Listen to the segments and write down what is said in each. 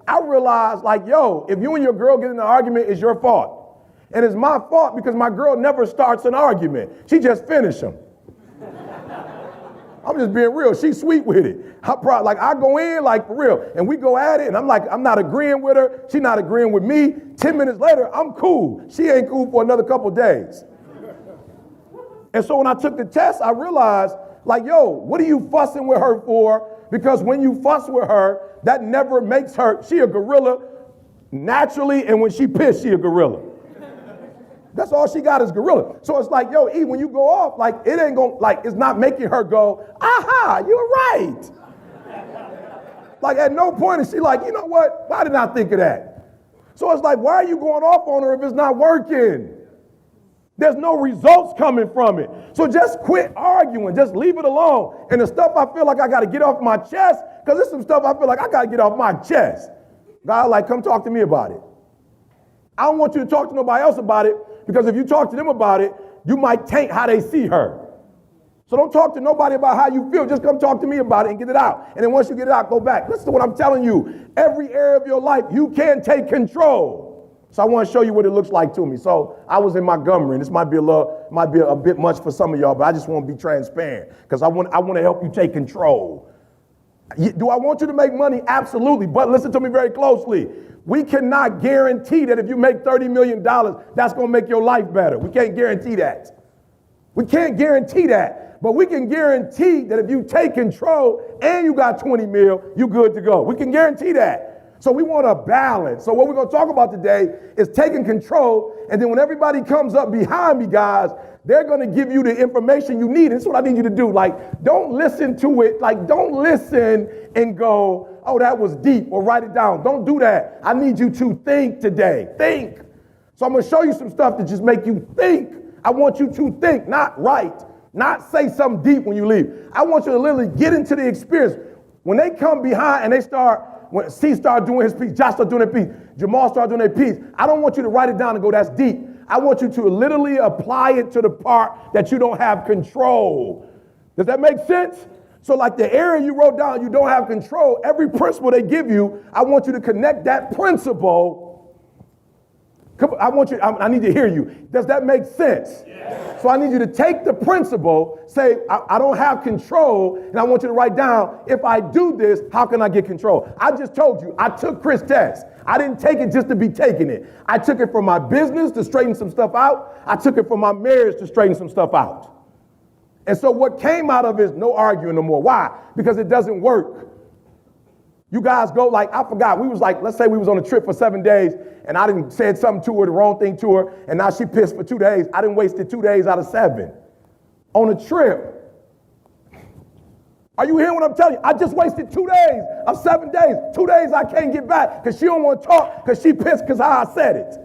I realized, like, yo, if you and your girl get in an argument, it's your fault. And it's my fault because my girl never starts an argument. She just finishes them. I'm just being real. She's sweet with it. I go in, like, for real, and we go at it, and I'm like, I'm not agreeing with her. She's not agreeing with me. 10 minutes later, I'm cool. She ain't cool for another couple days. And so when I took the test, I realized, like, yo, what are you fussing with her for? Because when you fuss with her, that never makes her, she a gorilla naturally, and when she pissed, she a gorilla. That's all she got is gorilla. So it's like, yo, E, when you go off, like, it ain't gonna, like, it's not making her go, aha, you're right. Like, at no point is she like, you know what? Why didn't I think of that? So it's like, why are you going off on her if it's not working? There's no results coming from it. So just quit arguing. Just leave it alone. And the stuff I feel like I got to get off my chest, because there's some stuff I feel like I got to get off my chest. God, like, come talk to me about it. I don't want you to talk to nobody else about it, because if you talk to them about it, you might taint how they see her. So don't talk to nobody about how you feel. Just come talk to me about it and get it out. And then once you get it out, go back. Listen to what I'm telling you. Every area of your life, you can take control. So I want to show you what it looks like to me. So I was in Montgomery, and this might be a bit much for some of y'all, but I just want to be transparent because I want to help you take control. Do I want you to make money? Absolutely. But listen to me very closely. We cannot guarantee that if you make $30 million, that's going to make your life better. We can't guarantee that. We can't guarantee that. But we can guarantee that if you take control and you got 20 mil, you're good to go. We can guarantee that. So we want a balance. So what we're going to talk about today is taking control. And then when everybody comes up behind me, guys, they're going to give you the information you need. That's what I need you to do. Like, don't listen to it. Like, don't listen and go, oh, that was deep, or write it down. Don't do that. I need you to think today. Think. So I'm going to show you some stuff that just make you think. I want you to think, not write, not say something deep when you leave. I want you to literally get into the experience. When they come behind and they start, when C start doing his piece, Josh start doing their piece, Jamal start doing their piece, I don't want you to write it down and go, that's deep. I want you to literally apply it to the part that you don't have control. Does that make sense? So like the area you wrote down, you don't have control, every principle they give you, I want you to connect that principle. I need to hear you. Does that make sense? Yes. So I need you to take the principle, say, I don't have control, and I want you to write down, if I do this, how can I get control? I just told you, I took Chris' test. I didn't take it just to be taking it. I took it for my business to straighten some stuff out. I took it for my marriage to straighten some stuff out. And so what came out of it is no arguing no more. Why? Because it doesn't work. You guys go like, I forgot, we was like, let's say we was on a trip for 7 days and I didn't said something to her, the wrong thing to her, and now she pissed for 2 days. I didn't wasted 2 days out of 7 on a trip. Are you hearing what I'm telling you? I just wasted 2 days of 7 days. 2 days I can't get back because she don't want to talk because she pissed because how I said it.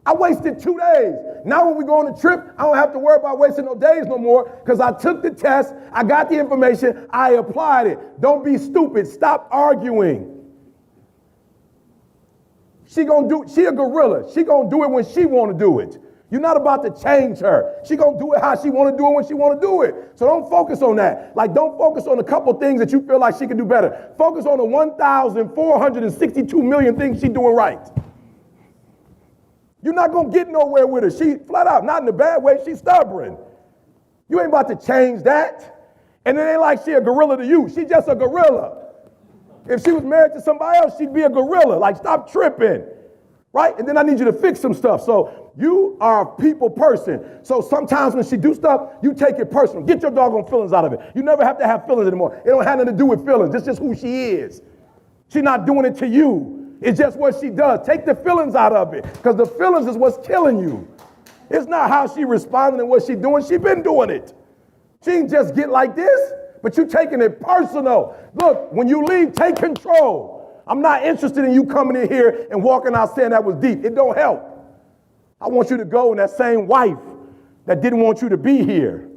I wasted 2 days. Now when we go on a trip, I don't have to worry about wasting no days no more because I took the test, I got the information, I applied it. Don't be stupid. Stop arguing. She a gorilla. She gonna do it when she want to do it. You're not about to change her. She gonna do it how she want to do it when she want to do it. So don't focus on that. Like, don't focus on a couple things that you feel like she can do better. Focus on the 1,462 million things she doing right. You're not going to get nowhere with her. She flat out, not in a bad way, she's stubborn. You ain't about to change that. And it ain't like she a gorilla to you. She just a gorilla. If she was married to somebody else, she'd be a gorilla. Like, stop tripping. Right? And then I need you to fix some stuff. So you are a people person. So sometimes when she do stuff, you take it personal. Get your doggone feelings out of it. You never have to have feelings anymore. It don't have nothing to do with feelings. It's just who she is. She's not doing it to you. It's just what she does. Take the feelings out of it because the feelings is what's killing you. It's not how she responding and what she doing. She been doing it. She didn't just get like this, but you taking it personal. Look, when you leave, take control. I'm not interested in you coming in here and walking out saying that was deep. It don't help. I want you to go and that same wife that didn't want you to be here,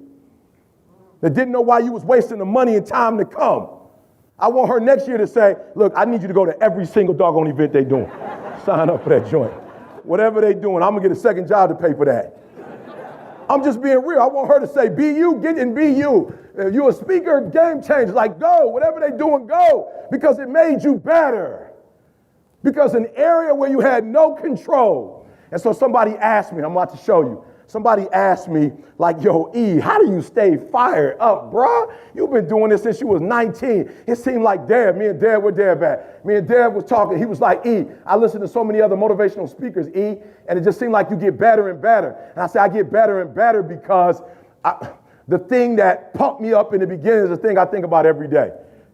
that didn't know why you was wasting the money and time to come. I want her next year to say, look, I need you to go to every single doggone event they doing. Sign up for that joint. Whatever they doing, I'm going to get a second job to pay for that. I'm just being real. I want her to say, be you, get and be you. If you're a speaker, game changer. Like, go. Whatever they doing, go. Because it made you better. Because an area where you had no control. And so somebody asked me, I'm about to show you. Somebody asked me, like, yo, E, how do you stay fired up, bruh? You've been doing this since you was 19. It seemed like Dad, me and Dad, where Dad at? Me and Dad was talking. He was like, E, I listen to so many other motivational speakers, E, and it just seemed like you get better and better. And I said, I get better and better because the thing that pumped me up in the beginning is the thing I think about every day.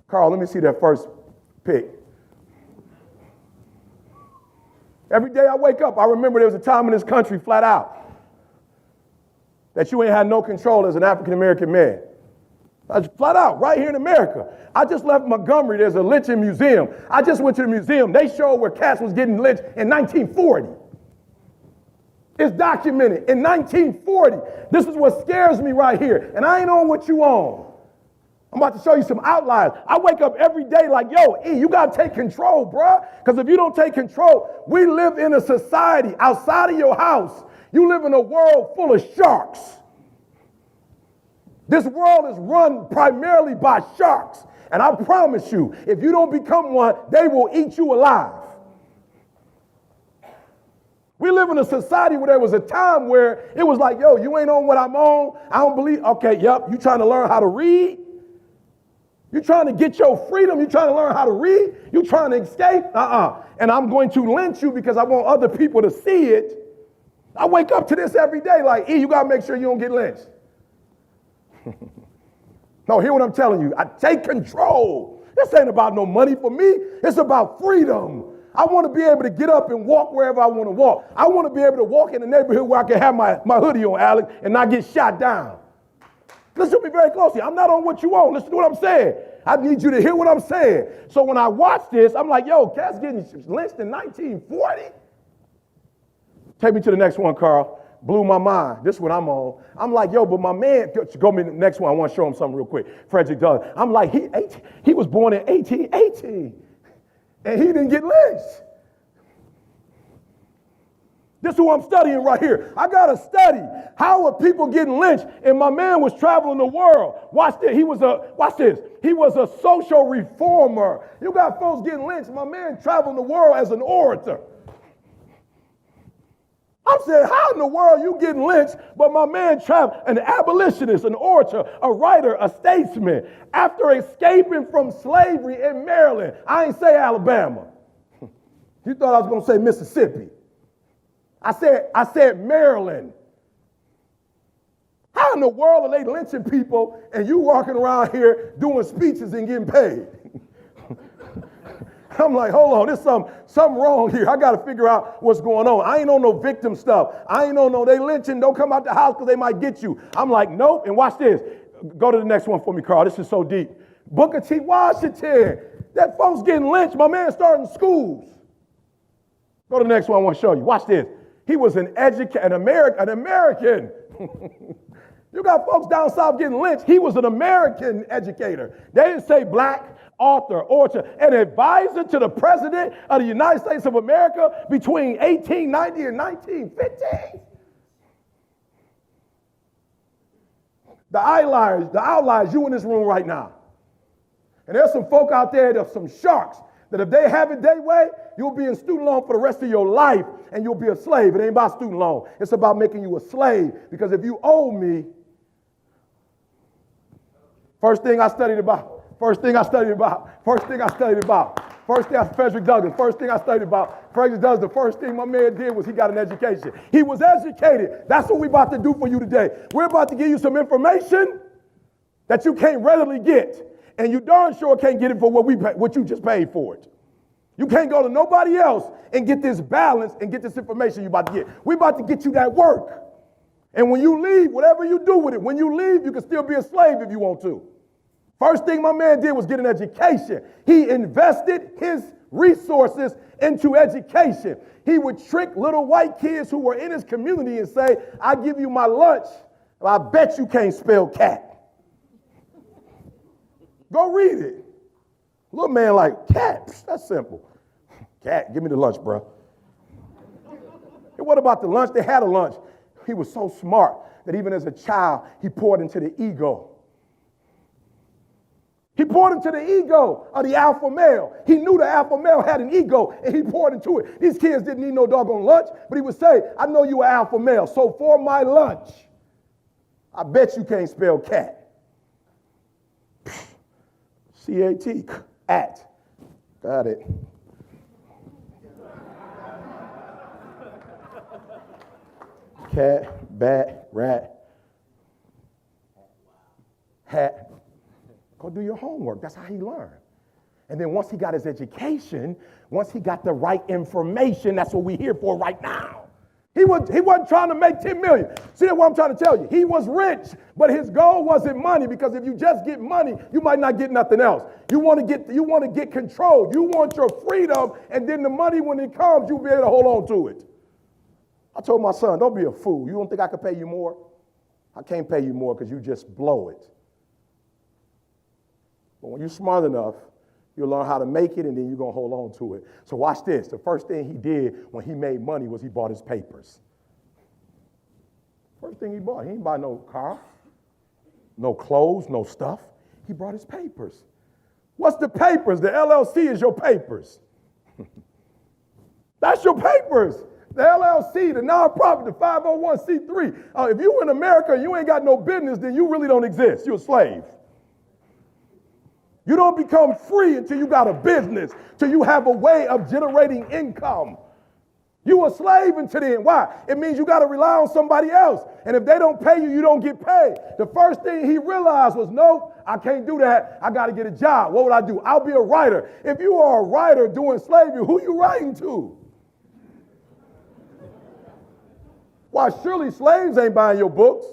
Carl, let me see that first pic. Every day I wake up, I remember there was a time in this country, flat out, that you ain't had no control as an African-American man. Flat out, right here in America. I just left Montgomery. There's a lynching museum. I just went to the museum. They showed where cats was getting lynched in 1940. It's documented in 1940. This is what scares me right here. And I ain't on what you on. I'm about to show you some outliers. I wake up every day like, yo, E, you got to take control, bruh. Because if you don't take control, we live in a society outside of your house. You live in a world full of sharks. This world is run primarily by sharks. And I promise you, if you don't become one, they will eat you alive. We live in a society where there was a time where it was like, yo, you ain't on what I'm on. I don't believe. Okay, yep, you trying to learn how to read? You trying to get your freedom? You trying to learn how to read? You trying to escape? And I'm going to lynch you because I want other people to see it. I wake up to this every day like, E, you got to make sure you don't get lynched. No, hear what I'm telling you. I take control. This ain't about no money for me. It's about freedom. I want to be able to get up and walk wherever I want to walk. I want to be able to walk in the neighborhood where I can have my hoodie on, Alex, and not get shot down. Listen to me very closely. I'm not on what you want. Listen to what I'm saying. I need you to hear what I'm saying. So when I watch this, I'm like, yo, cat's getting lynched in 1940? Take me to the next one, Carl. Blew my mind. This is what I'm on. I'm like, yo, but my man, go me to the next one. I want to show him something real quick. Frederick Douglass. I'm like, he was born in 1818, and he didn't get lynched. This is who I'm studying right here. I got to study. How are people getting lynched? And my man was traveling the world. Watch this. Watch this. He was a social reformer. You got folks getting lynched. My man traveling the world as an orator. I'm saying, how in the world you getting lynched, but my man traveled, an abolitionist, an orator, a writer, a statesman, after escaping from slavery in Maryland. I ain't say Alabama. You thought I was going to say Mississippi. I said Maryland. How in the world are they lynching people and you walking around here doing speeches and getting paid? I'm like, hold on, there's something wrong here. I got to figure out what's going on. I ain't on no victim stuff. I ain't on no, they lynching, don't come out the house because they might get you. I'm like, nope, and watch this. Go to the next one for me, Carl. This is so deep. Booker T. Washington. That folks getting lynched. My man starting schools. Go to the next one I want to show you. Watch this. He was an American. You got folks down south getting lynched. He was an American educator. They didn't say black, author, orator, an advisor to the president of the United States of America between 1890 and 1915. The outliers, you in this room right now. And there's some folk out there, there's some sharks, that if they have it their way, you'll be in student loan for the rest of your life and you'll be a slave. It ain't about student loan. It's about making you a slave. Because if you owe me, Frederick Douglass, Frederick Douglass, the first thing my man did was he got an education. He was educated. That's what we're about to do for you today. We're about to give you some information that you can't readily get. And you darn sure can't get it for what you just paid for it. You can't go to nobody else and get this balance and get this information you're about to get. We're about to get you that work. And when you leave, whatever you do with it, when you leave, you can still be a slave if you want to. First thing my man did was get an education. He invested his resources into education. He would trick little white kids who were in his community and say, I give you my lunch. Well, I bet you can't spell cat. Go read it. Little man like, cat, that's simple. Cat, give me the lunch, bro. And what about the lunch? They had a lunch. He was so smart that even as a child, he poured into the ego. He poured into the ego of the alpha male. He knew the alpha male had an ego, and he poured into it. These kids didn't need no doggone lunch, but he would say, I know you an alpha male, so for my lunch, I bet you can't spell cat. C-A-T, at. Got it. Cat, bat, rat, hat. Go do your homework. That's how he learned. And then once he got his education, once he got the right information, that's what we're here for right now. He wasn't trying to make 10 million. See what I'm trying to tell you? He was rich, but his goal wasn't money, because if you just get money, you might not get nothing else. You want to get control. You want your freedom, and then the money, when it comes, you'll be able to hold on to it. I told my son, don't be a fool. You don't think I could pay you more? I can't pay you more because you just blow it. But when you're smart enough, you'll learn how to make it, and then you're going to hold on to it. So watch this. The first thing he did when he made money was he bought his papers. First thing he bought. He didn't buy no car, no clothes, no stuff. He brought his papers. What's the papers? The LLC is your papers. That's your papers. The LLC, the nonprofit, the 501c3. If you in America and you ain't got no business, then you really don't exist. You're a slave. You don't become free until you got a business, till you have a way of generating income. You a slave until then. Why? It means you got to rely on somebody else. And if they don't pay you, you don't get paid. The first thing he realized was, nope, I can't do that. I got to get a job. What would I do? I'll be a writer. If you are a writer doing slavery, who you writing to? Why, surely slaves ain't buying your books.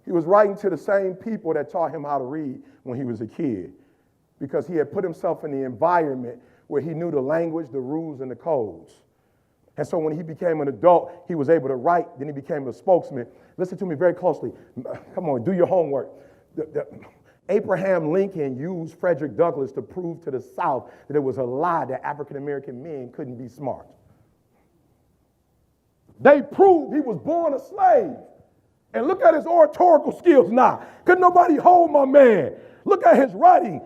He was writing to the same people that taught him how to read when he was a kid, because he had put himself in the environment where he knew the language, the rules, and the codes. And so when he became an adult, he was able to write. Then he became a spokesman. Listen to me very closely. Come on, do your homework. Abraham Lincoln used Frederick Douglass to prove to the South that it was a lie that African-American men couldn't be smart. They proved he was born a slave. And look at his oratorical skills now. Couldn't nobody hold my man. Look at his writing.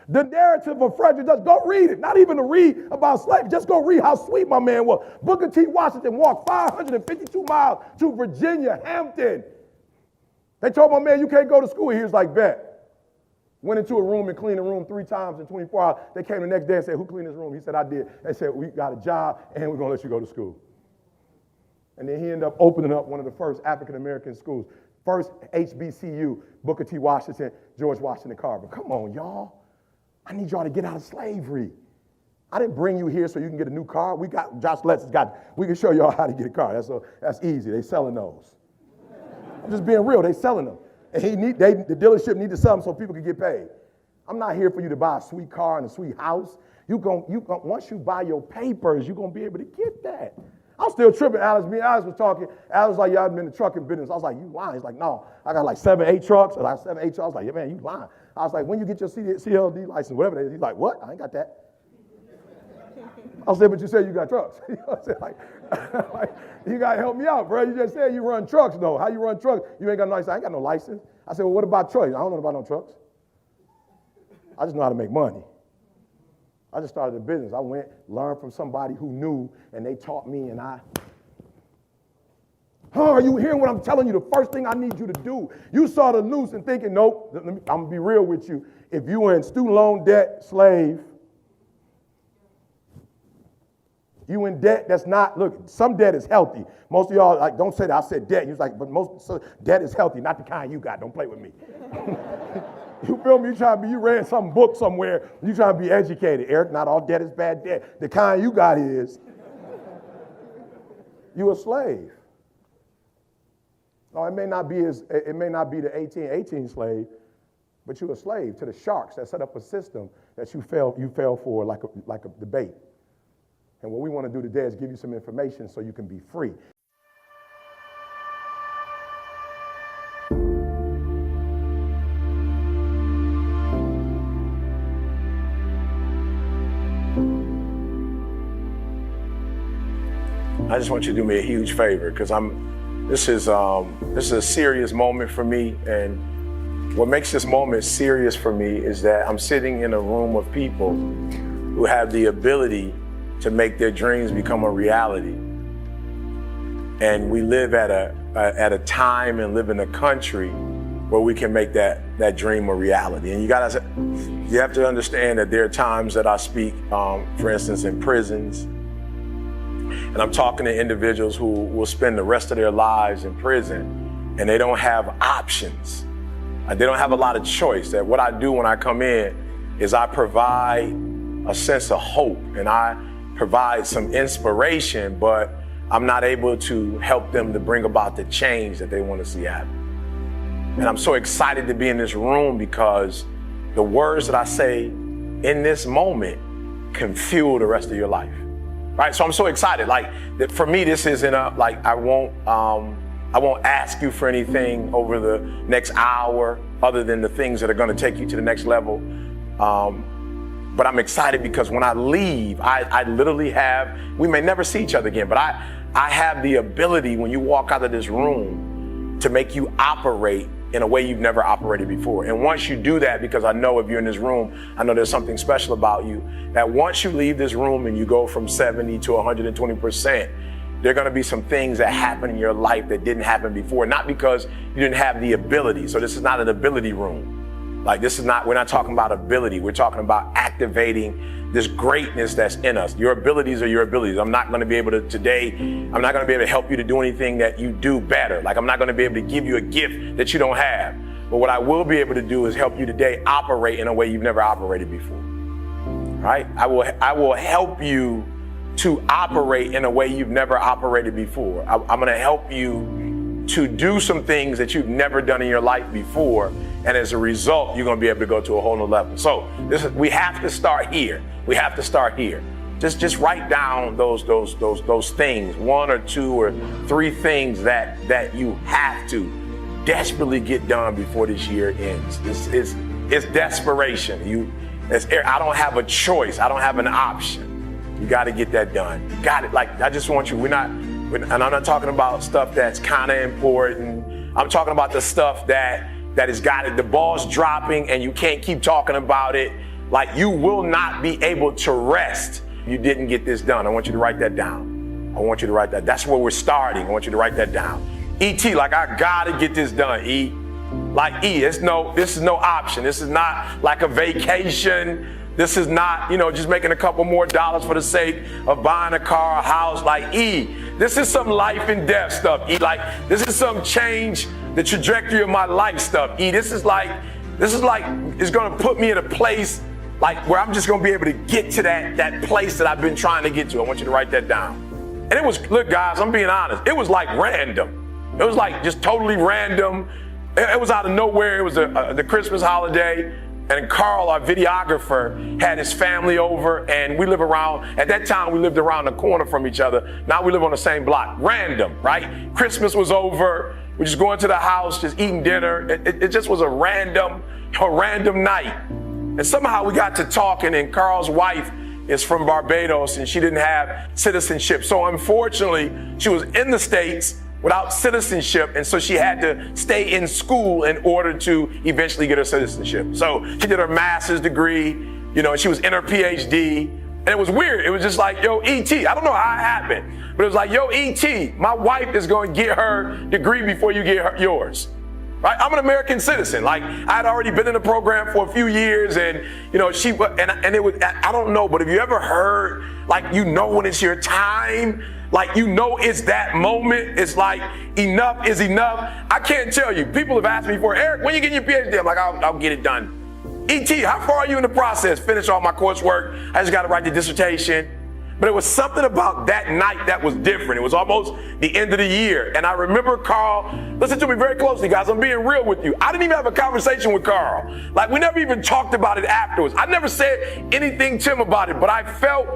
The narrative of Frederick Douglass. Go read it. Not even to read about slavery. Just go read how sweet my man was. Booker T. Washington walked 552 miles to Virginia, Hampton. They told my man, you can't go to school. He was like, bet. Went into a room and cleaned the room 3 times in 24 hours. They came the next day and said, who cleaned this room? He said, I did. They said, we got a job and we're going to let you go to school. And then he ended up opening up one of the first African-American schools. First HBCU, Booker T. Washington, George Washington Carver. Come on, y'all. I need y'all to get out of slavery. I didn't bring you here so you can get a new car. We got, Josh Letts we can show y'all how to get a car. That's easy. They selling those. I'm just being real. They selling them. And the dealership need to sell them so people can get paid. I'm not here for you to buy a sweet car and a sweet house. Once you buy your papers, you're going to be able to get that. I'm still tripping, Alex. Me and Alex was talking. Alex was like, yeah, I've been in the trucking business. I was like, you lying. He's like, no, I got like 7, 8 trucks. I was like, yeah, man, you lying. I was like, when you get your CLD license, whatever it is. He's like, what? I ain't got that. I said, but you said you got trucks. I said, like, you got to help me out, bro. You just said you run trucks, though. How you run trucks? You ain't got no license. I ain't got no license. I said, well, what about trucks? I don't know about no trucks. I just know how to make money. I just started a business. I went, learned from somebody who knew, and they taught me, and are you hearing what I'm telling you? The first thing I need you to do, you saw the noose and thinking, nope, I'm going to be real with you. If you were in student loan debt, slave, you in debt that's not, look, some debt is healthy. Most of y'all, like, don't say that. I said debt. He was like, but debt is healthy, not the kind you got. Don't play with me. You feel me? You read some book somewhere. You trying to be educated. Eric, not all debt is bad debt. The kind you got is you a slave. No, it may not be the 1818 slave, but you a slave to the sharks that set up a system that you fell for like a debate. And what we want to do today is give you some information so you can be free. I just want you to do me a huge favor, because this is a serious moment for me, and What makes this moment serious for me is that I'm sitting in a room of people who have the ability to make their dreams become a reality. And we live at a time and live in a country where we can make that dream a reality. And you have to understand that there are times that I speak, for instance, in prisons, and I'm talking to individuals who will spend the rest of their lives in prison, and they don't have options. They don't have a lot of choice. That what I do when I come in is I provide a sense of hope and I provide some inspiration, but I'm not able to help them to bring about the change that they want to see happen. And I'm so excited to be in this room because the words that I say in this moment can fuel the rest of your life, right? So I'm so excited. Like, for me, this isn't I won't ask you for anything over the next hour other than the things that are going to take you to the next level. But I'm excited because when I leave, I literally we may never see each other again, but I have the ability when you walk out of this room to make you operate in a way you've never operated before. And once you do that, because I know if you're in this room, I know there's something special about you, that once you leave this room and you go from 70 to 120%, there are going to be some things that happen in your life that didn't happen before, not because you didn't have the ability. So this is not an ability room. Like, we're not talking about ability. We're talking about activating this greatness that's in us. Your abilities are your abilities. I'm not going to be able to help you to do anything that you do better. Like, I'm not going to be able to give you a gift that you don't have. But what I will be able to do is help you today operate in a way you've never operated before. Right? I will help you to operate in a way you've never operated before. I'm going to help you to do some things that you've never done in your life before. And as a result, you're going to be able to go to a whole new level. So we have to start here. We have to start here. Just write down those things, 1 or 2 or 3 things that you have to desperately get done before this year ends. It's desperation. I don't have a choice. I don't have an option. You got to get that done. You got it. Like, I just want you, and I'm not talking about stuff that's kind of important. I'm talking about the stuff that has got it, the ball's dropping and you can't keep talking about it. Like, you will not be able to rest if you didn't get this done. I want you to write that down. I want you to write that. That's where we're starting. I want you to write that down. E.T., like, I got to get this done, E. Like, E, this is no option. This is not like a vacation. This is not, just making a couple more dollars for the sake of buying a car, a house. Like, E, this is some life and death stuff. E, like, this is some change the trajectory of my life stuff. E, this is like, it's gonna put me in a place like where I'm just gonna be able to get to that place that I've been trying to get to. I want you to write that down. And it was, look guys, I'm being honest, it was like random. It was like just totally random. It was out of nowhere. It was the Christmas holiday. And Carl, our videographer, had his family over, and at that time we lived around the corner from each other. Now we live on the same block. Random, right? Christmas was over. We're just going to the house, just eating dinner. It just was a random night. And somehow we got to talking, and Carl's wife is from Barbados, and she didn't have citizenship. So unfortunately, she was in the States without citizenship, and so she had to stay in school in order to eventually get her citizenship. So she did her master's degree, and she was in her PhD, and it was weird. It was just like, yo, E.T., I don't know how it happened, but it was like, yo, E.T., my wife is going to get her degree before you get yours. Right? I'm an American citizen. Like, I had already been in the program for a few years, and and it was, I don't know, but have you ever heard, like, when it's your time? Like, it's that moment. It's like, enough is enough. I can't tell you. People have asked me before, Eric, when you get your PhD? I'm like, I'll get it done. E.T., how far are you in the process? Finish all my coursework. I just got to write the dissertation. But it was something about that night that was different. It was almost the end of the year. And I remember Carl, listen to me very closely, guys. I'm being real with you. I didn't even have a conversation with Carl. Like, we never even talked about it afterwards. I never said anything to him about it, but I felt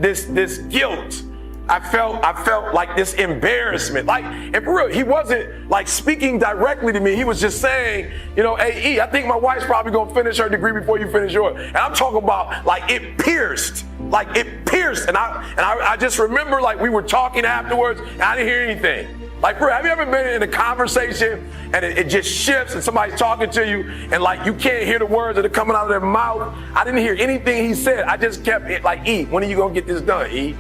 this guilt. I felt like this embarrassment. Like, and for real, he wasn't like speaking directly to me. He was just saying, hey, E, I think my wife's probably gonna finish her degree before you finish yours. And I'm talking about like it pierced. And I just remember like we were talking afterwards and I didn't hear anything. Like, bro, have you ever been in a conversation and it just shifts and somebody's talking to you and like you can't hear the words that are coming out of their mouth? I didn't hear anything he said. I just kept it like, E, when are you gonna get this done, E?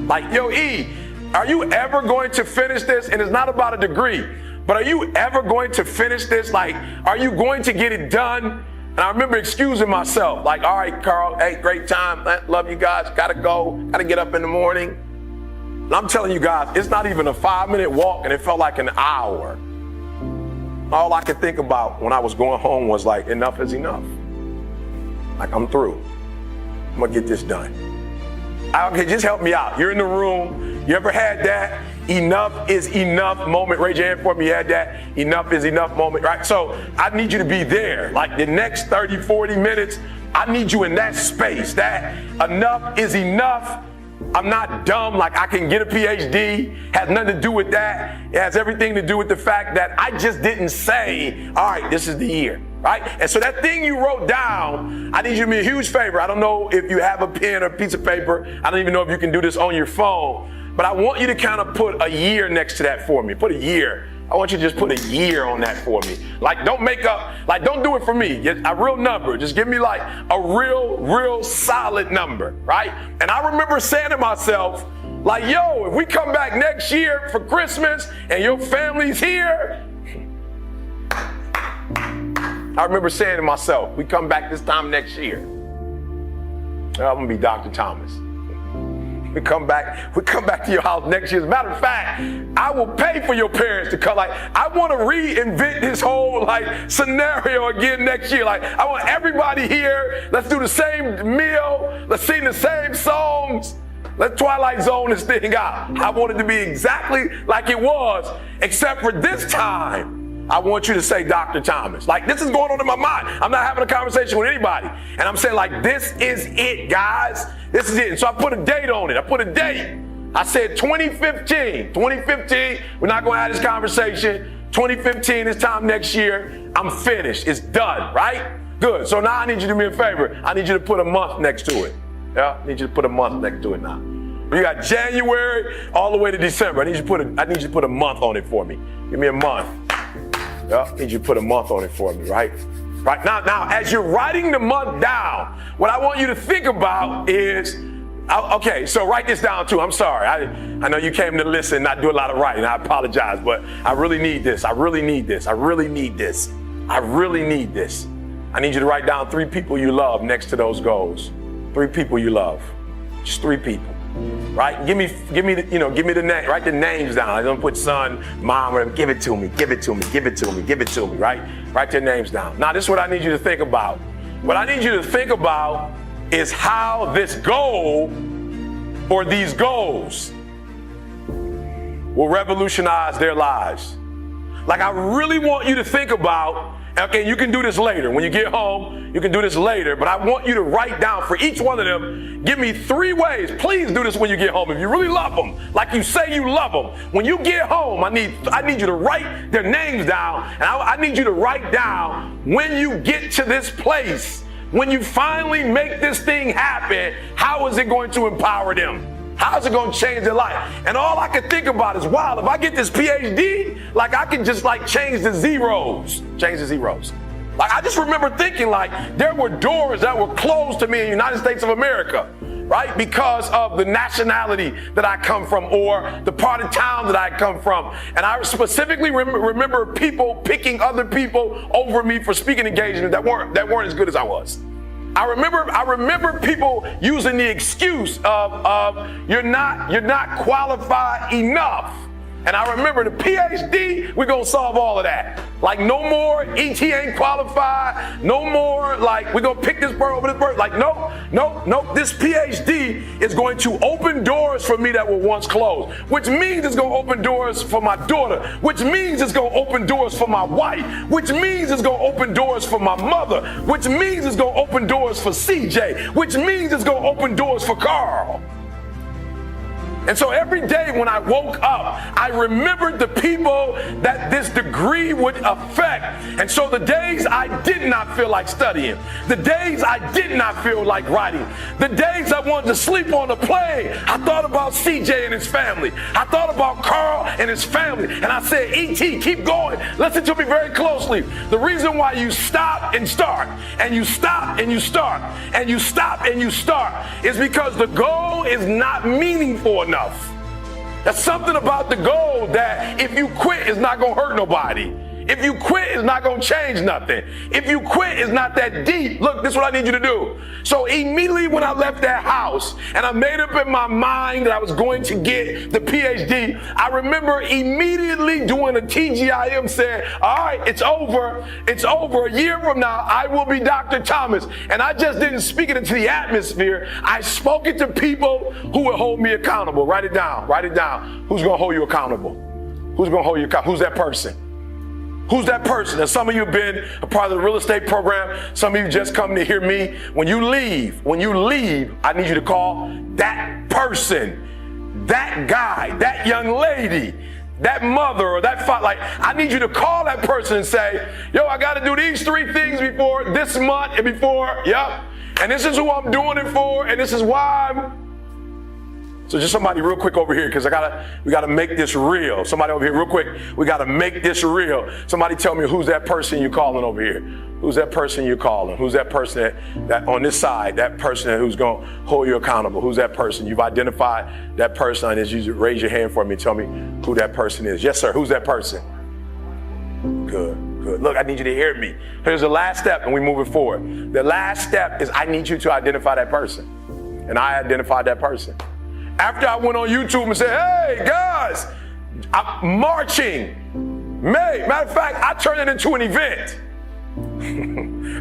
Like, yo, E, are you ever going to finish this? And it's not about a degree, but are you ever going to finish this? Like, are you going to get it done? And I remember excusing myself, like, all right, Carl, hey, great time. Love you guys. Gotta go. Gotta get up in the morning. And I'm telling you guys, it's not even a 5-minute walk, and it felt like an hour. All I could think about when I was going home was like, enough is enough. Like, I'm through. I'm gonna get this done. Okay, just help me out. You're in the room. You ever had that enough is enough moment? Raise your hand for me. You had that enough is enough moment, right? So I need you to be there. Like the next 30, 40 minutes, I need you in that space. That enough is enough. I'm not dumb, like I can get a PhD, has nothing to do with that. It has everything to do with the fact that I just didn't say, all right, this is the year, right? And so that thing you wrote down, I need you to do me a huge favor. I don't know if you have a pen or a piece of paper. I don't even know if you can do this on your phone, but I want you to kind of put a year next to that for me. Put a year. I want you to just put a year on that for me. Like, don't make up, like, don't do it for me. A real number. Just give me like a real solid number, right? And I remember saying to myself, like, yo, if we come back next year for Christmas and your family's here, I remember saying to myself, we come back this time next year, I'm gonna be Dr. Thomas. We come back to your house next year. As a matter of fact, I will pay for your parents to come. Like, I want to reinvent this whole like scenario again next year. Like, I want everybody here. Let's do the same meal. Let's sing the same songs. Let's Twilight Zone this thing out. I want it to be exactly like it was, except for this time, I want you to say Dr. Thomas. Like, this is going on in my mind. I'm not having a conversation with anybody. And I'm saying, like, this is it, guys. This is it. And so I put a date on it. I put a date. I said 2015. 2015, we're not going to have this conversation. 2015, this time next year, I'm finished. It's done, right? Good. So now I need you to do me a favor. I need you to put a month next to it. Yeah, I need you to put a month next to it now. You got January all the way to December. I need you to put a month on it for me. Give me a month. Yeah, I need you to put a month on it for me, right? Right now, as you're writing the month down, what I want you to think about is, okay, so write this down too. I'm sorry. I know you came to listen, not do a lot of writing. I apologize, but I really need this. I really need this. I really need this. I really need this. I need you to write down 3 people you love next to those goals. 3 people you love. Just 3 people. Right? Give me the name. Write the names down. I don't put son, mom, or give it to me, give it to me, give it to me, give it to me, right? Write their names down. Now, this is what I need you to think about. What I need you to think about is how this goal or these goals will revolutionize their lives. Like, I really want you to think about, okay, you can do this later. When you get home, you can do this later, but I want you to write down for each one of them, give me 3 ways. Please do this when you get home. If you really love them, like you say you love them, when you get home, I need you to write their names down, and I need you to write down when you get to this place, when you finally make this thing happen, how is it going to empower them? How is it going to change their life? And all I can think about is, wow, if I get this PhD, like I can just like change the zeros. Like, I just remember thinking, like, there were doors that were closed to me in the United States of America, right? Because of the nationality that I come from or the part of town that I come from. And I specifically remember people picking other people over me for speaking engagements that weren't as good as I was. I remember people using the excuse of you're not qualified enough. And I remember the PhD, we're gonna solve all of that. Like, no more ET ain't qualified, no more like we're gonna pick this bird over this bird. Like, no, this PhD is going to open doors for me that were once closed, which means it's gonna open doors for my daughter, which means it's gonna open doors for my wife, which means it's gonna open doors for my mother, which means it's gonna open doors for CJ, which means it's gonna open doors for Carl. And so every day when I woke up, I remembered the people that this degree would affect. And so the days I did not feel like studying, the days I did not feel like writing, the days I wanted to sleep on the plane, I thought about CJ and his family. I thought about Carl and his family. And I said, E.T., keep going. Listen to me very closely. The reason why you stop and start, and you stop and you start, and you stop and you start, is because the goal is not meaningful enough. There's something about the goal that if you quit, it's not going to hurt nobody. If you quit, it's not going to change nothing. If you quit, it's not that deep. Look, this is what I need you to do. So immediately when I left that house and I made up in my mind that I was going to get the PhD, I remember immediately doing a TGIM saying, all right, it's over. It's over. A year from now, I will be Dr. Thomas. And I just didn't speak it into the atmosphere. I spoke it to people who would hold me accountable. Write it down. Write it down. Who's going to hold you accountable? Who's going to hold you accountable? Who's that person? Who's that person? And some of you have been a part of the real estate program. Some of you just come to hear me. When you leave, I need you to call that person, that guy, that young lady, that mother or that father. Like, I need you to call that person and say, yo, I got to do these 3 things before this month and before, yep. And this is who I'm doing it for, and this is why I'm. So just somebody real quick over here, because we gotta make this real. Somebody over here real quick, we gotta make this real. Somebody tell me, who's that person you're calling over here? Who's that person you're calling? Who's that person that on this side, that person who's gonna hold you accountable? Who's that person? You've identified that person. I need you to raise your hand for me. Tell me who that person is. Yes, sir, who's that person? Good. Look, I need you to hear me. Here's the last step and we move it forward. The last step is I need you to identify that person. And I identified that person. After I went on YouTube and said, hey, guys, I'm marching. Matter of fact, I turned it into an event.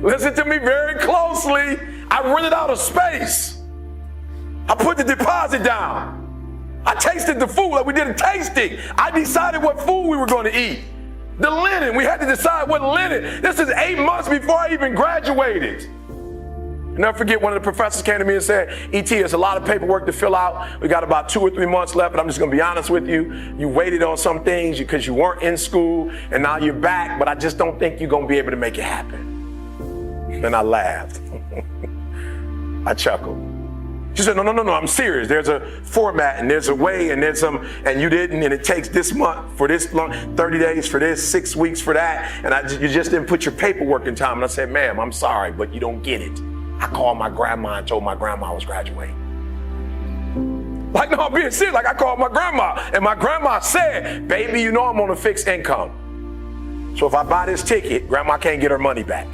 Listen to me very closely. I rented out a space. I put the deposit down. I tasted the food. Like we did a tasting. I decided what food we were going to eat. The linen. We had to decide what linen. This is 8 months before I even graduated. I'll never forget, one of the professors came to me and said, E.T., it's a lot of paperwork to fill out. We got about 2 or 3 months left, but I'm just going to be honest with you. You waited on some things because you weren't in school, and now you're back, but I just don't think you're going to be able to make it happen. And I laughed. I chuckled. She said, no, I'm serious. There's a format, and there's a way, and there's some, and you didn't, and it takes this month for this long, 30 days for this, 6 weeks for that, and you just didn't put your paperwork in time. And I said, ma'am, I'm sorry, but you don't get it. I called my grandma and told my grandma I was graduating. Like, no, I'm being serious. Like, I called my grandma, and my grandma said, baby, you know I'm on a fixed income. So if I buy this ticket, grandma can't get her money back.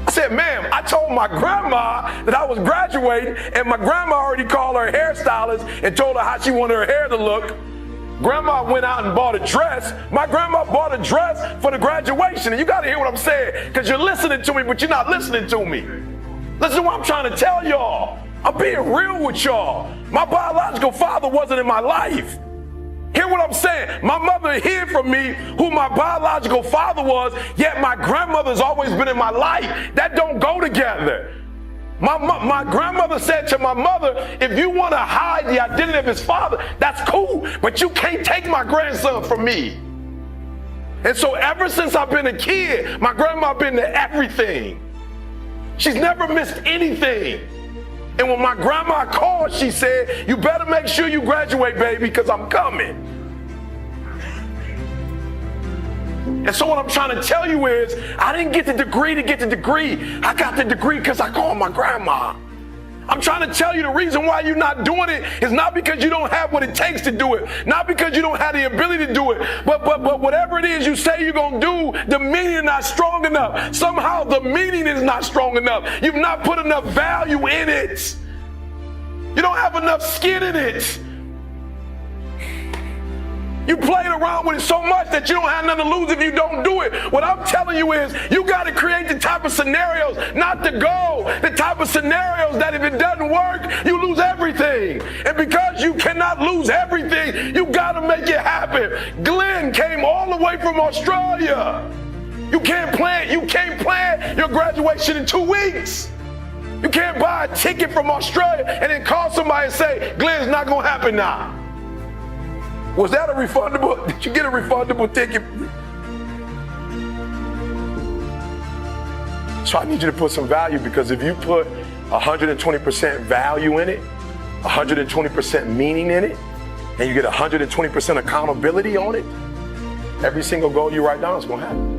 I said, ma'am, I told my grandma that I was graduating, and my grandma already called her hairstylist and told her how she wanted her hair to look. Grandma went out and bought a dress. My grandma bought a dress for the graduation. And you got to hear what I'm saying, because you're listening to me, but you're not listening to me. Listen to what I'm trying to tell y'all. I'm being real with y'all. My biological father wasn't in my life. Hear what I'm saying? My mother hid from me who my biological father was, yet my grandmother's always been in my life. That don't go together. My grandmother said to my mother, if you want to hide the identity of his father, that's cool, but you can't take my grandson from me. And so ever since I've been a kid, my grandma been to everything. She's never missed anything. And when my grandma called, she said, you better make sure you graduate, baby, because I'm coming. And so what I'm trying to tell you is, I didn't get the degree to get the degree. I got the degree because I called my grandma. I'm trying to tell you the reason why you're not doing it is not because you don't have what it takes to do it, not because you don't have the ability to do it, but whatever it is you say you're going to do, the meaning is not strong enough. Somehow the meaning is not strong enough. You've not put enough value in it. You don't have enough skin in it. You played around with it so much that you don't have nothing to lose if you don't do it. What I'm telling you is you got to create the type of scenarios, not the goal, the type of scenarios that if it doesn't work, you lose everything. And because you cannot lose everything, you got to make it happen. Glenn came all the way from Australia. You can't plan your graduation in 2 weeks. You can't buy a ticket from Australia and then call somebody and say, Glenn, it's not gonna happen now. Was that a refundable? Did you get a refundable ticket? So I need you to put some value, because if you put 120% value in it, 120% meaning in it, and you get 120% accountability on it, every single goal you write down is gonna happen.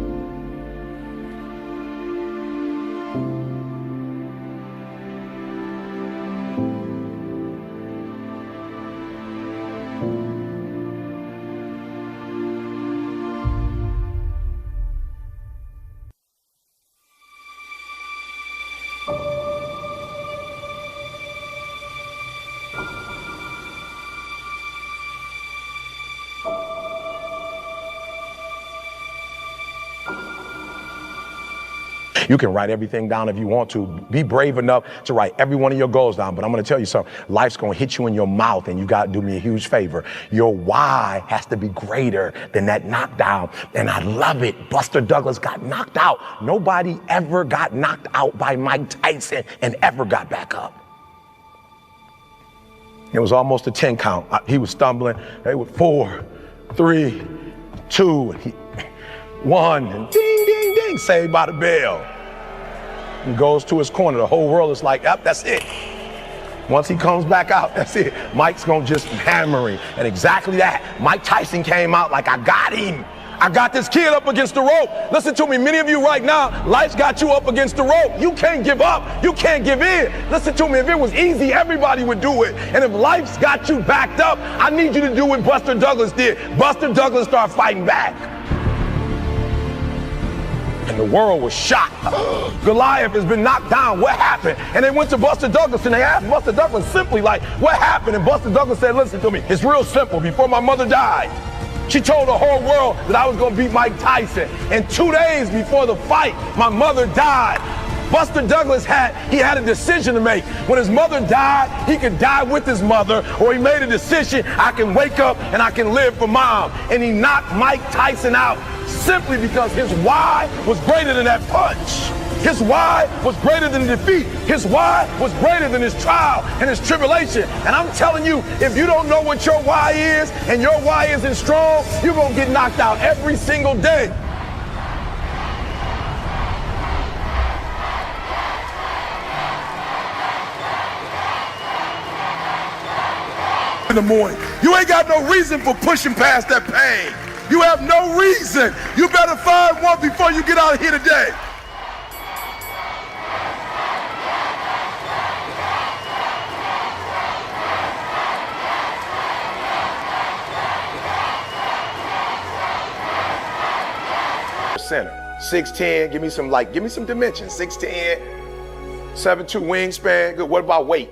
You can write everything down if you want to. Be brave enough to write every one of your goals down. But I'm going to tell you something. Life's going to hit you in your mouth, and you got to do me a huge favor. Your why has to be greater than that knockdown. And I love it. Buster Douglas got knocked out. Nobody ever got knocked out by Mike Tyson and ever got back up. It was almost a 10 count. He was stumbling. They were 4, 3, 2, 1, and ding, ding, ding, saved by the bell. He goes to his corner. The whole world is like, yep, that's it. Once he comes back out, that's it. Mike's gonna just hammer him. And exactly that. Mike Tyson came out like, I got him. I got this kid up against the rope. Listen to me, many of you right now, life's got you up against the rope. You can't give up. You can't give in. Listen to me, if it was easy, everybody would do it. And if life's got you backed up, I need you to do what Buster Douglas did. Buster Douglas started fighting back. And the world was shocked. Goliath has been knocked down. What happened? And they went to Buster Douglas and they asked Buster Douglas simply like, what happened? And Buster Douglas said, listen to me, it's real simple. Before my mother died, she told the whole world that I was gonna beat Mike Tyson. And 2 days before the fight, my mother died. Buster Douglas had a decision to make. When his mother died, he could die with his mother, or he made a decision, I can wake up and I can live for mom. And he knocked Mike Tyson out simply because his why was greater than that punch. His why was greater than defeat. His why was greater than his trial and his tribulation. And I'm telling you, if you don't know what your why is and your why isn't strong, you're gonna get knocked out every single day. In the morning, you ain't got no reason for pushing past that pain. You have no reason. You better find one before you get out of here today. Center 6'10", give me some dimension. 6'10", 7'2" wingspan. Good. What about weight?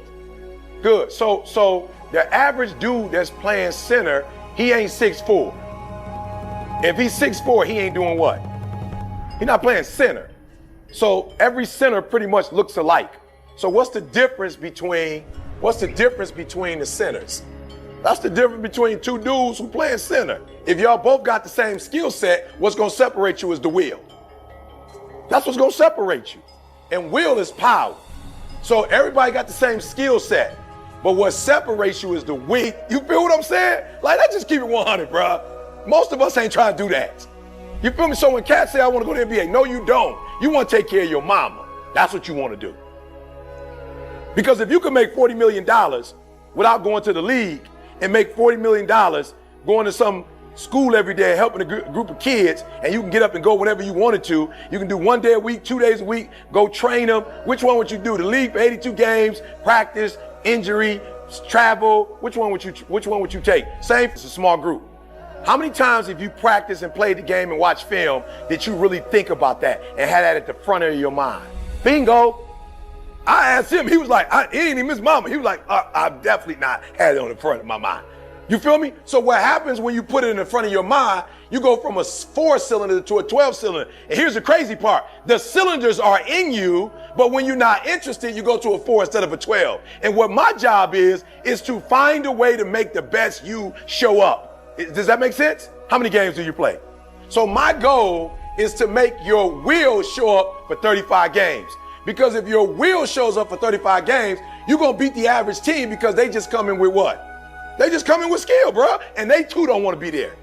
Good. So the average dude that's playing center, he ain't 6'4". If he's 6'4", he ain't doing what? He's not playing center. So every center pretty much looks alike. So what's the difference between the centers? That's the difference between two dudes who playing center. If y'all both got the same skill set, what's gonna separate you is the will. That's what's gonna separate you. And will is power. So everybody got the same skill set, but what separates you is the will. You feel what I'm saying? Like, let's just keep it 100, bro. Most of us ain't trying to do that. You feel me? So when cats say, I want to go to the NBA, no, you don't. You want to take care of your mama. That's what you want to do. Because if you can make $40 million without going to the league and make $40 million going to some school every day, helping a group of kids, and you can get up and go whenever you wanted to. You can do 1 day a week, 2 days a week, go train them. Which one would you do? The league for 82 games, practice, injury, travel. Which one would you take? Same, it's a small group. How many times have you practiced and played the game and watched film did you really think about that and had that at the front of your mind? Bingo. I asked him, he was like, he ain't even miss mama. He was like, I've definitely not had it on the front of my mind. You feel me? So what happens when you put it in the front of your mind, you go from a 4-cylinder to a 12-cylinder. And here's the crazy part. The cylinders are in you, but when you're not interested, you go to a 4 instead of a 12. And what my job is to find a way to make the best you show up. Does that make sense? How many games do you play? So my goal is to make your will show up for 35 games. Because if your will shows up for 35 games, you're going to beat the average team because they just come in with what? They just come in with skill, bro. And they too don't want to be there.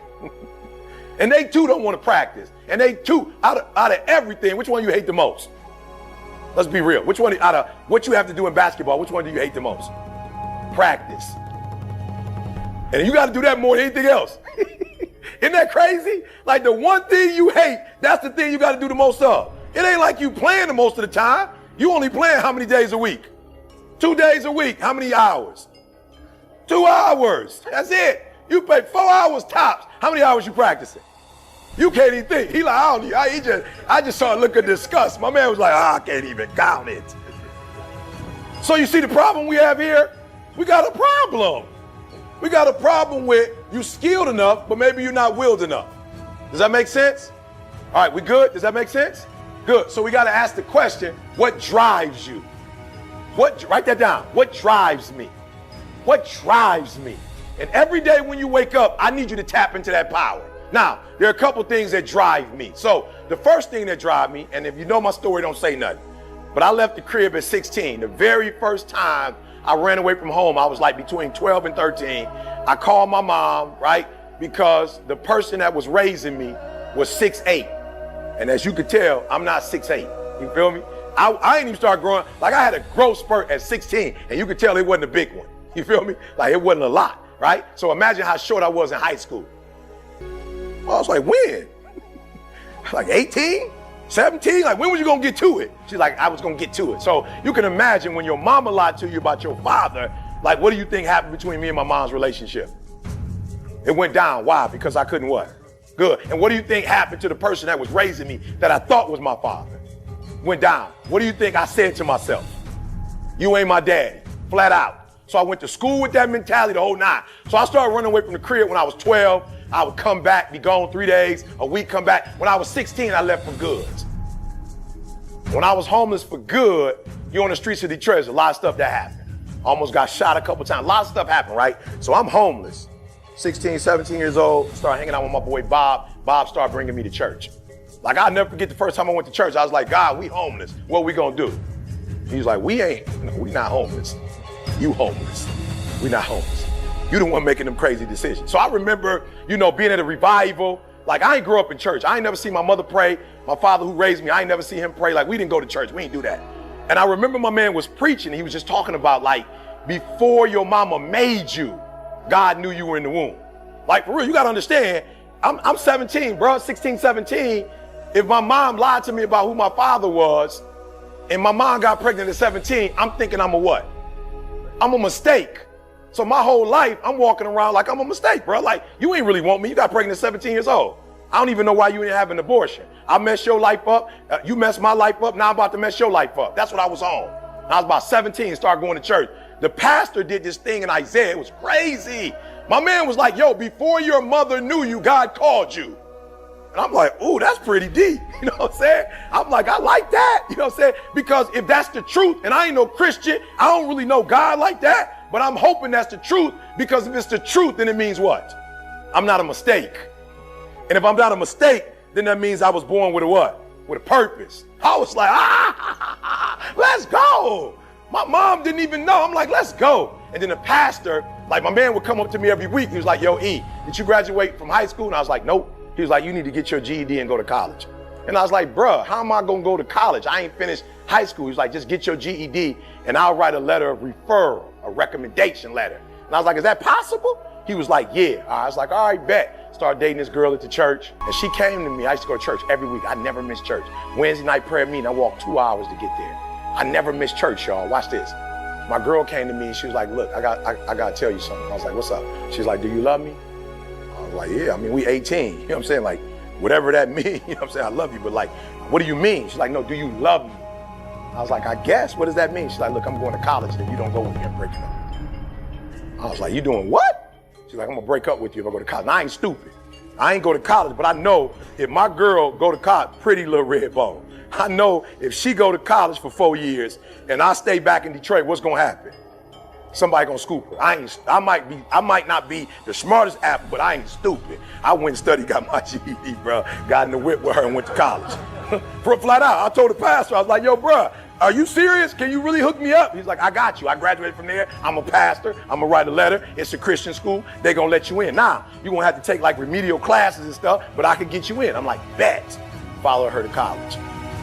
And they too don't want to practice. And they too, out of everything, which one you hate the most? Let's be real. Which one, out of what you have to do in basketball, which one do you hate the most? Practice. And you got to do that more than anything else. Isn't that crazy? Like the one thing you hate, that's the thing you got to do the most of. It ain't like you playing the most of the time. You only playing how many days a week? 2 days a week. How many hours? 2 hours. That's it. You play 4 hours tops. How many hours you practicing? You can't even think. He like, I don't need, I just started looking disgust. My man was like, I can't even count it. So you see the problem we have here? We got a problem. We got a problem with you skilled enough, but maybe you're not willed enough. Does that make sense? All right, we good? Does that make sense? Good. So we got to ask the question, what drives you? Write that down. What drives me? What drives me? And every day when you wake up, I need you to tap into that power. Now, there are a couple things that drive me. So the first thing that drives me, and if you know my story, don't say nothing, but I left the crib at 16. The very first time I ran away from home, I was like between 12 and 13. I called my mom, right? Because the person that was raising me was 6'8". And as you could tell, I'm not 6'8". You feel me? I ain't even start growing. Like I had a growth spurt at 16, and you could tell it wasn't a big one. You feel me? Like it wasn't a lot, right? So imagine how short I was in high school. Well, I was like, when? Like 18, 17? Like when was you gonna get to it? She's like, I was gonna get to it. So you can imagine when your mama lied to you about your father, like what do you think happened between me and my mom's relationship? It went down. Why? Because I couldn't what? Good. And what do you think happened to the person that was raising me that I thought was my father? Went down. What do you think I said to myself? You ain't my daddy. Flat out. So I went to school with that mentality the whole night. So I started running away from the crib when I was 12. I would come back, be gone 3 days, a week, come back. When I was 16, I left for good. When I was homeless for good, you're on the streets of Detroit, there's a lot of stuff that happened. Almost got shot a couple times. A lot of stuff happened, right? So I'm homeless. 16, 17 years old, started hanging out with my boy Bob. Bob started bringing me to church. Like, I'll never forget the first time I went to church. I was like, God, we homeless. What we gonna do? He's like, we not homeless. You homeless. We not homeless. You the one making them crazy decisions. So I remember, being at a revival. Like, I ain't grew up in church. I ain't never seen my mother pray. My father who raised me, I ain't never seen him pray. Like, we didn't go to church. We ain't do that. And I remember my man was preaching. He was just talking about, like, before your mama made you, God knew you were in the womb. Like, for real, you got to understand, I'm 17, bro, 16, 17. If my mom lied to me about who my father was, and my mom got pregnant at 17, I'm thinking I'm a what? I'm a mistake. So my whole life, I'm walking around like I'm a mistake, bro. Like, you ain't really want me. You got pregnant at 17 years old. I don't even know why you didn't have an abortion. I messed your life up. You messed my life up. Now I'm about to mess your life up. That's what I was on. I was about 17, started going to church. The pastor did this thing in Isaiah. It was crazy. My man was like, yo, before your mother knew you, God called you. And I'm like, ooh, that's pretty deep. You know what I'm saying? I'm like, I like that. You know what I'm saying? Because if that's the truth, and I ain't no Christian, I don't really know God like that, but I'm hoping that's the truth, because if it's the truth, then it means what? I'm not a mistake. And if I'm not a mistake, then that means I was born with a what? With a purpose. I was like, let's go. My mom didn't even know. I'm like, let's go. And then the pastor, like my man would come up to me every week. He was like, yo, E, did you graduate from high school? And I was like, nope. He was like, you need to get your GED and go to college. And I was like, bruh, how am I going to go to college? I ain't finished high school. He was like, just get your GED and I'll write a letter of referral, a recommendation letter. And I was like, is that possible? He was like, yeah. I was like, all right, bet. Started dating this girl at the church. And she came to me. I used to go to church every week. I never missed church. Wednesday night prayer meeting, I walked 2 hours to get there. I never missed church, y'all. Watch this. My girl came to me and she was like, look, I got to tell you something. I was like, what's up? She's like, do you love me? I was like, yeah, I mean, we 18. You know what I'm saying? Like, whatever that means, you know what I'm saying? I love you, but like, what do you mean? She's like, no, do you love me? I was like, I guess. What does that mean? She's like, look, I'm going to college and if you don't go with me, I'm breaking up. I was like, you doing what? She's like, I'm gonna break up with you if I go to college. And I ain't stupid. I ain't go to college, but I know if my girl go to college, pretty little red bone. I know if she go to college for 4 years and I stay back in Detroit, what's gonna happen? Somebody gonna scoop her. I might not be the smartest apple, but I ain't stupid. I went and studied, got my GED, bro. Got in the whip with her and went to college. Flat out, I told the pastor, I was like, yo, bro, are you serious? Can you really hook me up? He's like, I got you. I graduated from there. I'm a pastor. I'm going to write a letter. It's a Christian school. They're going to let you in. Now, you're going to have to take like remedial classes and stuff, but I can get you in. I'm like, bet. Follow her to college.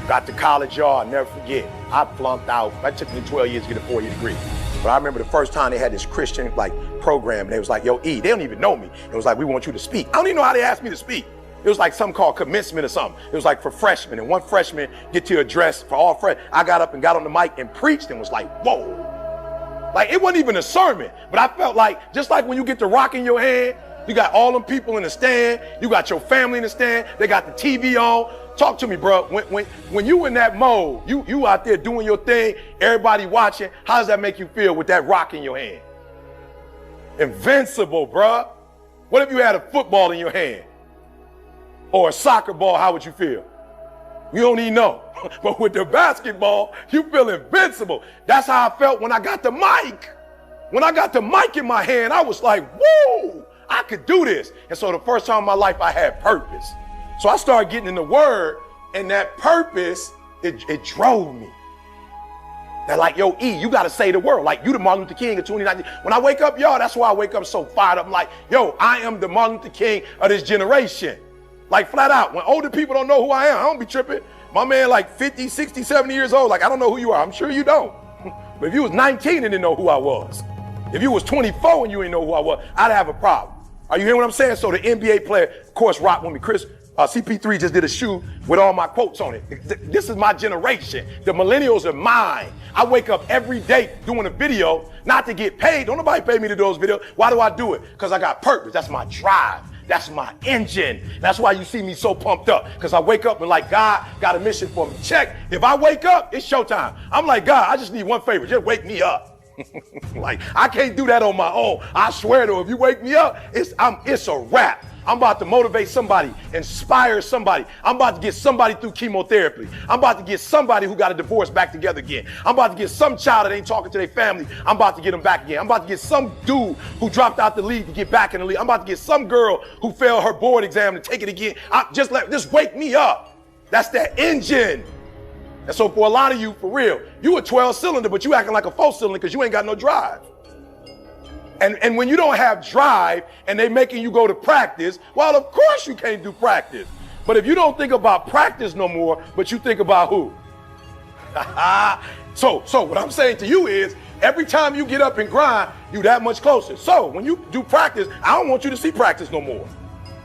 Got to college, y'all. I'll never forget. I flunked out. That took me 12 years to get a 4-year degree. But I remember the first time they had this Christian like program, and they was like, yo, E, they don't even know me. It was like, we want you to speak. I don't even know how they asked me to speak. It was like something called commencement or something. It was like for freshmen, and one freshman get to address for all freshmen. I got up and got on the mic and preached and was like, whoa. Like it wasn't even a sermon, but I felt like, just like when you get the rock in your hand, you got all them people in the stand, you got your family in the stand, they got the TV on. Talk to me, bro. When you in that mode, you out there doing your thing, everybody watching, how does that make you feel with that rock in your hand? Invincible, bro. What if you had a football in your hand? Or a soccer ball, how would you feel? You don't even know. But with the basketball, you feel invincible. That's how I felt when I got the mic. When I got the mic in my hand, I was like, whoa, I could do this. And so the first time in my life, I had purpose. So I started getting in the word, and that purpose, it drove me. They're like, yo, E, you got to save the world. Like, you the Martin Luther King of 2019. When I wake up, y'all, that's why I wake up so fired up. I'm like, yo, I am the Martin Luther King of this generation. Like, flat out. When older people don't know who I am, I don't be tripping. My man, like 50, 60, 70 years old, like, I don't know who you are. I'm sure you don't. But if you was 19 and didn't know who I was, if you was 24 and you didn't know who I was, I'd have a problem. Are you hearing what I'm saying? So the NBA player, of course, rock with me. CP3 just did a shoe with all my quotes on it. This is my generation. The millennials are mine. I wake up every day doing a video, not to get paid. Don't nobody pay me to do those videos. Why do I do it? Because I got purpose. That's my drive. That's my engine. That's why you see me so pumped up. Because I wake up and like, God got a mission for me. Check. If I wake up, it's showtime. I'm like, God, I just need one favor. Just wake me up. Like, I can't do that on my own. I swear to you, if you wake me up, it's a wrap. I'm about to motivate somebody, inspire somebody. I'm about to get somebody through chemotherapy. I'm about to get somebody who got a divorce back together again. I'm about to get some child that ain't talking to their family. I'm about to get them back again. I'm about to get some dude who dropped out the league to get back in the league. I'm about to get some girl who failed her board exam to take it again. Just wake me up. That's that engine. And so for a lot of you, for real, you a 12-cylinder, but you acting like a 4-cylinder because you ain't got no drive. And when you don't have drive and they making you go to practice, well, of course you can't do practice. But if you don't think about practice no more, but you think about who? So what I'm saying to you is, every time you get up and grind, you that much closer. So when you do practice, I don't want you to see practice no more.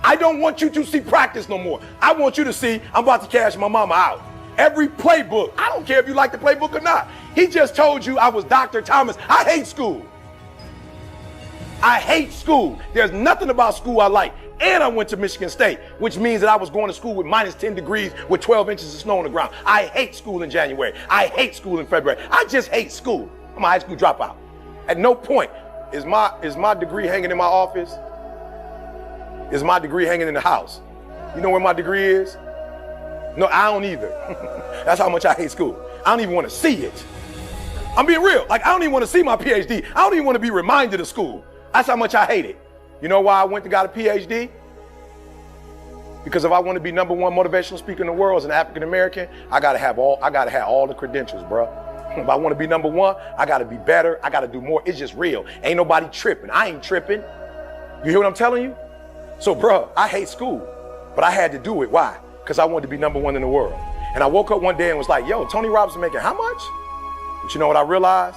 I don't want you to see practice no more. I want you to see, I'm about to cash my mama out. Every playbook, I don't care if you like the playbook or not. He just told you I was Dr. Thomas. I hate school. I hate school. There's nothing about school I like. And I went to Michigan State, which means that I was going to school with minus 10 degrees with 12 inches of snow on the ground. I hate school in January. I hate school in February. I just hate school. I'm a high school dropout. At no point is my degree hanging in my office. Is my degree hanging in the house. You know where my degree is? No, I don't either. That's how much I hate school. I don't even want to see it. I'm being real. Like, I don't even want to see my PhD. I don't even want to be reminded of school. That's how much I hate it. You know why I went and got a PhD? Because if I want to be #1 motivational speaker in the world as an African American, I gotta have all the credentials, bro. If I want to be #1, I gotta be better. I gotta do more. It's just real. Ain't nobody tripping. I ain't tripping. You hear what I'm telling you? So, bro, I hate school, but I had to do it. Why? Because I wanted to be #1 in the world. And I woke up one day and was like, yo, Tony Robbins making how much? But you know what I realized?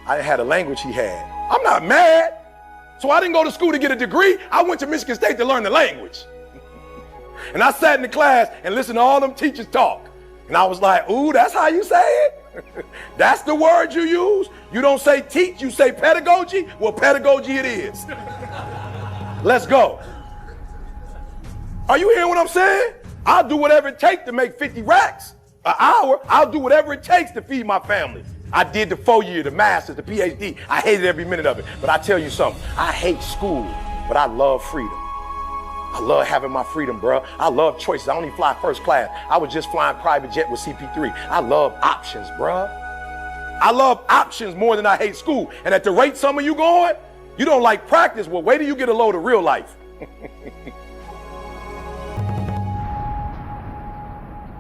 I had a language he had. I'm not mad. So I didn't go to school to get a degree. I went to Michigan State to learn the language. And I sat in the class and listened to all them teachers talk. And I was like, ooh, that's how you say it? That's the word you use? You don't say teach, you say pedagogy? Well, pedagogy it is. Let's go. Are you hearing what I'm saying? I'll do whatever it takes to make 50 racks an hour. I'll do whatever it takes to feed my family. I did the 4-year, the master's, the PhD. I hated every minute of it. But I tell you something, I hate school, but I love freedom. I love having my freedom, bro. I love choices. I don't even fly first class. I was just flying private jet with CP3. I love options, bro. I love options more than I hate school. And at the rate some of you going, you don't like practice. Well, wait till you get a load of real life.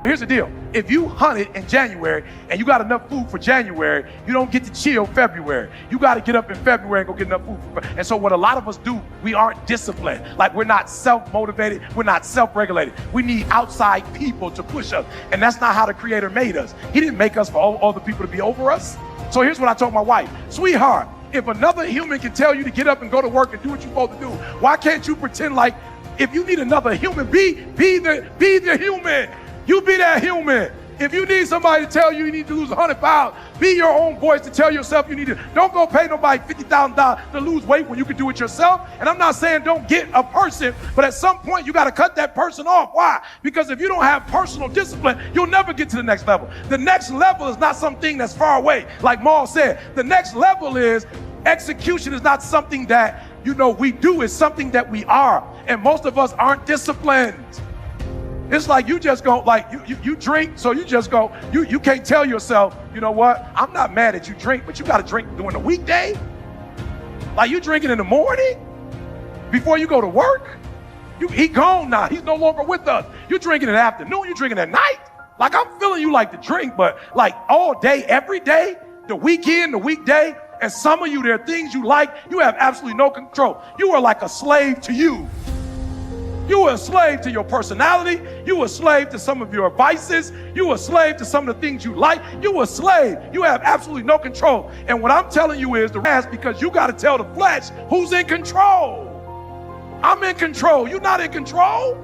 Here's the deal. If you hunted in January and you got enough food for January, you don't get to chill February. You got to get up in February and go get enough food. And so what a lot of us do, we aren't disciplined. Like, we're not self-motivated. We're not self-regulated. We need outside people to push us. And that's not how the Creator made us. He didn't make us for all the people to be over us. So here's what I told my wife. Sweetheart, if another human can tell you to get up and go to work and do what you're supposed to do, why can't you pretend like if you need another human, be the human. You be that human. If you need somebody to tell you need to lose 100 pounds, be your own voice to tell yourself you need to. Don't go pay nobody $50,000 to lose weight when you can do it yourself. And I'm not saying don't get a person, but at some point you got to cut that person off. Why? Because if you don't have personal discipline, you'll never get to the next level. The next level is not something that's far away. Like Maul said, the next level is execution is not something that, we do. It's something that we are. And most of us aren't disciplined. It's like you just go, like you drink, so you just go, you can't tell yourself, you know what, I'm not mad at you drink, but you got to drink during the weekday. Like, you drinking in the morning before you go to work. He gone now. He's no longer with us. You drinking in the afternoon. You drinking at night. Like, I'm feeling you like to drink, but like all day, every day, the weekend, the weekday. And some of you, there are things you like, you have absolutely no control. You are like a slave to you. You are a slave to your personality. You are a slave to some of your vices. You are a slave to some of the things you like. You are a slave. You have absolutely no control. And what I'm telling you is because you got to tell the flesh who's in control. I'm in control. You're not in control.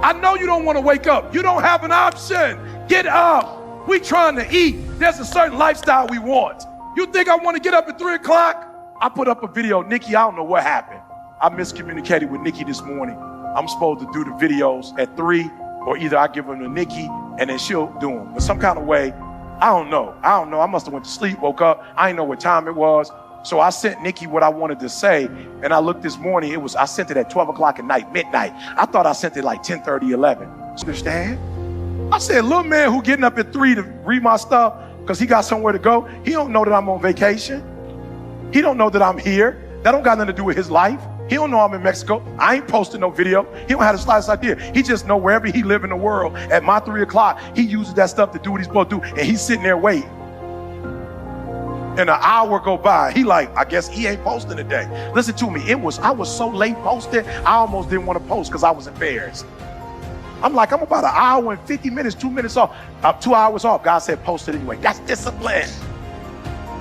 I know you don't want to wake up. You don't have an option. Get up. We trying to eat. There's a certain lifestyle we want. You think I want to get up at 3 o'clock? I put up a video. Nikki, I don't know what happened. I miscommunicated with Nikki this morning. I'm supposed to do the videos at 3, or either I give them to Nikki and then she'll do them. But some kind of way, I don't know. I must have went to sleep, woke up. I didn't know what time it was. So I sent Nikki what I wanted to say. And I looked this morning, I sent it at 12 o'clock at night, midnight. I thought I sent it like 10:30, 11. Understand? I said, little man who getting up at 3 to read my stuff because he got somewhere to go, he don't know that I'm on vacation. He don't know that I'm here. That don't got nothing to do with his life. He don't know I'm in Mexico. I ain't posting no video. He don't have the slightest idea. He just know wherever he live in the world, at my 3 o'clock, he uses that stuff to do what he's supposed to do, and he's sitting there waiting. And an hour go by. He like, I guess he ain't posting today. Listen to me. I was so late posting, I almost didn't want to post because I was embarrassed. I'm like, I'm about an hour and 50 minutes, 2 minutes off, 2 hours off. God said, post it anyway. That's discipline.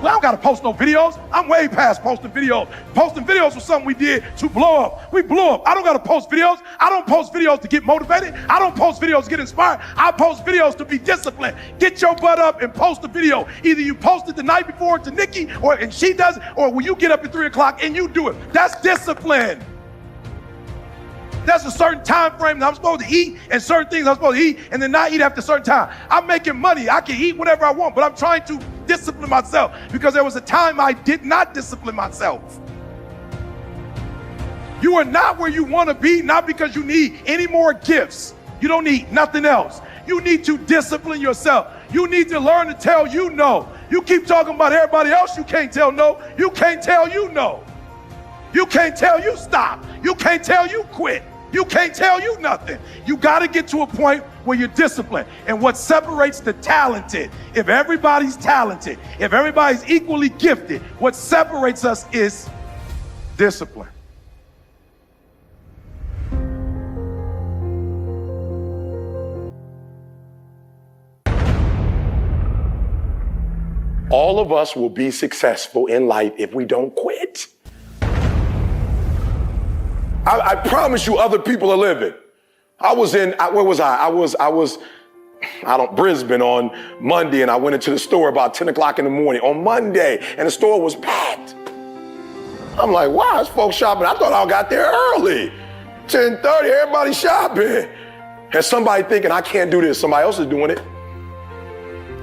Well, I don't got to post no videos. I'm way past posting videos. Posting videos was something we did to blow up. We blew up. I don't got to post videos. I don't post videos to get motivated. I don't post videos to get inspired. I post videos to be disciplined. Get your butt up and post a video. Either you post it the night before to Nikki, and she does it, or will you get up at 3 o'clock and you do it. That's discipline. There's a certain time frame that I'm supposed to eat and certain things I'm supposed to eat and then not eat after a certain time. I'm making money. I can eat whatever I want, but I'm trying to discipline myself because there was a time I did not discipline myself. You are not where you want to be, not because you need any more gifts. You don't need nothing else. You need to discipline yourself. You need to learn to tell you no. You keep talking about everybody else you can't tell no. You can't tell you no. You can't tell you stop. You can't tell you quit. You can't tell you nothing. You got to get to a point where you're disciplined. And what separates the talented, if everybody's talented, if everybody's equally gifted, what separates us is discipline. All of us will be successful in life if we don't quit. I promise you other people are living. I was in, where was I? I was Brisbane on Monday, and I went into the store about 10 o'clock in the morning on Monday, and the store was packed. I'm like, wow, there's folks shopping. I thought I got there early. 10:30, everybody's shopping. And somebody thinking, I can't do this. Somebody else is doing it.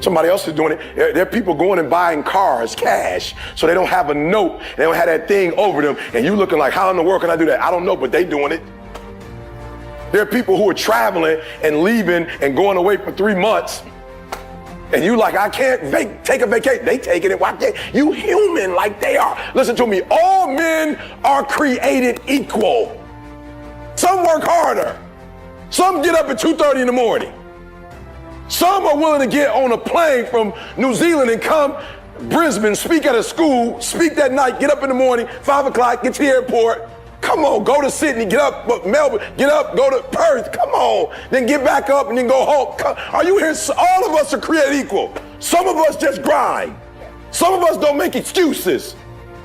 Somebody else is doing it. There are people going and buying cars, cash, so they don't have a note. They don't have that thing over them. And you looking like, how in the world can I do that? I don't know, but they doing it. There are people who are traveling and leaving and going away for 3 months. And you like, I can't take a vacation. They taking it. Why can't you? Human like they are. Listen to me. All men are created equal. Some work harder. Some get up at 2:30 in the morning. Some are willing to get on a plane from New Zealand and come Brisbane, speak at a school, speak that night, get up in the morning, 5 o'clock, get to the airport. Come on, go to Sydney, get up, Melbourne, get up, go to Perth, come on. Then get back up and then go home. Are you here? All of us are created equal. Some of us just grind. Some of us don't make excuses.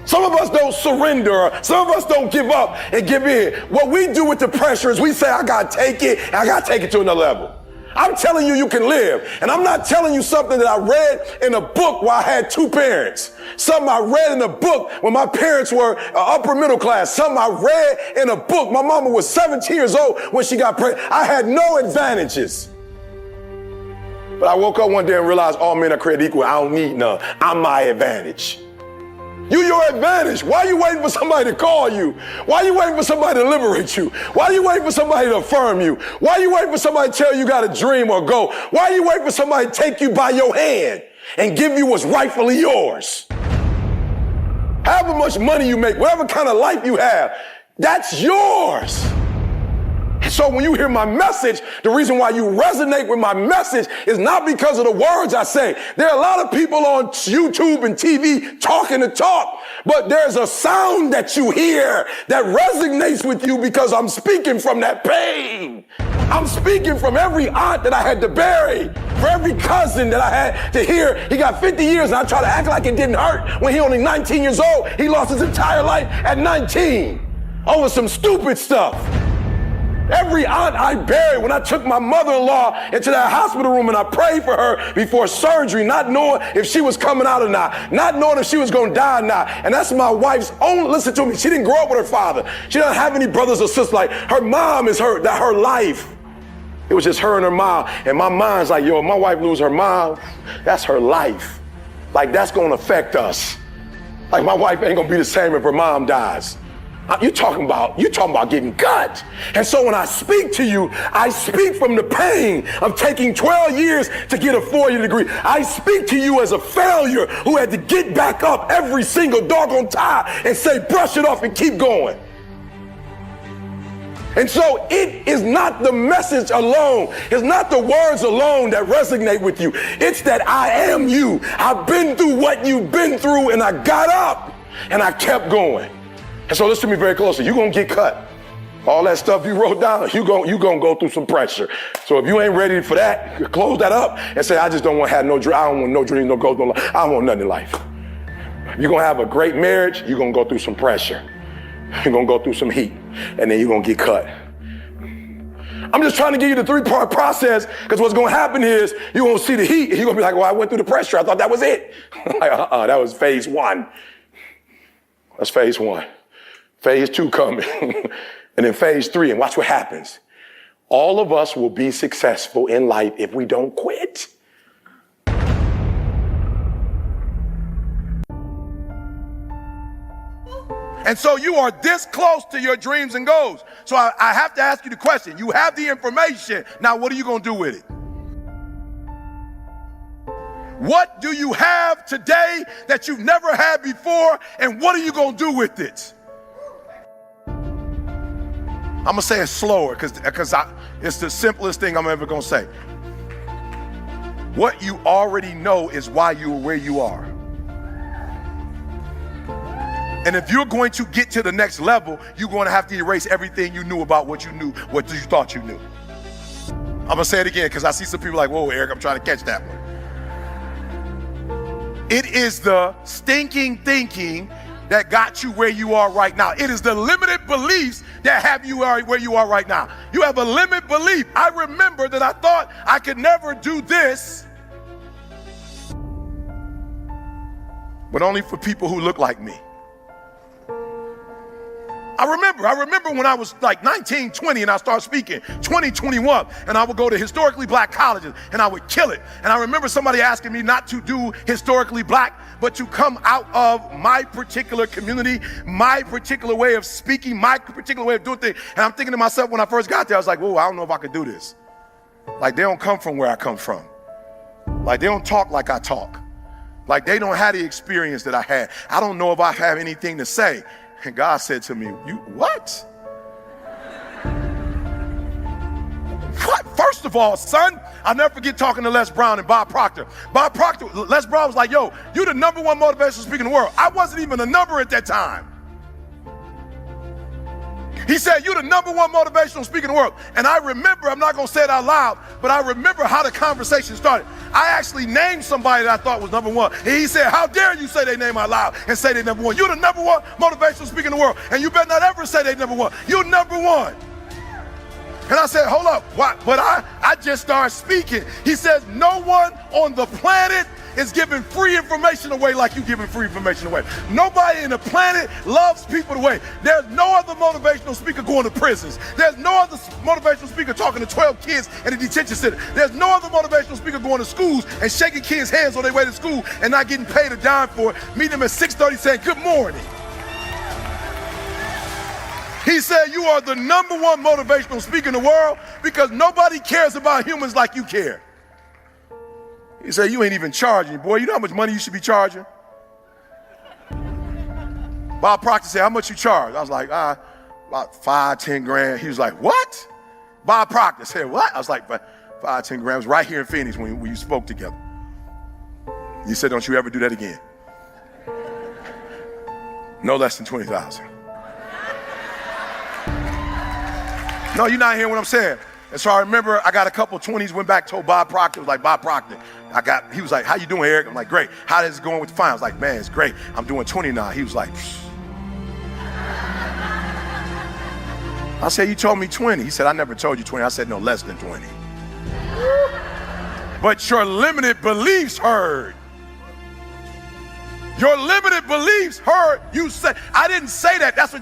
Some of us don't surrender. Some of us don't give up and give in. What we do with the pressure is we say, I gotta take it, and I gotta take it to another level. I'm telling you, you can live. And I'm not telling you something that I read in a book while I had 2 parents. Something I read in a book when my parents were upper middle class. Something I read in a book. My mama was 17 years old when she got pregnant. I had no advantages. But I woke up one day and realized all men are created equal. I don't need none. I'm my advantage. You your advantage. Why are you waiting for somebody to call you? Why are you waiting for somebody to liberate you? Why are you waiting for somebody to affirm you? Why are you waiting for somebody to tell you got a dream or go? Why are you waiting for somebody to take you by your hand and give you what's rightfully yours? However much money you make, whatever kind of life you have, that's yours. So when you hear my message, the reason why you resonate with my message is not because of the words I say. There are a lot of people on YouTube and TV talking the talk, but there's a sound that you hear that resonates with you because I'm speaking from that pain. I'm speaking from every aunt that I had to bury, for every cousin that I had to hear. He got 50 years and I try to act like it didn't hurt when he only 19 years old. He lost his entire life at 19 over some stupid stuff. Every aunt I buried when I took my mother-in-law into that hospital room and I prayed for her before surgery, not knowing if she was coming out or not knowing if she was going to die or not. And that's my wife's own, listen to me, she didn't grow up with her father. She doesn't have any brothers or sisters. Like her mom is her life. It was just her and her mom. And my mind's like, yo, if my wife lose her mom, that's her life. Like that's going to affect us. Like my wife ain't going to be the same if her mom dies. You talking about getting gut. And so when I speak to you, I speak from the pain of taking 12 years to get a 4-year degree. I speak to you as a failure who had to get back up every single doggone time and say, brush it off and keep going. And so it is not the message alone. It's not the words alone that resonate with you. It's that I am you. I've been through what you've been through and I got up and I kept going. And so listen to me very closely. You're going to get cut. All that stuff you wrote down, you're going to go through some pressure. So if you ain't ready for that, close that up and say, I just don't want to have no dream. I don't want no dream, no goals, no life. I don't want nothing in life. If you're going to have a great marriage, you're going to go through some pressure. You're going to go through some heat. And then you're going to get cut. I'm just trying to give you the 3-part process because what's going to happen is you're going to see the heat and you're going to be like, well, I went through the pressure. I thought that was it. Like, that was phase 1. That's phase 1. Phase 2 coming, and then phase 3, and watch what happens. All of us will be successful in life if we don't quit. And so you are this close to your dreams and goals. So I have to ask you the question. You have the information. Now, what are you going to do with it? What do you have today that you've never had before, and what are you going to do with it? I'm going to say it slower because it's the simplest thing I'm ever going to say. What you already know is why you are where you are. And if you're going to get to the next level, you're going to have to erase everything you knew about what you knew, what you thought you knew. I'm going to say it again because I see some people like, whoa, Eric, I'm trying to catch that one. It is the stinking thinking that got you where you are right now. It is the limited beliefs that have you where you are right now. You have a limited belief. I remember that I thought I could never do this, but only for people who look like me. I remember when I was like 19, 20 and I started speaking, 20, 21, and I would go to historically black colleges and I would kill it. And I remember somebody asking me not to do historically black, but to come out of my particular community, my particular way of speaking, my particular way of doing things. And I'm thinking to myself when I first got there, I was like, whoa, I don't know if I could do this. Like they don't come from where I come from. Like they don't talk like I talk. Like they don't have the experience that I had. I don't know if I have anything to say. And God said to me, you what? What? First of all, son, I'll never forget talking to Les Brown and Bob Proctor. Bob Proctor, Les Brown was like, yo, you the #1 motivational speaker in the world. I wasn't even a number at that time. He said, you the #1 motivational speaker in the world. And I remember, I'm not gonna say it out loud, but I remember how the conversation started. I actually named somebody that I thought was #1. And he said, how dare you say their name out loud and say they're #1. You're the #1 motivational speaker in the world. And you better not ever say they're #1. You're #1. And I said, hold up, what? But I just started speaking. He says, no one on the planet is giving free information away like you giving free information away. Nobody in the planet loves people the way. There's no other motivational speaker going to prisons. There's no other motivational speaker talking to 12 kids in a detention center. There's no other motivational speaker going to schools and shaking kids' hands on their way to school and not getting paid a dime for it, meeting them at 6:30 saying, good morning. He said, you are the #1 motivational speaker in the world because nobody cares about humans like you care. He said, you ain't even charging. Boy, you know how much money you should be charging? Bob Proctor said, how much you charge? I was like, about 5, 10 grand. He was like, what? Bob Proctor said, what? I was like, 5, 10 grand. It was right here in Phoenix when you spoke together. You said, don't you ever do that again. No less than 20,000. No, you're not hearing what I'm saying. And so I remember I got a couple 20s, went back, told Bob Proctor, was like, Bob Proctor, he was like, how you doing, Eric? I'm like, great. How is it going with the fine? I was like, man, it's great. I'm doing 20 now. He was like, psh. I said, you told me 20. He said, I never told you 20. I said, no, less than 20. But your limited beliefs heard. Your limited beliefs heard you say. I didn't say that. That's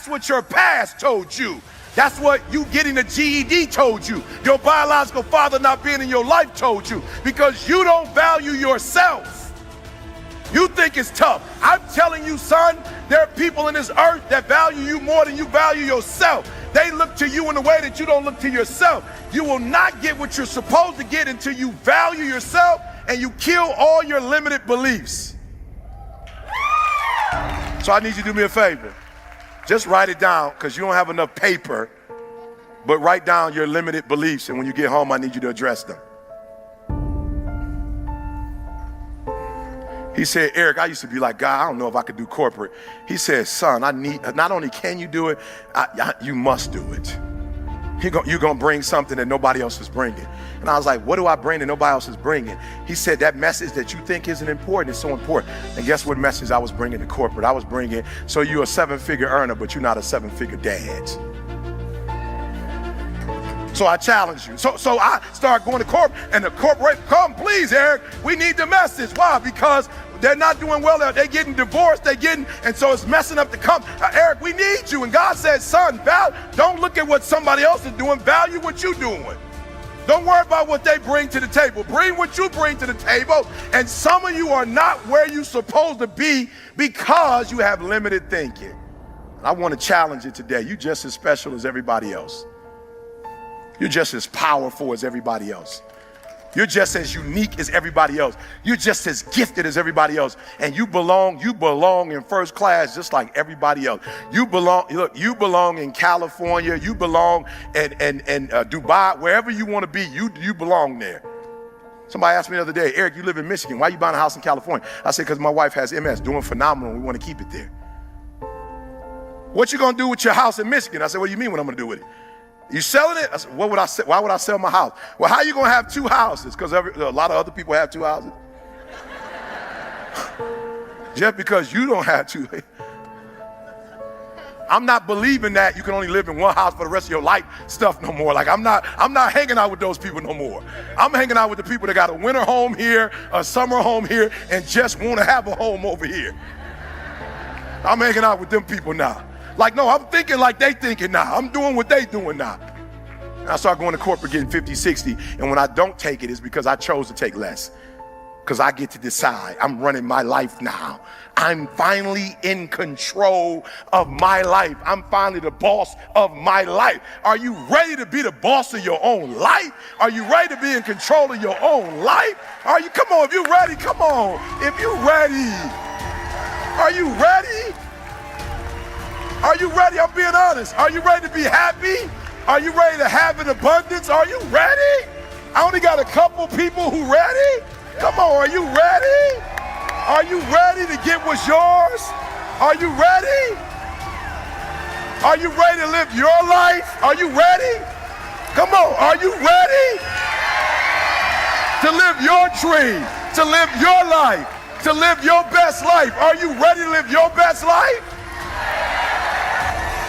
what your past told you. That's what you getting a GED told you. Your biological father not being in your life told you, because you don't value yourself. You think it's tough. I'm telling you, son, there are people in this earth that value you more than you value yourself. They look to you in a way that you don't look to yourself. You will not get what you're supposed to get until you value yourself and you kill all your limited beliefs. So I need you to do me a favor. Just write it down, because you don't have enough paper, but write down your limited beliefs, and when you get home, I need you to address them. He said, Eric, I used to be like, God, I don't know if I could do corporate. He said, son, not only can you do it, you must do it. You're going to bring something that nobody else is bringing. And I was like, what do I bring that nobody else is bringing? He said, that message that you think isn't important is so important. And guess what message I was bringing to corporate? I was bringing, so you're a 7-figure earner, but you're not a 7-figure dad. So I challenge you. So I start going to corporate, and the corporate, come please, Eric, we need the message. Why? Because they're not doing well. They're getting divorced. And so it's messing up the company. Eric, we need you. And God said, son, don't look at what somebody else is doing. Value what you're doing. Don't worry about what they bring to the table. Bring what you bring to the table. And some of you are not where you're supposed to be because you have limited thinking. I want to challenge you today. You're just as special as everybody else. You're just as powerful as everybody else. You're just as unique as everybody else. You're just as gifted as everybody else. And you belong in first class just like everybody else. You belong in California. You belong in Dubai, wherever you want to be, you belong there. Somebody asked me the other day, Eric, you live in Michigan. Why are you buying a house in California? I said, because my wife has MS, doing phenomenal, and we want to keep it there. What you going to do with your house in Michigan? I said, what do you mean what I'm going to do with it? You selling it? I said, why would I sell my house? Well, how are you going to have 2 houses? Because a lot of other people have 2 houses. Just because you don't have 2. I'm not believing that you can only live in one house for the rest of your life stuff no more. Like I'm not hanging out with those people no more. I'm hanging out with the people that got a winter home here, a summer home here, and just want to have a home over here. I'm hanging out with them people now. Like, no, I'm thinking like they thinking now. I'm doing what they doing now. And I start going to corporate getting 50, 60. And when I don't take it, it's because I chose to take less. Because I get to decide. I'm running my life now. I'm finally in control of my life. I'm finally the boss of my life. Are you ready to be the boss of your own life? Are you ready to be in control of your own life? Come on, if you're ready, come on. If you're ready. Are you ready? Are you ready? I'm being honest. Are you ready to be happy? Are you ready to have an abundance? Are you ready? I only got a couple people who ready. Come on, are you ready? Are you ready to get what's yours? Are you ready? Are you ready to live your life? Are you ready? Come on, are you ready to live your dream, to live your life, to live your best life? Are you ready to live your best life?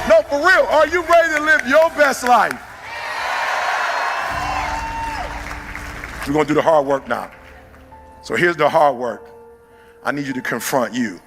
No, for real, are you ready to live your best life? We're gonna do the hard work now. So here's the hard work. I need you to confront you.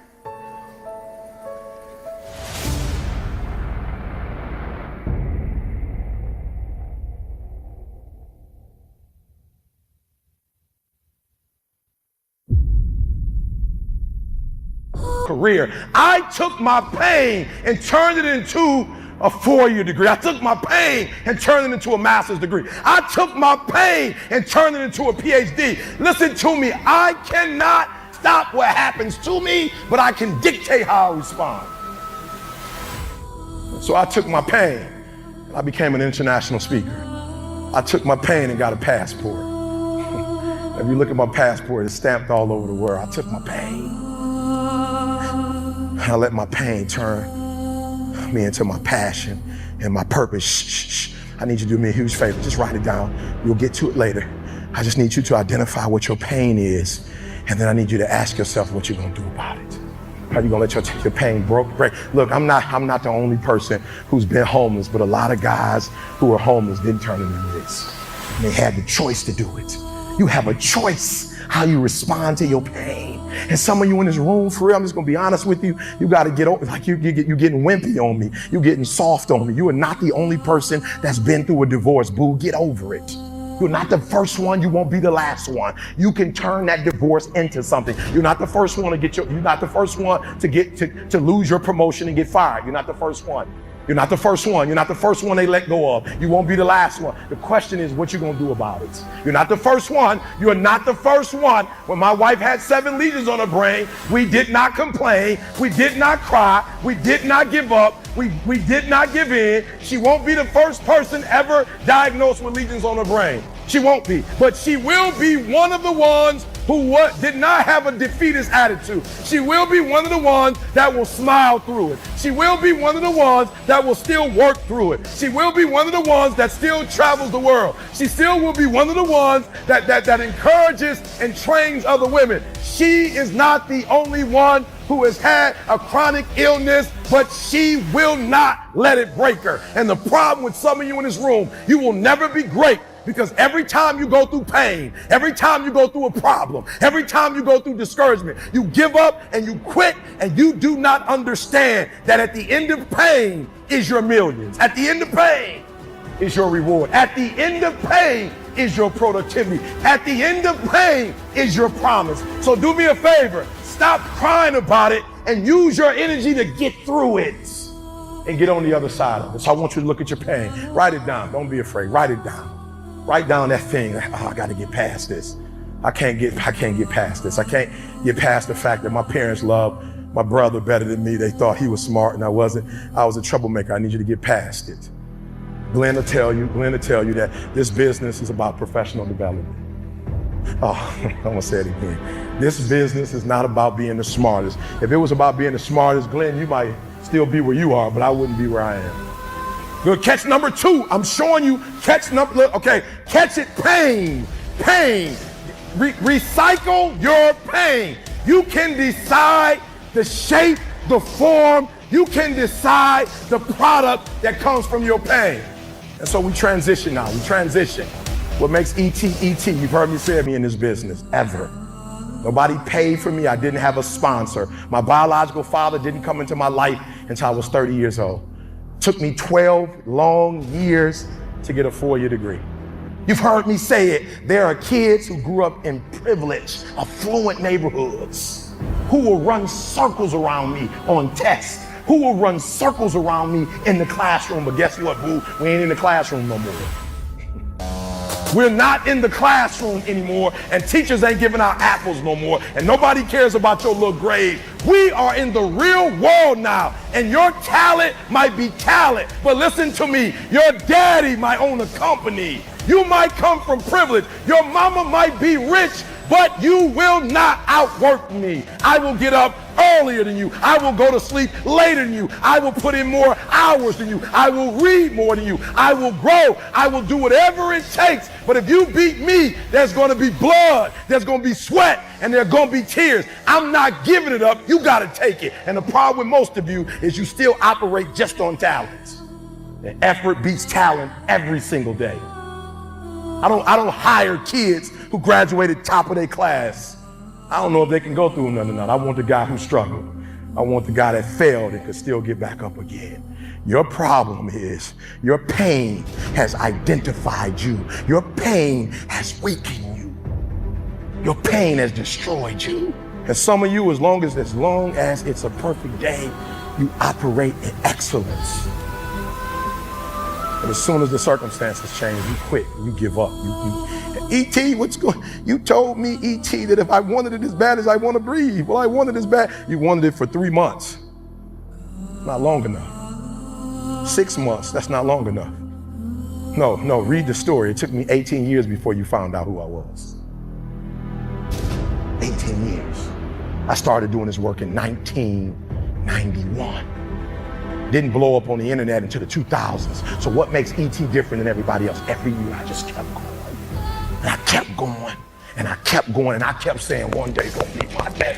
Career. I took my pain and turned it into a 4-year degree. I took my pain and turned it into a master's degree. I took my pain and turned it into a PhD. Listen to me, I cannot stop what happens to me, but I can dictate how I respond. So I took my pain and I became an international speaker. I took my pain and got a passport. If you look at my passport, it's stamped all over the world. I took my pain. I let my pain turn me into my passion and my purpose. I need you to do me a huge favor. Just write it down. We'll get to it later. I just need you to identify what your pain is. And then I need you to ask yourself what you're going to do about it. How you going to let your pain break? Look, I'm not the only person who's been homeless, but a lot of guys who are homeless didn't turn into this. And they had the choice to do it. You have a choice how you respond to your pain. And some of you in this room, for real, I'm just gonna be honest with you, you gotta get over, like you're getting wimpy on me. You're getting soft on me. You are not the only person that's been through a divorce, boo. Get over it. You're not the first one, you won't be the last one. You can turn that divorce into something. You're not the first one you're not the first one to lose your promotion and get fired. You're not the first one. You're not the first one. You're not the first one they let go of. You won't be the last one. The question is what you're going to do about it. You're not the first one. You're not the first one. When my wife had 7 lesions on her brain, we did not complain. We did not cry. We did not give up. We did not give in. She won't be the first person ever diagnosed with lesions on her brain. She won't be. But she will be one of the ones who did not have a defeatist attitude. She will be one of the ones that will smile through it. She will be one of the ones that will still work through it. She will be one of the ones that still travels the world. She still will be one of the ones that encourages and trains other women. She is not the only one who has had a chronic illness, but she will not let it break her. And the problem with some of you in this room, you will never be great. Because every time you go through pain, every time you go through a problem, every time you go through discouragement, you give up and you quit, and you do not understand that at the end of pain is your millions. At the end of pain is your reward. At the end of pain is your productivity. At the end of pain is your promise. So do me a favor, stop crying about it and use your energy to get through it and get on the other side of it. So I want you to look at your pain. Write it down. Don't be afraid. Write it down. Write down that thing. Oh, I got to get past this. I can't get past this. I can't get past the fact that my parents loved my brother better than me. They thought he was smart and I wasn't. I was a troublemaker. I need you to get past it. Glenn will tell you that this business is about professional development. Oh, I'm gonna say it again. This business is not about being the smartest. If it was about being the smartest, Glenn, you might still be where you are, but I wouldn't be where I am. Good. Catch number 2. I'm showing you catch it, pain. Recycle your pain. You can decide the shape, the form. You can decide the product that comes from your pain. And so we transition now. We transition. What makes ET? You've heard me say it in this business, ever. Nobody paid for me. I didn't have a sponsor. My biological father didn't come into my life until I was 30 years old. Took me 12 long years to get a 4-year degree. You've heard me say it. There are kids who grew up in privileged, affluent neighborhoods who will run circles around me on tests, who will run circles around me in the classroom. But guess what, boo? We ain't in the classroom no more. We're not in the classroom anymore, and teachers ain't giving out apples no more, and nobody cares about your little grade. We are in the real world now, and your talent might be talent, but listen to me, your daddy might own a company. You might come from privilege. Your mama might be rich, but you will not outwork me. I will get up earlier than you. I will go to sleep later than you. I will put in more hours than you. I will read more than you. I will grow. I will do whatever it takes. But if you beat me, there's going to be blood, there's going to be sweat, and there's going to be tears. I'm not giving it up. You got to take it. And the problem with most of you is you still operate just on talents. And effort beats talent every single day. I don't hire kids who graduated top of their class. I don't know if they can go through none or not. I want the guy who struggled. I want the guy that failed and could still get back up again. Your problem is your pain has identified you. Your pain has weakened you. Your pain has destroyed you. And some of you, as long as it's a perfect day, you operate in excellence. And as soon as the circumstances change, you quit, you give up. E.T., you told me, E.T., that if I wanted it as bad as I want to breathe, well, I wanted it as bad. You wanted it for 3 months. Not long enough. 6 months, that's not long enough. No, read the story. It took me 18 years before you found out who I was. 18 years. I started doing this work in 1991. Didn't blow up on the internet until the 2000s. So what makes E.T. different than everybody else? Every year I just kept going. And I kept going, and I kept going, and I kept saying, one day's gonna be my day.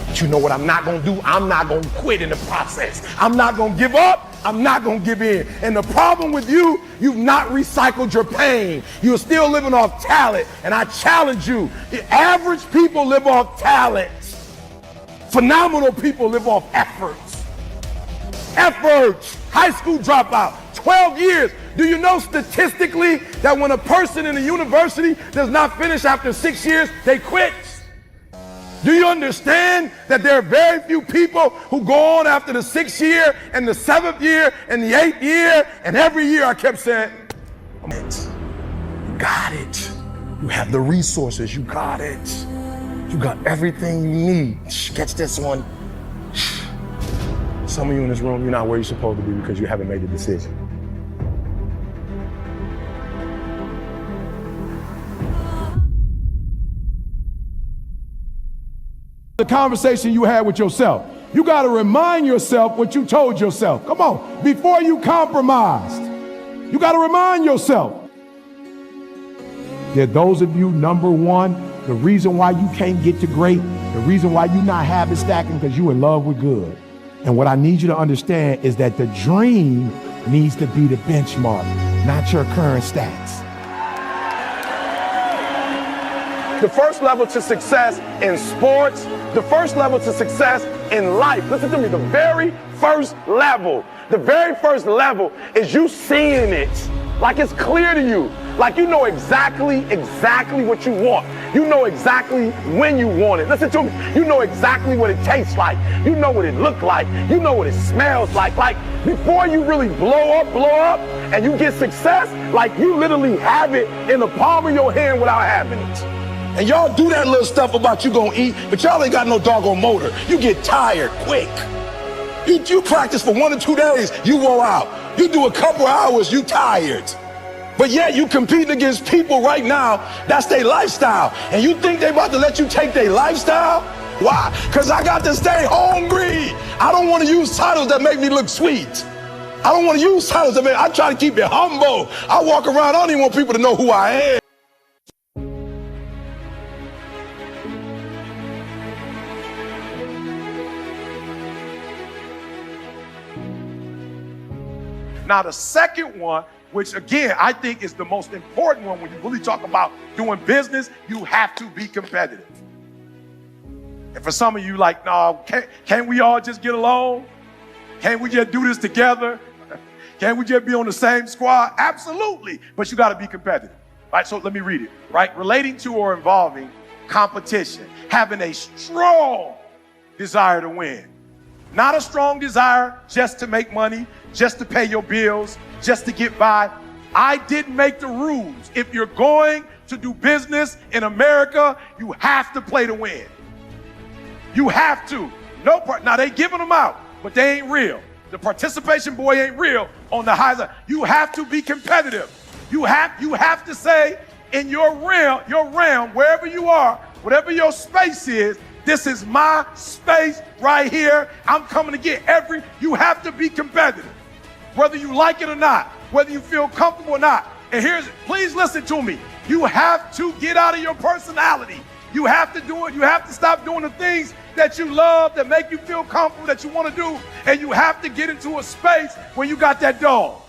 But you know what I'm not gonna do? I'm not gonna quit in the process. I'm not gonna give up. I'm not gonna give in. And the problem with you, you've not recycled your pain. You're still living off talent. And I challenge you, the average people live off talent. Phenomenal people live off efforts. Efforts. High school dropout, 12 years. Do you know statistically that when a person in a university does not finish after 6 years, they quit? Do you understand that there are very few people who go on after the 6th year and the 7th year and the 8th year? And every year I kept saying, you got it. You have the resources, you got it. You got everything you need. Catch this one. Some of you in this room, you're not where you're supposed to be because you haven't made the decision. The conversation you had with yourself. You got to remind yourself what you told yourself. Come on, before you compromised. You got to remind yourself. There are those of you, number one, the reason why you can't get to great, the reason why you're not habit stacking, because you're in love with good. And what I need you to understand is that the dream needs to be the benchmark, not your current stats. The first level to success in sports, the first level to success in life, listen to me, the very first level is you seeing it like it's clear to you. Like you know exactly what you want. You know exactly when you want it. Listen to me. You know exactly what it tastes like. You know what it looks like. You know what it smells like. Like before you really blow up, and you get success, like you literally have it in the palm of your hand without having it. And y'all do that little stuff about you gonna eat, but y'all ain't got no doggone motor. You get tired quick. You practice for 1 or 2 days, you wore out. You do a couple hours, you tired. But yet you competing against people right now, that's their lifestyle. And you think they about to let you take their lifestyle? Why? Because I got to stay hungry. I don't want to use titles that make me look sweet. I don't want to use titles that I try to keep it humble. I walk around, I don't even want people to know who I am. Now the second one, which again, I think is the most important one when you really talk about doing business, you have to be competitive. And for some of you like, no, can't we all just get along? Can't we just do this together? Can't we just be on the same squad? Absolutely, but you gotta be competitive. Right, so let me read it, right? Relating to or involving competition, having a strong desire to win. Not a strong desire just to make money, just to pay your bills, just to get by. I didn't make the rules. If you're going to do business in America, you have to play to win. You have to. Now they giving them out, but they ain't real. The participation boy ain't real on the high side. You have to be competitive. You have to say in your realm, wherever you are, whatever your space is, this is my space right here. I'm coming to get you have to be competitive, whether you like it or not, whether you feel comfortable or not. And please listen to me. You have to get out of your personality. You have to do it. You have to stop doing the things that you love, that make you feel comfortable, that you want to do. And you have to get into a space where you got that dog.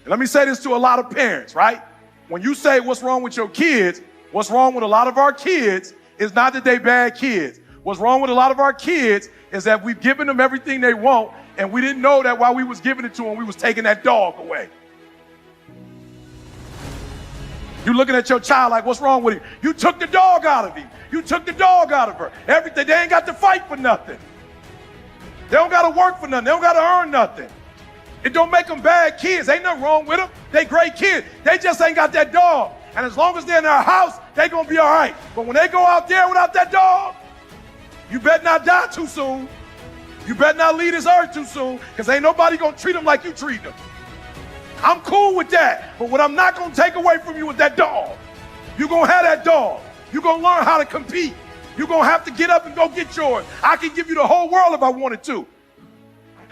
And let me say this to a lot of parents, right? When you say what's wrong with your kids, what's wrong with a lot of our kids is not that they bad kids. What's wrong with a lot of our kids is that we've given them everything they want, and we didn't know that while we was giving it to them, we was taking that dog away. You're looking at your child like, what's wrong with him? You took the dog out of him. You took the dog out of her. Everything. They ain't got to fight for nothing. They don't got to work for nothing. They don't got to earn nothing. It don't make them bad kids. Ain't nothing wrong with them. They great kids. They just ain't got that dog. And as long as they're in their house, they going to be all right. But when they go out there without that dog, you better not die too soon. You better not leave this earth too soon, because ain't nobody going to treat them like you treat them. I'm cool with that. But what I'm not going to take away from you is that dog. You're going to have that dog. You're going to learn how to compete. You're going to have to get up and go get yours. I can give you the whole world if I wanted to.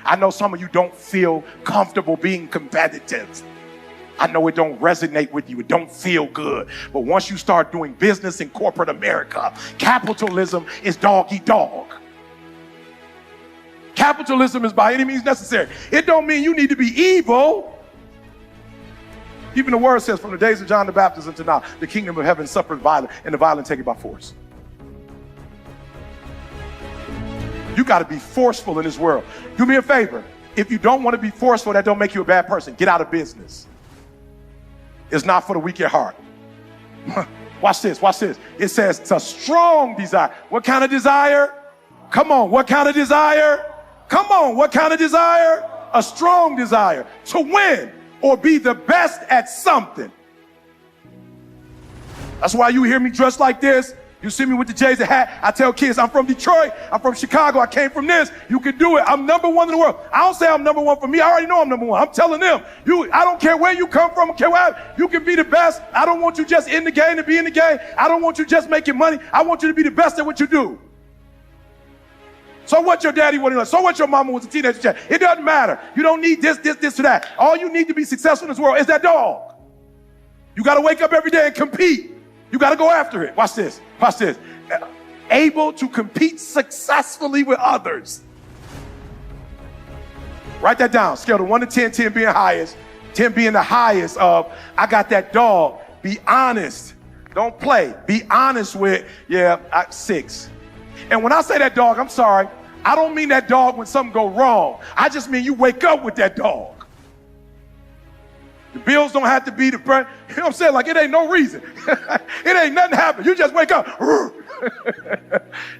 I know some of you don't feel comfortable being competitive. I know it don't resonate with you. It don't feel good. But once you start doing business in corporate America, capitalism is dog eat dog. Capitalism is by any means necessary. It don't mean you need to be evil. Even the word says, from the days of John the Baptist until now, the kingdom of heaven suffers violence, and the violent take it by force. You got to be forceful in this world. Do me a favor. If you don't want to be forceful, that don't make you a bad person. Get out of business. It's not for the weak at heart. Watch this, watch this. It says it's a strong desire. What kind of desire? Come on, what kind of desire? Come on, what kind of desire? A strong desire to win or be the best at something. That's why you hear me dressed like this. You see me with the J's and hat. I tell kids, I'm from Detroit. I'm from Chicago. I came from this. You can do it. I'm number one in the world. I don't say I'm number one for me. I already know I'm number one. I'm telling them, I don't care where you come from. I don't care where you can be the best. I don't want you just in the game to be in the game. I don't want you just making money. I want you to be the best at what you do. So what your daddy wanted, so what your mama was a teenager. It doesn't matter. You don't need this, or that. All you need to be successful in this world is that dog. You got to wake up every day and compete. You got to go after it. Watch this. Watch this. Able to compete successfully with others. Write that down. Scale of 1 to 10, 10 being highest, 10 being the highest of, I got that dog. Be honest. Don't play. Be honest with, 6. And when I say that dog, I'm sorry. I don't mean that dog when something go wrong. I just mean you wake up with that dog. The bills don't have to be the burn. You know what I'm saying? Like, it ain't no reason. It ain't nothing happen. You just wake up.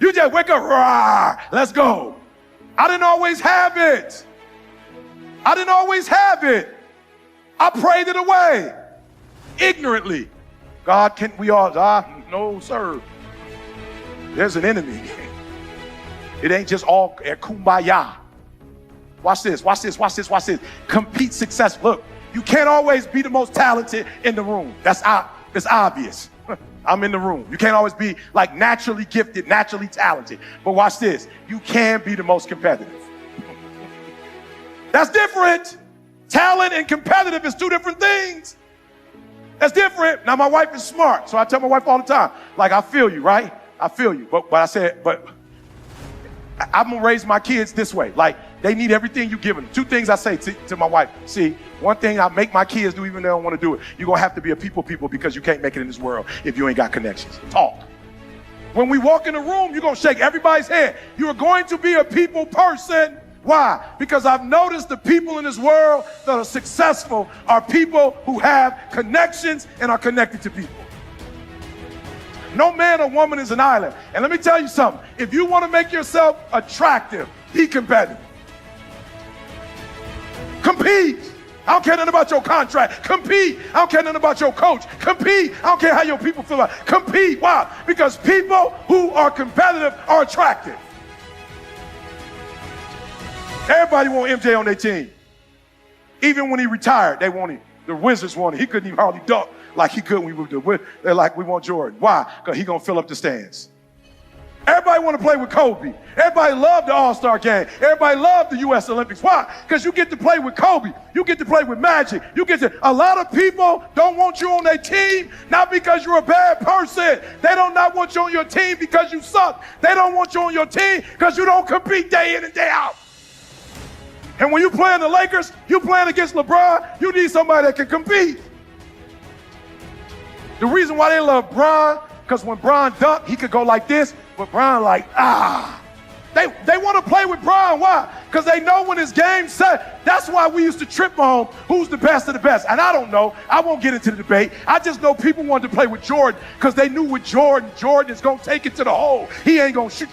You just wake up. Rawr, let's go. I didn't always have it. I didn't always have it. I prayed it away. Ignorantly. God, can't we all? No, sir. There's an enemy. It ain't just all kumbaya. Watch this, watch this, watch this, watch this. Compete success. Look. You can't always be the most talented in the room. It's obvious. I'm in the room. You can't always be like naturally gifted, naturally talented. But watch this. You can be the most competitive. That's different. Talent and competitive is two different things. That's different. Now, my wife is smart, so I tell my wife all the time, like, I feel you, right? I feel you. But I said, I'm going to raise my kids this way. Like, they need everything you give them. Two things I say to my wife. See, one thing I make my kids do, even if they don't want to do it, you're going to have to be a people because you can't make it in this world if you ain't got connections. Talk. When we walk in the room, you're going to shake everybody's hand. You're going to be a people person. Why? Because I've noticed the people in this world that are successful are people who have connections and are connected to people. No man or woman is an island. And let me tell you something. If you want to make yourself attractive, be competitive. Compete. I don't care nothing about your contract. Compete. I don't care nothing about your coach. Compete. I don't care how your people feel about it. Compete. Why? Because people who are competitive are attractive. Everybody want MJ on their team. Even when he retired, they wanted him. The Wizards wanted him. He couldn't even hardly dunk like he could when we were the. They're like, we want Jordan. Why? Because he's going to fill up the stands. Everybody want to play with Kobe. Everybody loved the All-Star game. Everybody loved the U.S. Olympics. Why? Because you get to play with Kobe. You get to play with Magic. A lot of people don't want you on their team, not because you're a bad person. They don't not want you on your team because you suck. They don't want you on your team because you don't compete day in and day out. And when you play in the Lakers, you playing against LeBron, you need somebody that can compete. The reason why they love Bron, because when Bron dunked, he could go like this, but Bron like, They want to play with Bron. Why? Because they know when his game's set. That's why we used to trip on who's the best of the best. And I don't know. I won't get into the debate. I just know people wanted to play with Jordan because they knew with Jordan is going to take it to the hole. He ain't going to shoot.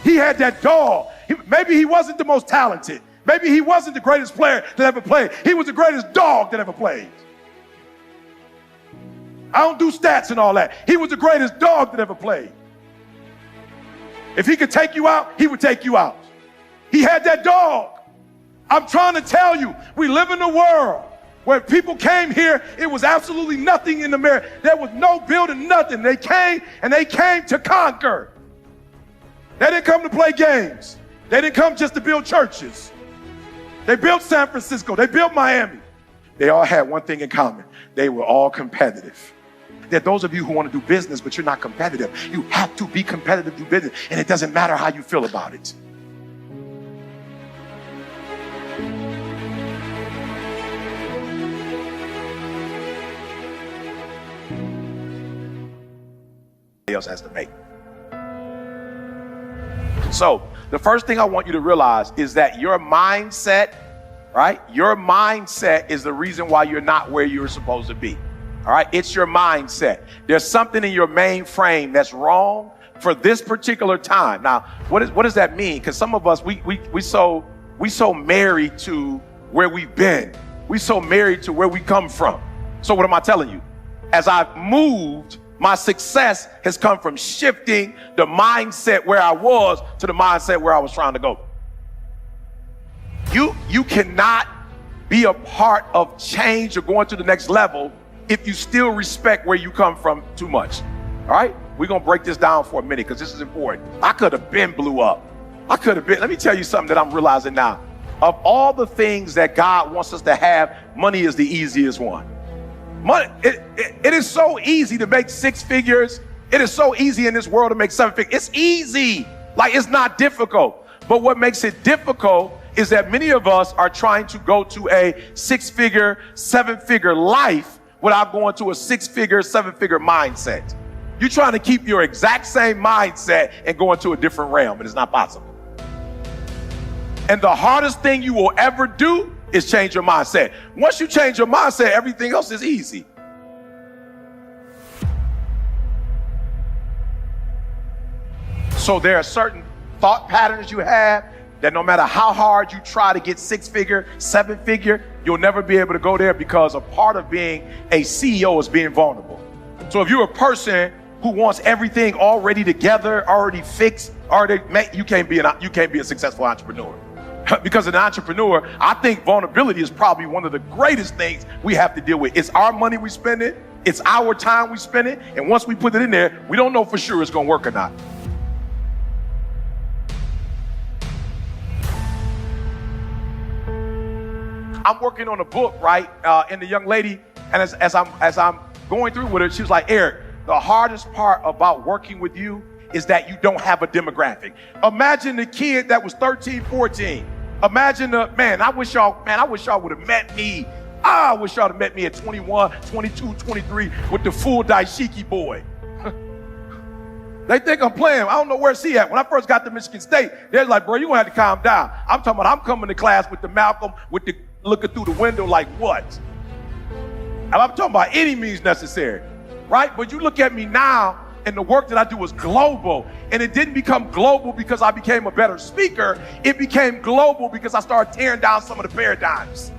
He had that dog. Maybe he wasn't the most talented. Maybe he wasn't the greatest player that ever played. He was the greatest dog that ever played. I don't do stats and all that. He was the greatest dog that ever played. If he could take you out, he would take you out. He had that dog. I'm trying to tell you, we live in a world where people came here, it was absolutely nothing in America. There was no building, nothing. They came to conquer. They didn't come to play games. They didn't come just to build churches. They built San Francisco. They built Miami. They all had one thing in common. They were all competitive. There are those of you who want to do business, but you're not competitive. You have to be competitive to do business, and it doesn't matter how you feel about it. Else has to make. So the first thing I want you to realize is that your mindset, right? Your mindset is the reason why you're not where you're supposed to be. All right, it's your mindset. There's something in your mainframe that's wrong for this particular time. Now, what does that mean? Because some of us we so married to where we've been. We so married to where we come from. So what am I telling you? As I've moved, my success has come from shifting the mindset where I was to the mindset where I was trying to go. You cannot be a part of change or going to the next level if you still respect where you come from too much. All right? We're going to break this down for a minute because this is important. I could have been blew up. Let me tell you something that I'm realizing now. Of all the things that God wants us to have, money is the easiest one. Money, it is so easy to make 6 figures. It is so easy in this world to make 7 figures. It's easy. Like, it's not difficult. But what makes it difficult is that many of us are trying to go to a 6-figure, 7-figure life without going to a 6-figure, 7-figure mindset. You're trying to keep your exact same mindset and go into a different realm, and it's not possible. And the hardest thing you will ever do is change your mindset. Once you change your mindset, everything else is easy. So there are certain thought patterns you have that no matter how hard you try to get 6-figure, 7-figure, you'll never be able to go there because a part of being a CEO is being vulnerable. So if you're a person who wants everything already together, already fixed, you can't be a successful entrepreneur. Because an entrepreneur, I think vulnerability is probably one of the greatest things we have to deal with. It's our money we spend it, it's our time we spend it, and once we put it in there, we don't know for sure it's gonna work or not. I'm working on a book, right? And the young lady, and as I'm going through with her, she was like, Eric, the hardest part about working with you is that you don't have a demographic. Imagine the kid that was 13, 14. Imagine I wish y'all would have met me. I wish y'all had met me at 21, 22, 23 with the full dashiki boy. They think I'm playing. I don't know where she at. When I first got to Michigan State, they're like, bro, you're gonna have to calm down. I'm talking about I'm coming to class with the Malcolm, with the looking through the window like what? And I'm talking about any means necessary, right? But you look at me now, and the work that I do is global. And it didn't become global because I became a better speaker. It became global because I started tearing down some of the paradigms.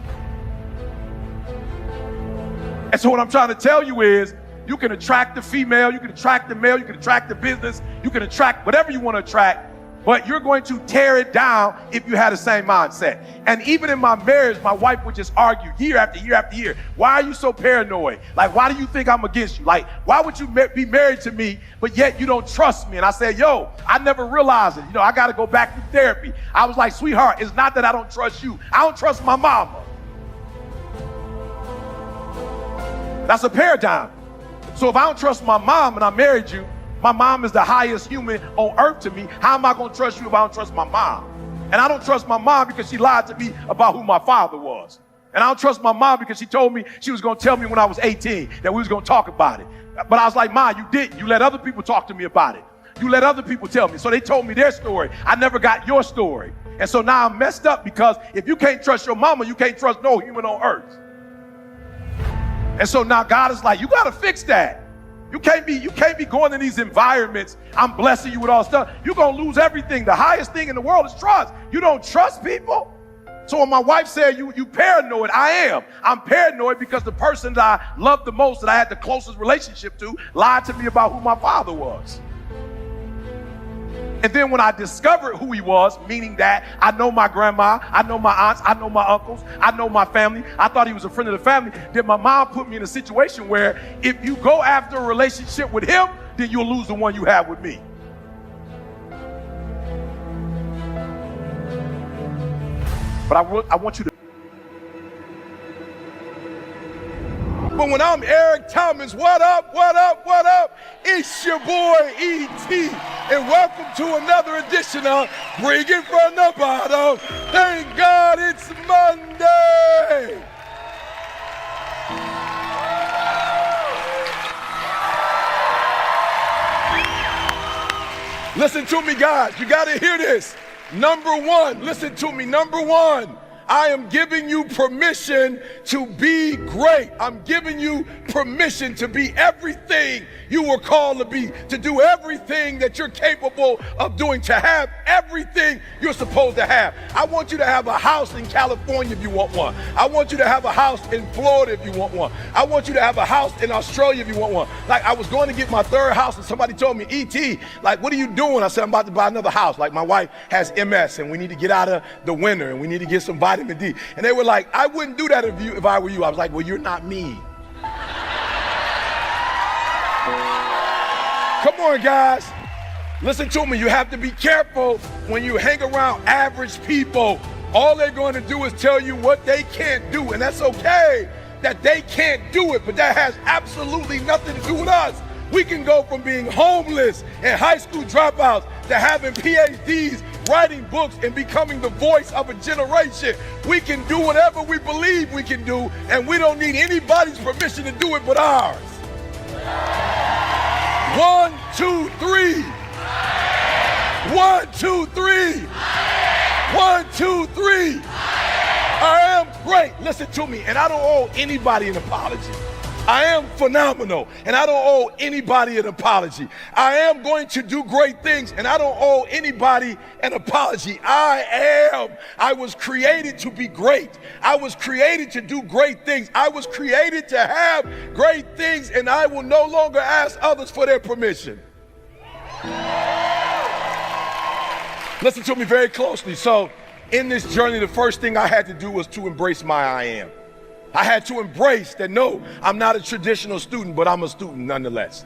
And so what I'm trying to tell you is, you can attract the female, you can attract the male, you can attract the business, you can attract whatever you want to attract, but you're going to tear it down if you had the same mindset. And even in my marriage, my wife would just argue year after year after year. Why are you so paranoid? Like, why do you think I'm against you? Like, why would you be married to me, but yet you don't trust me? And I said, yo, I never realized it. I got to go back to therapy. I was like, sweetheart, it's not that I don't trust you. I don't trust my mama. That's a paradigm. So if I don't trust my mom and I married you, my mom is the highest human on earth to me. How am I going to trust you if I don't trust my mom? And I don't trust my mom because she lied to me about who my father was. And I don't trust my mom because she told me she was going to tell me when I was 18 that we was going to talk about it. But I was like, Ma, you didn't. You let other people talk to me about it. You let other people tell me. So they told me their story. I never got your story. And so now I'm messed up because if you can't trust your mama, you can't trust no human on earth. And so now God is like, you got to fix that. You can't be going in these environments. I'm blessing you with all stuff. You're going to lose everything. The highest thing in the world is trust. You don't trust people. So when my wife said, you paranoid, I am. I'm paranoid because the person that I loved the most, that I had the closest relationship to, lied to me about who my father was. And then when I discovered who he was, meaning that I know my grandma, I know my aunts, I know my uncles, I know my family, I thought he was a friend of the family, then my mom put me in a situation where if you go after a relationship with him, then you'll lose the one you have with me. But I want you to. But when I'm Eric Thomas, what up, what up, what up? It's your boy E.T. And welcome to another edition of Bring It From the Bottom. Thank God it's Monday. Listen to me, guys. You got to hear this. Number one, listen to me. Number one, I am giving you permission to be great. I'm giving you permission to be everything you were called to be, to do everything that you're capable of doing, to have everything you're supposed to have. I want you to have a house in California if you want one. I want you to have a house in Florida if you want one. I want you to have a house in Australia if you want one. Like, I was going to get my third house and somebody told me, E.T., like, what are you doing? I said, I'm about to buy another house. Like, my wife has MS and we need to get out of the winter and we need to get some vitamin D. And they were like, I wouldn't do that if I were you. I was like, well, you're not me. Come on, guys. Listen to me. You have to be careful when you hang around average people. All they're going to do is tell you what they can't do. And that's okay that they can't do it, but that has absolutely nothing to do with us. We can go from being homeless and high school dropouts to having PhDs, writing books, and becoming the voice of a generation. We can do whatever we believe we can do, and we don't need anybody's permission to do it but ours. 1, 2, 3. 1, 2, 3. 1, 2, 3. I am great. Listen to me, and I don't owe anybody an apology. I am phenomenal, and I don't owe anybody an apology. I am going to do great things, and I don't owe anybody an apology. I was created to be great. I was created to do great things. I was created to have great things, and I will no longer ask others for their permission. Listen to me very closely. So, in this journey, the first thing I had to do was to embrace my I am. I had to embrace that, no, I'm not a traditional student, but I'm a student nonetheless.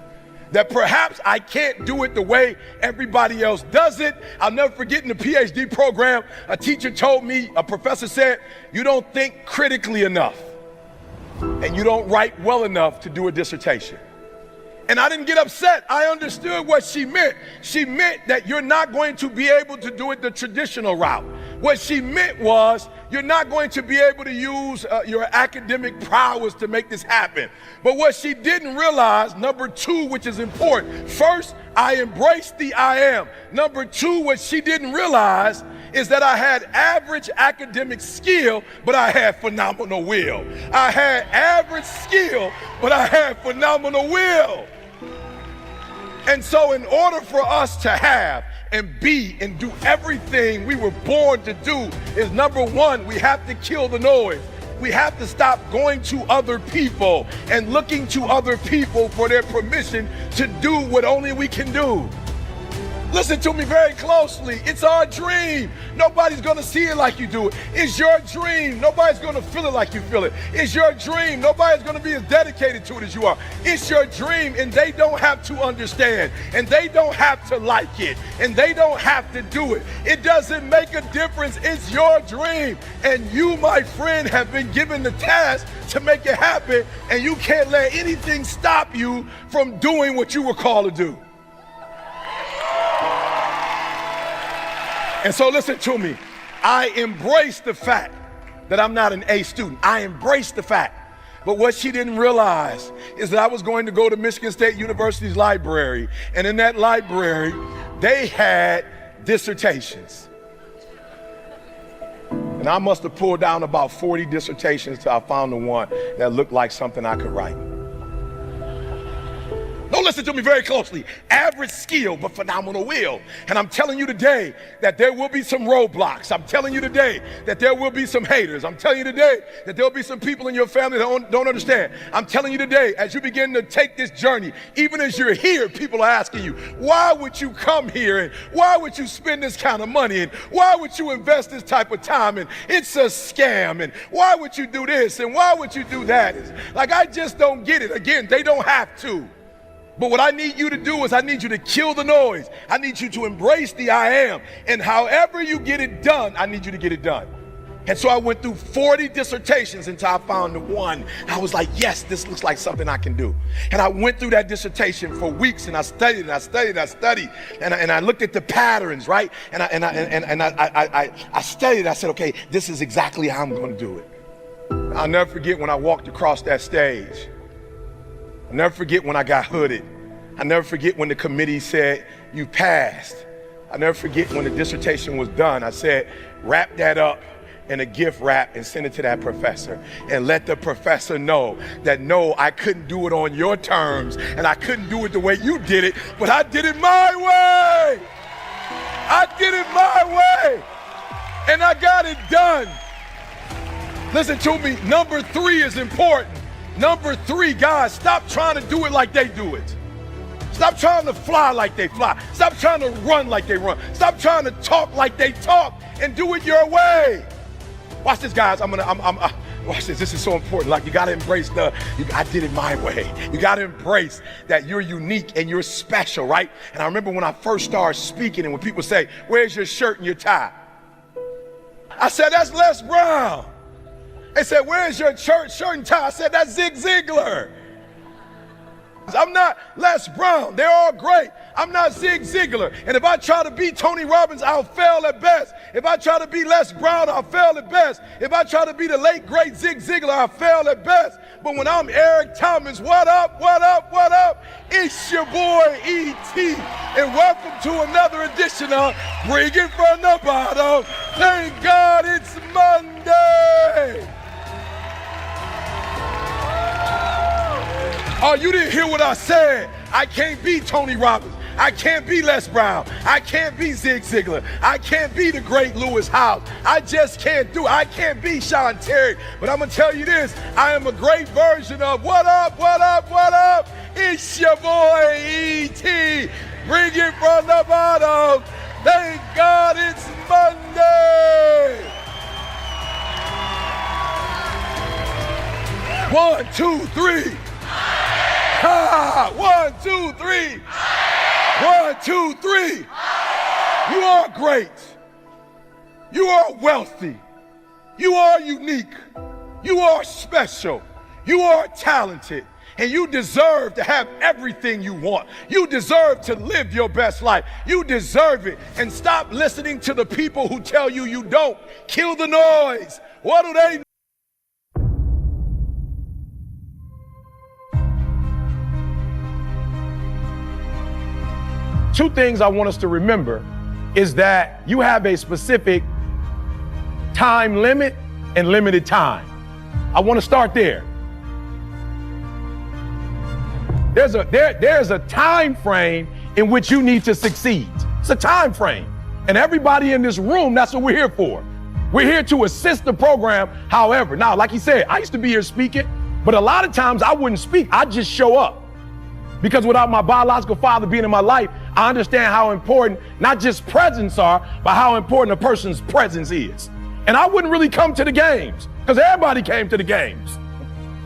That perhaps I can't do it the way everybody else does it. I'll never forget in the PhD program, a teacher told me, a professor said, you don't think critically enough and you don't write well enough to do a dissertation. And I didn't get upset. I understood what she meant. She meant that you're not going to be able to do it the traditional route. What she meant was you're not going to be able to use your academic prowess to make this happen. But what she didn't realize, number two, which is important, first, I embraced the I am. Number two, what she didn't realize is that I had average academic skill, but I had phenomenal will. I had average skill, but I had phenomenal will. And so in order for us to have and be and do everything we were born to do is, number one, we have to kill the noise. We have to stop going to other people and looking to other people for their permission to do what only we can do. Listen to me very closely. It's our dream. Nobody's gonna see it like you do it. It's your dream. Nobody's gonna feel it like you feel it. It's your dream. Nobody's gonna be as dedicated to it as you are. It's your dream, and they don't have to understand, and they don't have to like it, and they don't have to do it. It doesn't make a difference. It's your dream, and you, my friend, have been given the task to make it happen, and you can't let anything stop you from doing what you were called to do. And so listen to me. I embrace the fact that I'm not an A student. I embrace the fact. But what she didn't realize is that I was going to go to Michigan State University's library. And in that library, they had dissertations. And I must have pulled down about 40 dissertations till I found the one that looked like something I could write. Don't listen to me very closely. Average skill, but phenomenal will. And I'm telling you today that there will be some roadblocks. I'm telling you today that there will be some haters. I'm telling you today that there'll be some people in your family that don't understand. I'm telling you today, as you begin to take this journey, even as you're here, people are asking you, why would you come here? And why would you spend this kind of money? And why would you invest this type of time? And it's a scam. And why would you do this? And why would you do that? It's like, I just don't get it. Again, they don't have to. But what I need you to do is I need you to kill the noise. I need you to embrace the I am. And however you get it done, I need you to get it done. And so I went through 40 dissertations until I found the one. I was like, yes, this looks like something I can do. And I went through that dissertation for weeks, and I studied and I studied and I studied. And I looked at the patterns, right? And I studied. I said, okay, this is exactly how I'm going to do it. I'll never forget when I walked across that stage. I'll never forget when I got hooded. I'll never forget when the committee said, you passed. I'll never forget when the dissertation was done. I said, wrap that up in a gift wrap and send it to that professor. And let the professor know that no, I couldn't do it on your terms, and I couldn't do it the way you did it, but I did it my way. I did it my way. And I got it done. Listen to me, number 3 is important. Number 3, guys, stop trying to do it like they do it. Stop trying to fly like they fly. Stop trying to run like they run. Stop trying to talk like they talk, and do it your way. Watch this, guys. Watch this. This is so important. Like, you got to embrace I did it my way. You got to embrace that you're unique and you're special, right? And I remember when I first started speaking, and when people say, where's your shirt and your tie? I said, that's Les Brown. They said, where's your shirt and tie? I said, that's Zig Ziglar. I'm not Les Brown. They're all great. I'm not Zig Ziglar. And if I try to be Tony Robbins, I'll fail at best. If I try to be Les Brown, I'll fail at best. If I try to be the late, great Zig Ziglar, I'll fail at best. But when I'm Eric Thomas, what up, what up, what up? It's your boy, E.T. And welcome to another edition of Bring It From the Bottom. Thank God it's Monday. Oh, you didn't hear what I said. I can't be Tony Robbins. I can't be Les Brown. I can't be Zig Ziglar. I can't be the great Lewis Howes. I just can't do it. I can't be Sean Terry. But I'm going to tell you this. I am a great version of what up, what up, what up? It's your boy, E.T. Bring it from the bottom. Thank God it's Monday. 1, 2, 3. Ha! 1, 2, 3. 1, 2, 3. You are great. You are wealthy. You are unique. You are special. You are talented. And you deserve to have everything you want. You deserve to live your best life. You deserve it. And stop listening to the people who tell you you don't. Kill the noise. What do they know? 2 things I want us to remember is that you have a specific time limit and limited time. I want to start there. There's a time frame in which you need to succeed. It's a time frame. And everybody in this room, that's what we're here for. We're here to assist the program. However, now, like he said, I used to be here speaking, but a lot of times I wouldn't speak. I'd just show up. Because without my biological father being in my life, I understand how important not just presence are, but how important a person's presence is. And I wouldn't really come to the games because everybody came to the games.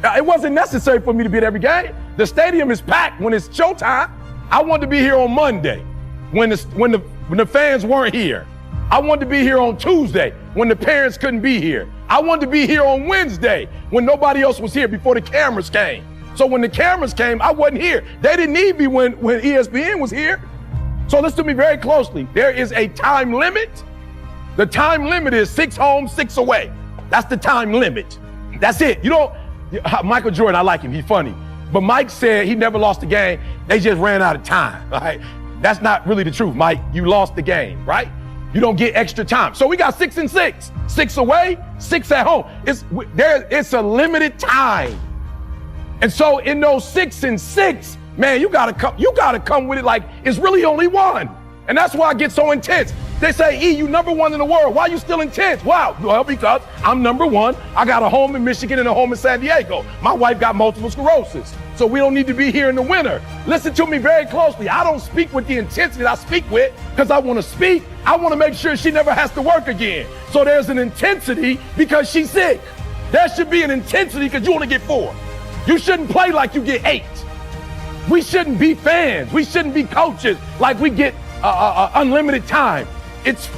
It wasn't necessary for me to be at every game. The stadium is packed when it's showtime. I wanted to be here on Monday when the fans weren't here. I wanted to be here on Tuesday when the parents couldn't be here. I wanted to be here on Wednesday when nobody else was here before the cameras came. So when the cameras came, I wasn't here. They didn't need me when ESPN was here. So listen to me very closely. There is a time limit. The time limit is 6 home, 6 away. That's the time limit. That's it. You don't, Michael Jordan, I like him, he's funny. But Mike said he never lost a game, they just ran out of time, right? That's not really the truth, Mike. You lost the game, right? You don't get extra time. So we got 6 and 6. 6 away, 6 at home. It's a limited time. And so in those 6 and 6, man, you gotta come with it like it's really only one. And that's why I get so intense. They say, E, you number 1 in the world. Why are you still intense? Wow, well, because I'm number 1. I got a home in Michigan and a home in San Diego. My wife got multiple sclerosis. So we don't need to be here in the winter. Listen to me very closely. I don't speak with the intensity I speak with because I want to speak. I want to make sure she never has to work again. So there's an intensity because she's sick. There should be an intensity because you only get 4. You shouldn't play like you get 8. We shouldn't be fans. We shouldn't be coaches like we get unlimited time. It's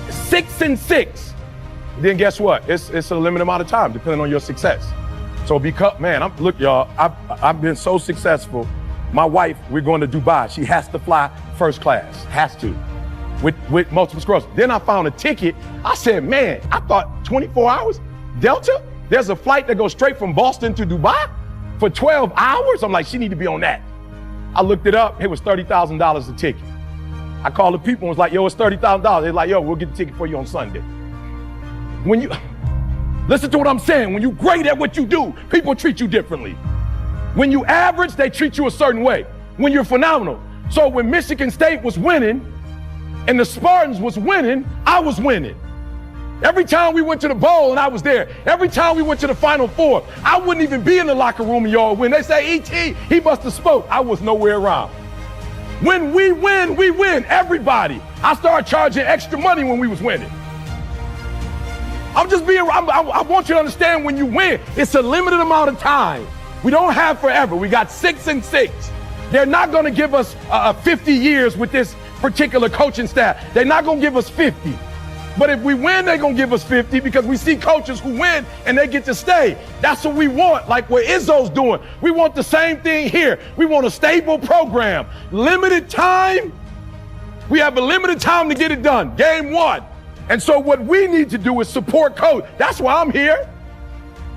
6 and 6. Then guess what? It's a limited amount of time depending on your success. So look, y'all, I've been so successful. My wife, we're going to Dubai. She has to fly first class, has to, with multiple sclerosis. Then I found a ticket. I said, man, I thought 24 hours, Delta? There's a flight that goes straight from Boston to Dubai for 12 hours? I'm like, she need to be on that. I looked it up, it was $30,000 a ticket. I called the people and was like, yo, it's $30,000. They're like, yo, we'll get the ticket for you on Sunday. Listen to what I'm saying. When you're great at what you do, people treat you differently. When you average, they treat you a certain way. When you're phenomenal. So when Michigan State was winning and the Spartans was winning, I was winning. Every time we went to the bowl and I was there, every time we went to the Final Four, I wouldn't even be in the locker room and y'all win. They say, E.T., he must have spoke. I was nowhere around. When we win, everybody. I started charging extra money when we was winning. I want you to understand when you win, it's a limited amount of time. We don't have forever. We got 6 and 6. They're not going to give us 50 years with this particular coaching staff. They're not going to give us 50. But if we win, they're going to give us 50 because we see coaches who win and they get to stay. That's what we want, like what Izzo's doing. We want the same thing here. We want a stable program. Limited time. We have a limited time to get it done. Game 1. And so what we need to do is support coach. That's why I'm here.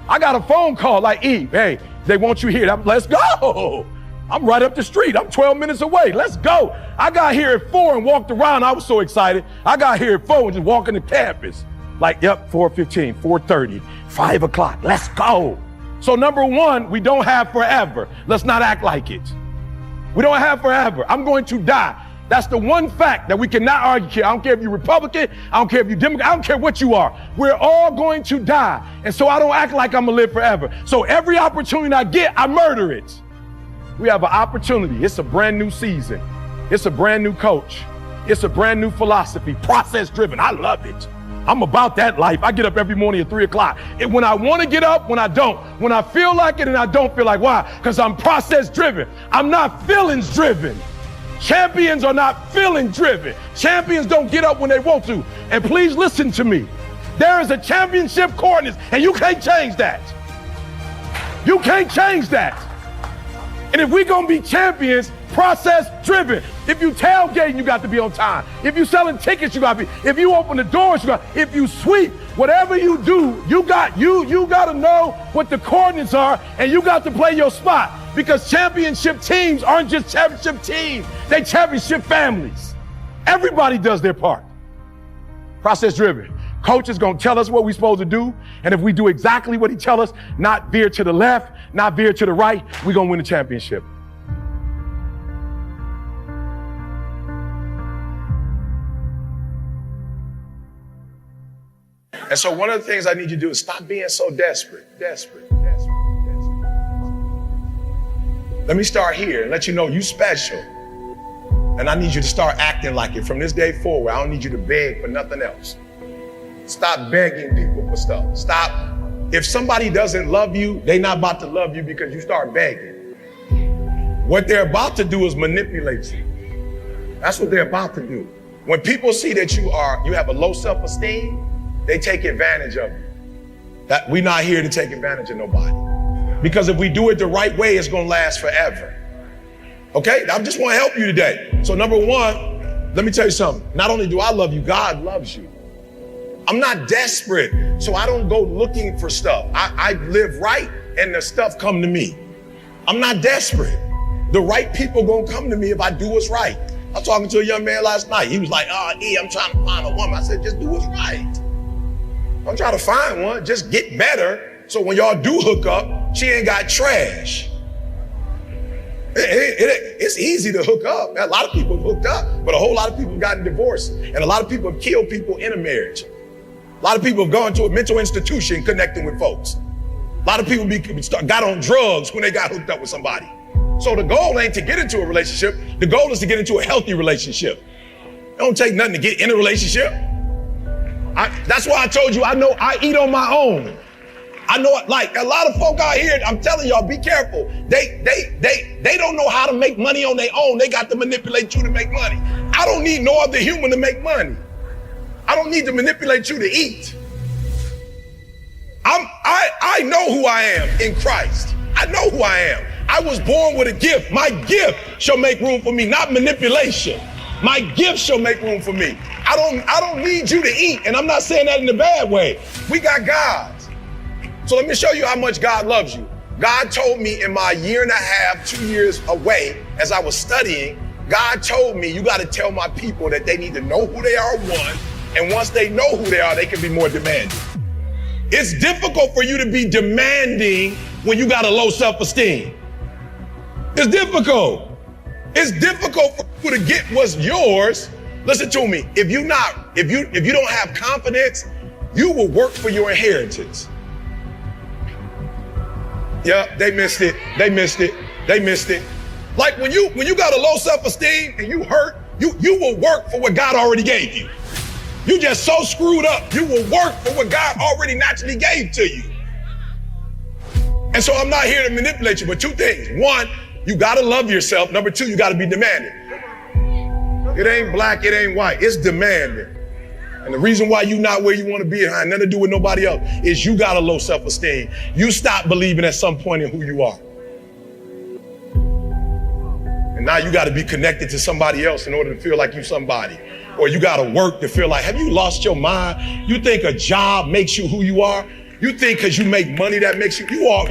I got a phone call like, E, hey, they want you here. Let's go. I'm right up the street. I'm 12 minutes away. Let's go. I got here at 4 and walked around. I was so excited. I got here at 4 and just walking the campus. Like, yep, 4:15, 4:30, 5 o'clock. Let's go. So number 1, we don't have forever. Let's not act like it. We don't have forever. I'm going to die. That's the one fact that we cannot argue here. I don't care if you're Republican. I don't care if you're Democrat. I don't care what you are. We're all going to die. And so I don't act like I'm going to live forever. So every opportunity I get, I murder it. We have an opportunity. It's a brand new season. It's a brand new coach. It's a brand new philosophy, process driven. I love it. I'm about that life. I get up every morning at 3 o'clock. And when I want to get up, when I don't. When I feel like it and I don't feel like, why? Because I'm process driven. I'm not feelings driven. Champions are not feeling driven. Champions don't get up when they want to. And please listen to me. There is a championship coordinates, and you can't change that. You can't change that. And if we're going to be champions, process driven. If you tailgating, you got to be on time. If you selling tickets, you got to be. If you open the doors, if you sweep, whatever you do, you got to know what the coordinates are, and you got to play your spot. Because championship teams aren't just championship teams. They championship families. Everybody does their part. Process driven. Coach is going to tell us what we're supposed to do. And if we do exactly what he tells us, not veer to the left, not veer to the right, we're going to win the championship. And so one of the things I need you to do is stop being so desperate. Let me start here and let you know you special. And I need you to start acting like it. From this day forward, I don't need you to beg for nothing else. Stop begging people for stuff. Stop. If somebody doesn't love you, they're not about to love you because you start begging. What they're about to do is manipulate you. That's what they're about to do. When people see that you have a low self-esteem, they take advantage of you. That we're not here to take advantage of nobody. Because if we do it the right way, it's gonna last forever. Okay, I just wanna help you today. So number one, let me tell you something. Not only do I love you, God loves you. I'm not desperate, so I don't go looking for stuff. I live right and the stuff come to me. I'm not desperate. The right people gonna come to me if I do what's right. I was talking to a young man last night. He was like, I'm trying to find a woman. I said, just do what's right. Don't try to find one, just get better. So when y'all do hook up, she ain't got trash. It's easy to hook up. A lot of people have hooked up, but a whole lot of people have gotten divorced. And a lot of people have killed people in a marriage. A lot of people have gone to a mental institution connecting with folks. A lot of people got on drugs when they got hooked up with somebody. So the goal ain't to get into a relationship. The goal is to get into a healthy relationship. It don't take nothing to get in a relationship. That's why I told you, I know I eat on my own. I know, like a lot of folk out here, I'm telling y'all, be careful. They don't know how to make money on their own. They got to manipulate you to make money. I don't need no other human to make money. I don't need to manipulate you to eat. I know who I am in Christ. I know who I am. I was born with a gift. My gift shall make room for me, not manipulation. My gift shall make room for me. I don't need you to eat, and I'm not saying that in a bad way. We got God. So let me show you how much God loves you. God told me in my 1.5 years, 2 years away, as I was studying, God told me, you got to tell my people that they need to know who they are, one, and once they know who they are, they can be more demanding. It's difficult for you to be demanding when you got a low self-esteem. It's difficult. It's difficult for you to get what's yours. Listen to me. If you don't have confidence, you will work for your inheritance. Yeah, they missed it. Like when you got a low self-esteem and you hurt, you will work for what God already gave you. You just so screwed up, you will work for what God already naturally gave to you. And so I'm not here to manipulate you, but two things. One, you gotta love yourself. Number two, you gotta be demanding. It ain't black, it ain't white, it's demanding. And the reason why you not where you want to be, it had nothing to do with nobody else, is you got a low self-esteem. You stop believing at some point in who you are. And now you got to be connected to somebody else in order to feel like you somebody. Or you got to work to feel like, have you lost your mind? You think a job makes you who you are? You think because you make money that makes you are.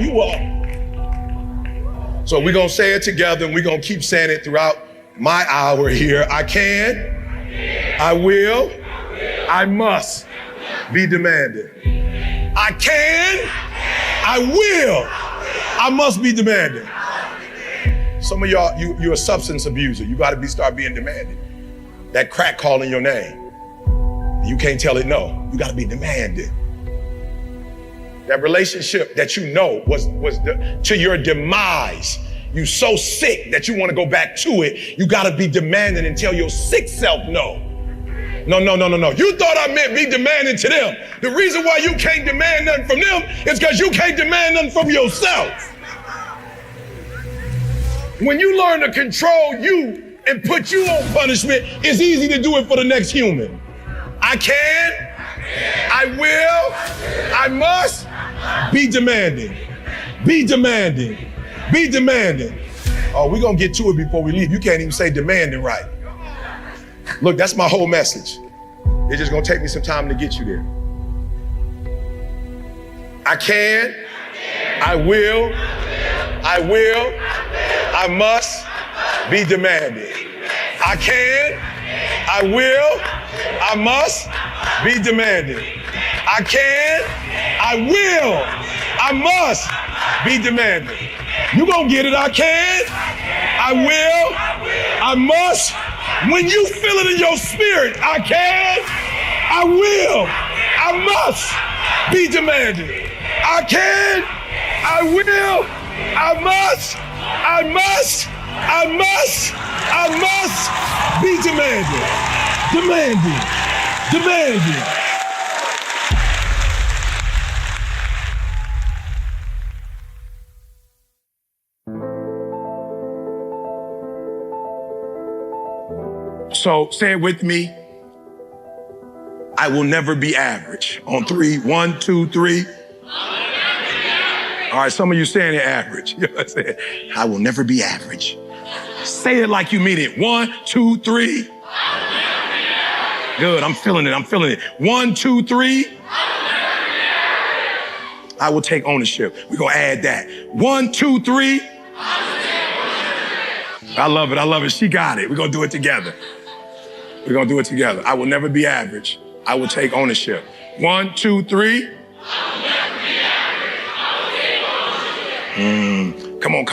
So we're going to say it together, and we're going to keep saying it throughout my hour here. I can, I will, I must be demanding. I can, I will, I must be demanding. Some of y'all, you're a substance abuser. You got to start being demanding. That crack calling your name, you can't tell it no. You got to be demanding. That relationship that you know was to your demise. You so sick that you want to go back to it. You got to be demanding and tell your sick self no. No. You thought I meant be demanding to them. The reason why you can't demand nothing from them is because you can't demand nothing from yourself. When you learn to control you and put you on punishment, it's easy to do it for the next human. I can, I will, I must be demanding. Be demanding. Be demanding. Oh, we're going to get to it before we leave. You can't even say demanding right. Look, that's my whole message. It's just going to take me some time to get you there. I can, I will, I must be demanding. I can, I will, I must be demanding. I can, I will, I must be demanding. You gonna get it, I can, I will, I must. When you feel it in your spirit, I can, I will, I must be demanding. I can, I will, I must be demanding. Demanding. So say it with me. I will never be average. On 3, 1, 2, 3. All right, some of you saying it average. You know what I'm saying? I will never be average. Say it like you mean it. 1, 2, 3. Good, I'm feeling it. 1, 2, 3. I will take ownership. We're going to add that. 1, 2, 3. I love it. She got it. We're going to do it together. I will never be average. I will take ownership. 1, 2, 3. Come on.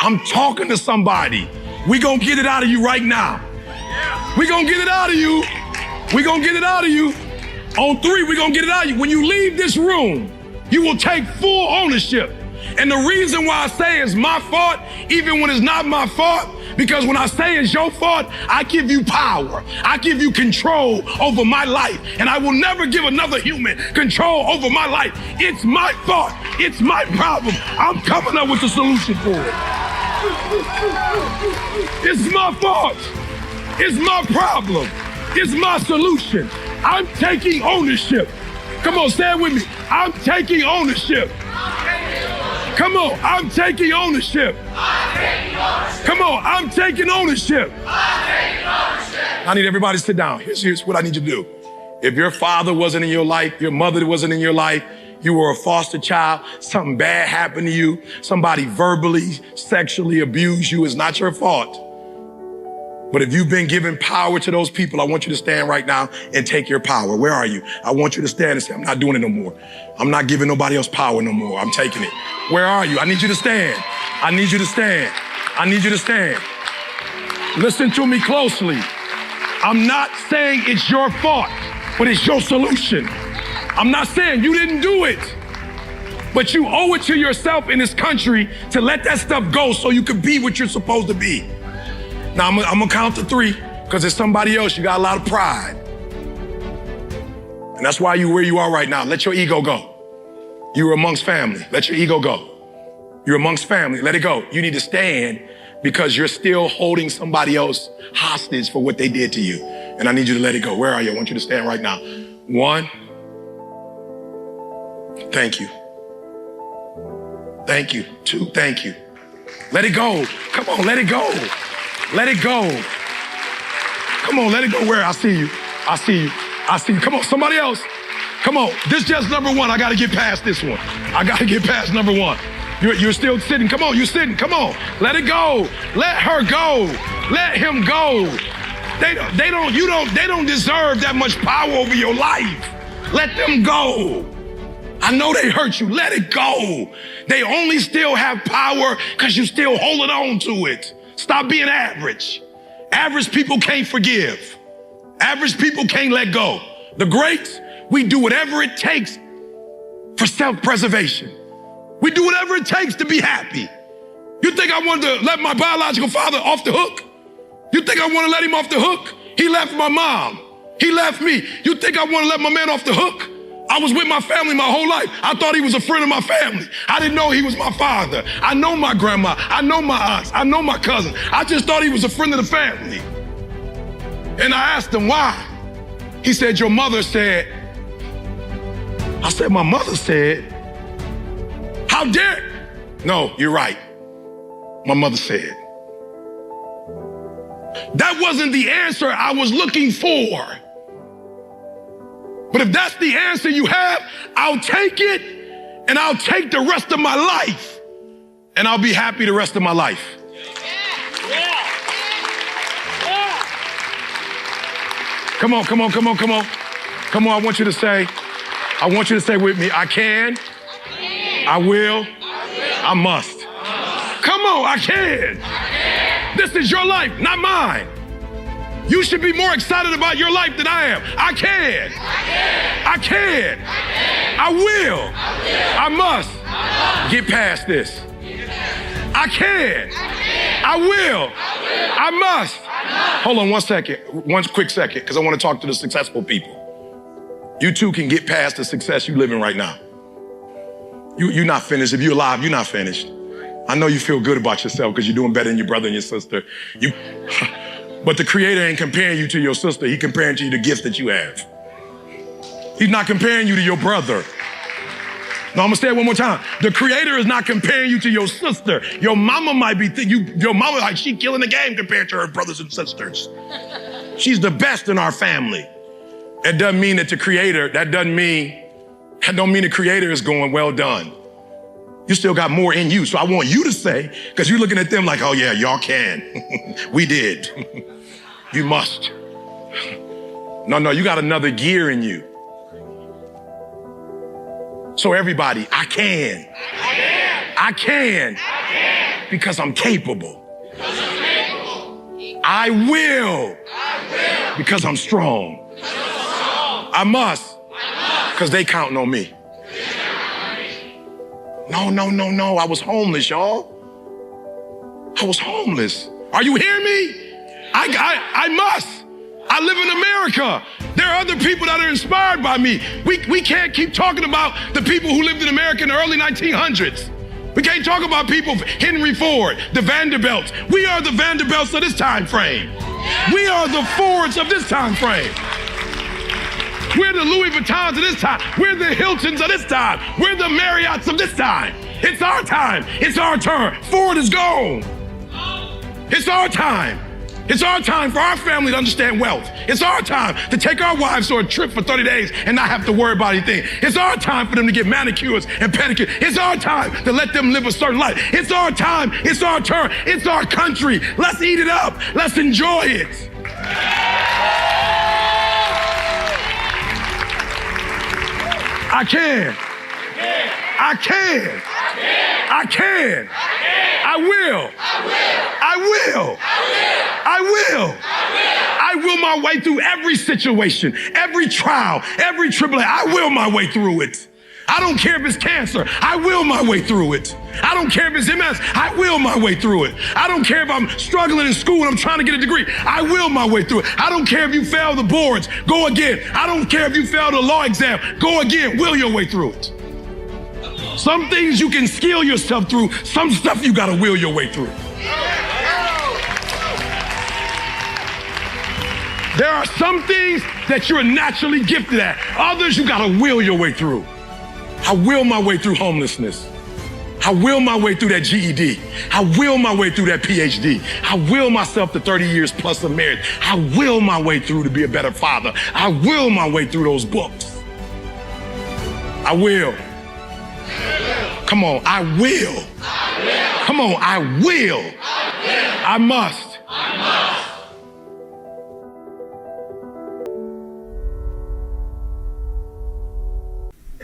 I'm talking to somebody. We gonna get it out of you right now. We gonna get it out of you. On 3, we gonna get it out of you. When you leave this room, you will take full ownership. And the reason why I say it's my fault, even when it's not my fault, because when I say it's your fault, I give you power. I give you control over my life. And I will never give another human control over my life. It's my fault. It's my problem. I'm coming up with a solution for it. It's my fault. It's my problem. It's my solution. I'm taking ownership. Come on, say it with me. I'm taking ownership. Come on, I'm taking ownership. Come on, I'm taking ownership. I need everybody to sit down. Here's what I need you to do. If your father wasn't in your life, your mother wasn't in your life, you were a foster child, something bad happened to you, somebody verbally, sexually abused you, it's not your fault. But if you've been given power to those people, I want you to stand right now and take your power. Where are you? I want you to stand and say, I'm not doing it no more. I'm not giving nobody else power no more. I'm taking it. Where are you? I need you to stand. I need you to stand. Listen to me closely. I'm not saying it's your fault, but it's your solution. I'm not saying you didn't do it, but you owe it to yourself in this country to let that stuff go so you can be what you're supposed to be. Now, I'm gonna count to 3 because there's somebody else. You got a lot of pride. And that's why you're where you are right now. Let your ego go. You're amongst family. Let your ego go. You're amongst family. Let it go. You need to stand because you're still holding somebody else hostage for what they did to you. And I need you to let it go. Where are you? I want you to stand right now. 1. Thank you. 2, thank you. Let it go. Come on, let it go. Let it go. Come on, let it go. Where? I see you. Come on, somebody else. Come on. This is just number 1. I got to get past this one. I got to get past number 1. You're still sitting. Come on, you're sitting. Come on. Let it go. Let her go. Let him go. They don't deserve that much power over your life. Let them go. I know they hurt you. Let it go. They only still have power because you still holding on to it. Stop being average. Average people can't forgive. Average people can't let go. The greats, we do whatever it takes for self-preservation. We do whatever it takes to be happy. You think I wanted to let my biological father off the hook? You think I want to let him off the hook? He left my mom. He left me. You think I want to let my man off the hook? I was with my family my whole life. I thought he was a friend of my family. I didn't know he was my father. I know my grandma. I know my aunts. I know my cousin. I just thought he was a friend of the family. And I asked him why. He said, your mother said. I said, my mother said. How dare? No, you're right. My mother said. That wasn't the answer I was looking for. But if that's the answer you have, I'll take it and I'll take the rest of my life and I'll be happy the rest of my life. Come on. Come on, I want you to say with me, I can, I will, I must. Come on, I can. This is your life, not mine. You should be more excited about your life than I am. I can. I will. I must get past this. I can. I will. I must. Hold on 1 second, 1 quick second, because I want to talk to the successful people. You too can get past the success you live in right now. You're not finished. If you're alive, you're not finished. I know you feel good about yourself because you're doing better than your brother and your sister. But the Creator ain't comparing you to your sister. He's comparing to you the gifts that you have. He's not comparing you to your brother. No, I'm gonna say it one more time. The Creator is not comparing you to your sister. Your mama might be your mama like she killing the game compared to her brothers and sisters. She's the best in our family. That doesn't mean that the Creator, that don't mean the Creator is going, well done. You still got more in you. So I want you to say, because you're looking at them like, oh yeah, y'all can. We did. You must. No, you got another gear in you. So everybody, I can. I can. Because I'm capable. I will. Because I'm strong. I must. Because they counting on me. No. I was homeless, y'all. I was homeless. Are you hearing me? I must. I live in America. There are other people that are inspired by me. We can't keep talking about the people who lived in America in the early 1900s. We can't talk about people, Henry Ford, the Vanderbilts. We are the Vanderbilts of this time frame. We are the Fords of this time frame. We're the Louis Vuittons of this time. We're the Hiltons of this time. We're the Marriotts of this time. It's our time. It's our turn. Ford is gone. It's our time. It's our time for our family to understand wealth. It's our time to take our wives on a trip for 30 days and not have to worry about anything. It's our time for them to get manicures and pedicures. It's our time to let them live a certain life. It's our time. It's our turn. It's our country. Let's eat it up. Let's enjoy it. I can. I can. I can. I will. I will. I will. I will my way through every situation, every trial, every tribulation. I will my way through it. I don't care if it's cancer. I will my way through it. I don't care if it's MS. I will my way through it. I don't care if I'm struggling in school and I'm trying to get a degree. I will my way through it. I don't care if you fail the boards. Go again. I don't care if you fail the law exam. Go again. Will your way through it. Some things you can skill yourself through. Some stuff you got to will your way through. There are some things that you're naturally gifted at. Others you got to will your way through. I will my way through homelessness. I will my way through that GED. I will my way through that PhD. I will myself to 30 years plus of marriage. I will my way through to be a better father. I will my way through those books. I will. Come on, I will. Come on, I will. I must.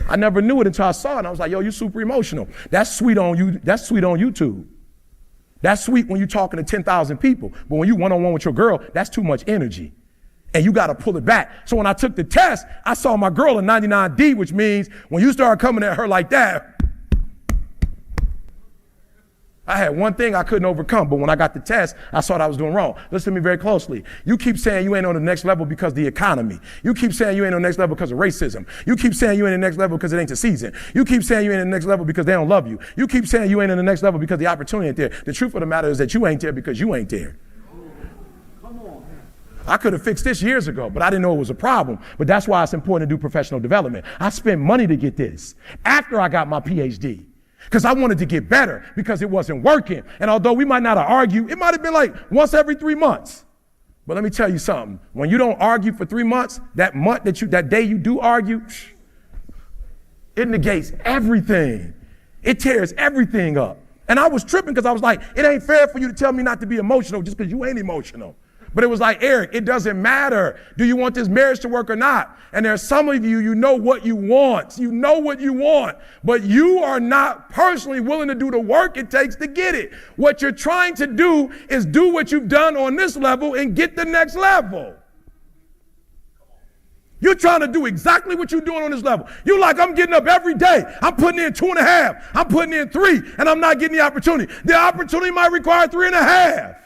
I never knew it until I saw it. And I was like, yo, you super emotional. That's sweet on you. That's sweet on YouTube. That's sweet when you're talking to 10,000 people. But when you one-on-one with your girl, that's too much energy. And you got to pull it back. So when I took the test, I saw my girl a 99D, which means when you start coming at her like that, I had one thing I couldn't overcome, but when I got the test, I saw what I was doing wrong. Listen to me very closely. You keep saying you ain't on the next level because of the economy. You keep saying you ain't on the next level because of racism. You keep saying you ain't on the next level because it ain't the season. You keep saying you ain't on the next level because they don't love you. You keep saying you ain't on the next level because the opportunity ain't there. The truth of the matter is that you ain't there because you ain't there. I could have fixed this years ago, but I didn't know it was a problem. But that's why it's important to do professional development. I spent money to get this after I got my PhD. Because I wanted to get better because it wasn't working. And although we might not have argued, it might have been like once every 3 months. But let me tell you something. When you don't argue for 3 months, that day you do argue, it negates everything. It tears everything up. And I was tripping because I was like, it ain't fair for you to tell me not to be emotional just because you ain't emotional. But it was like, Eric, it doesn't matter. Do you want this marriage to work or not? And there's some of you, you know what you want. You know what you want, but you are not personally willing to do the work it takes to get it. What you're trying to do is do what you've done on this level and get the next level. You're trying to do exactly what you're doing on this level. You're like, I'm getting up every day. I'm putting in 2.5. I'm putting in 3, and I'm not getting the opportunity. The opportunity might require 3.5.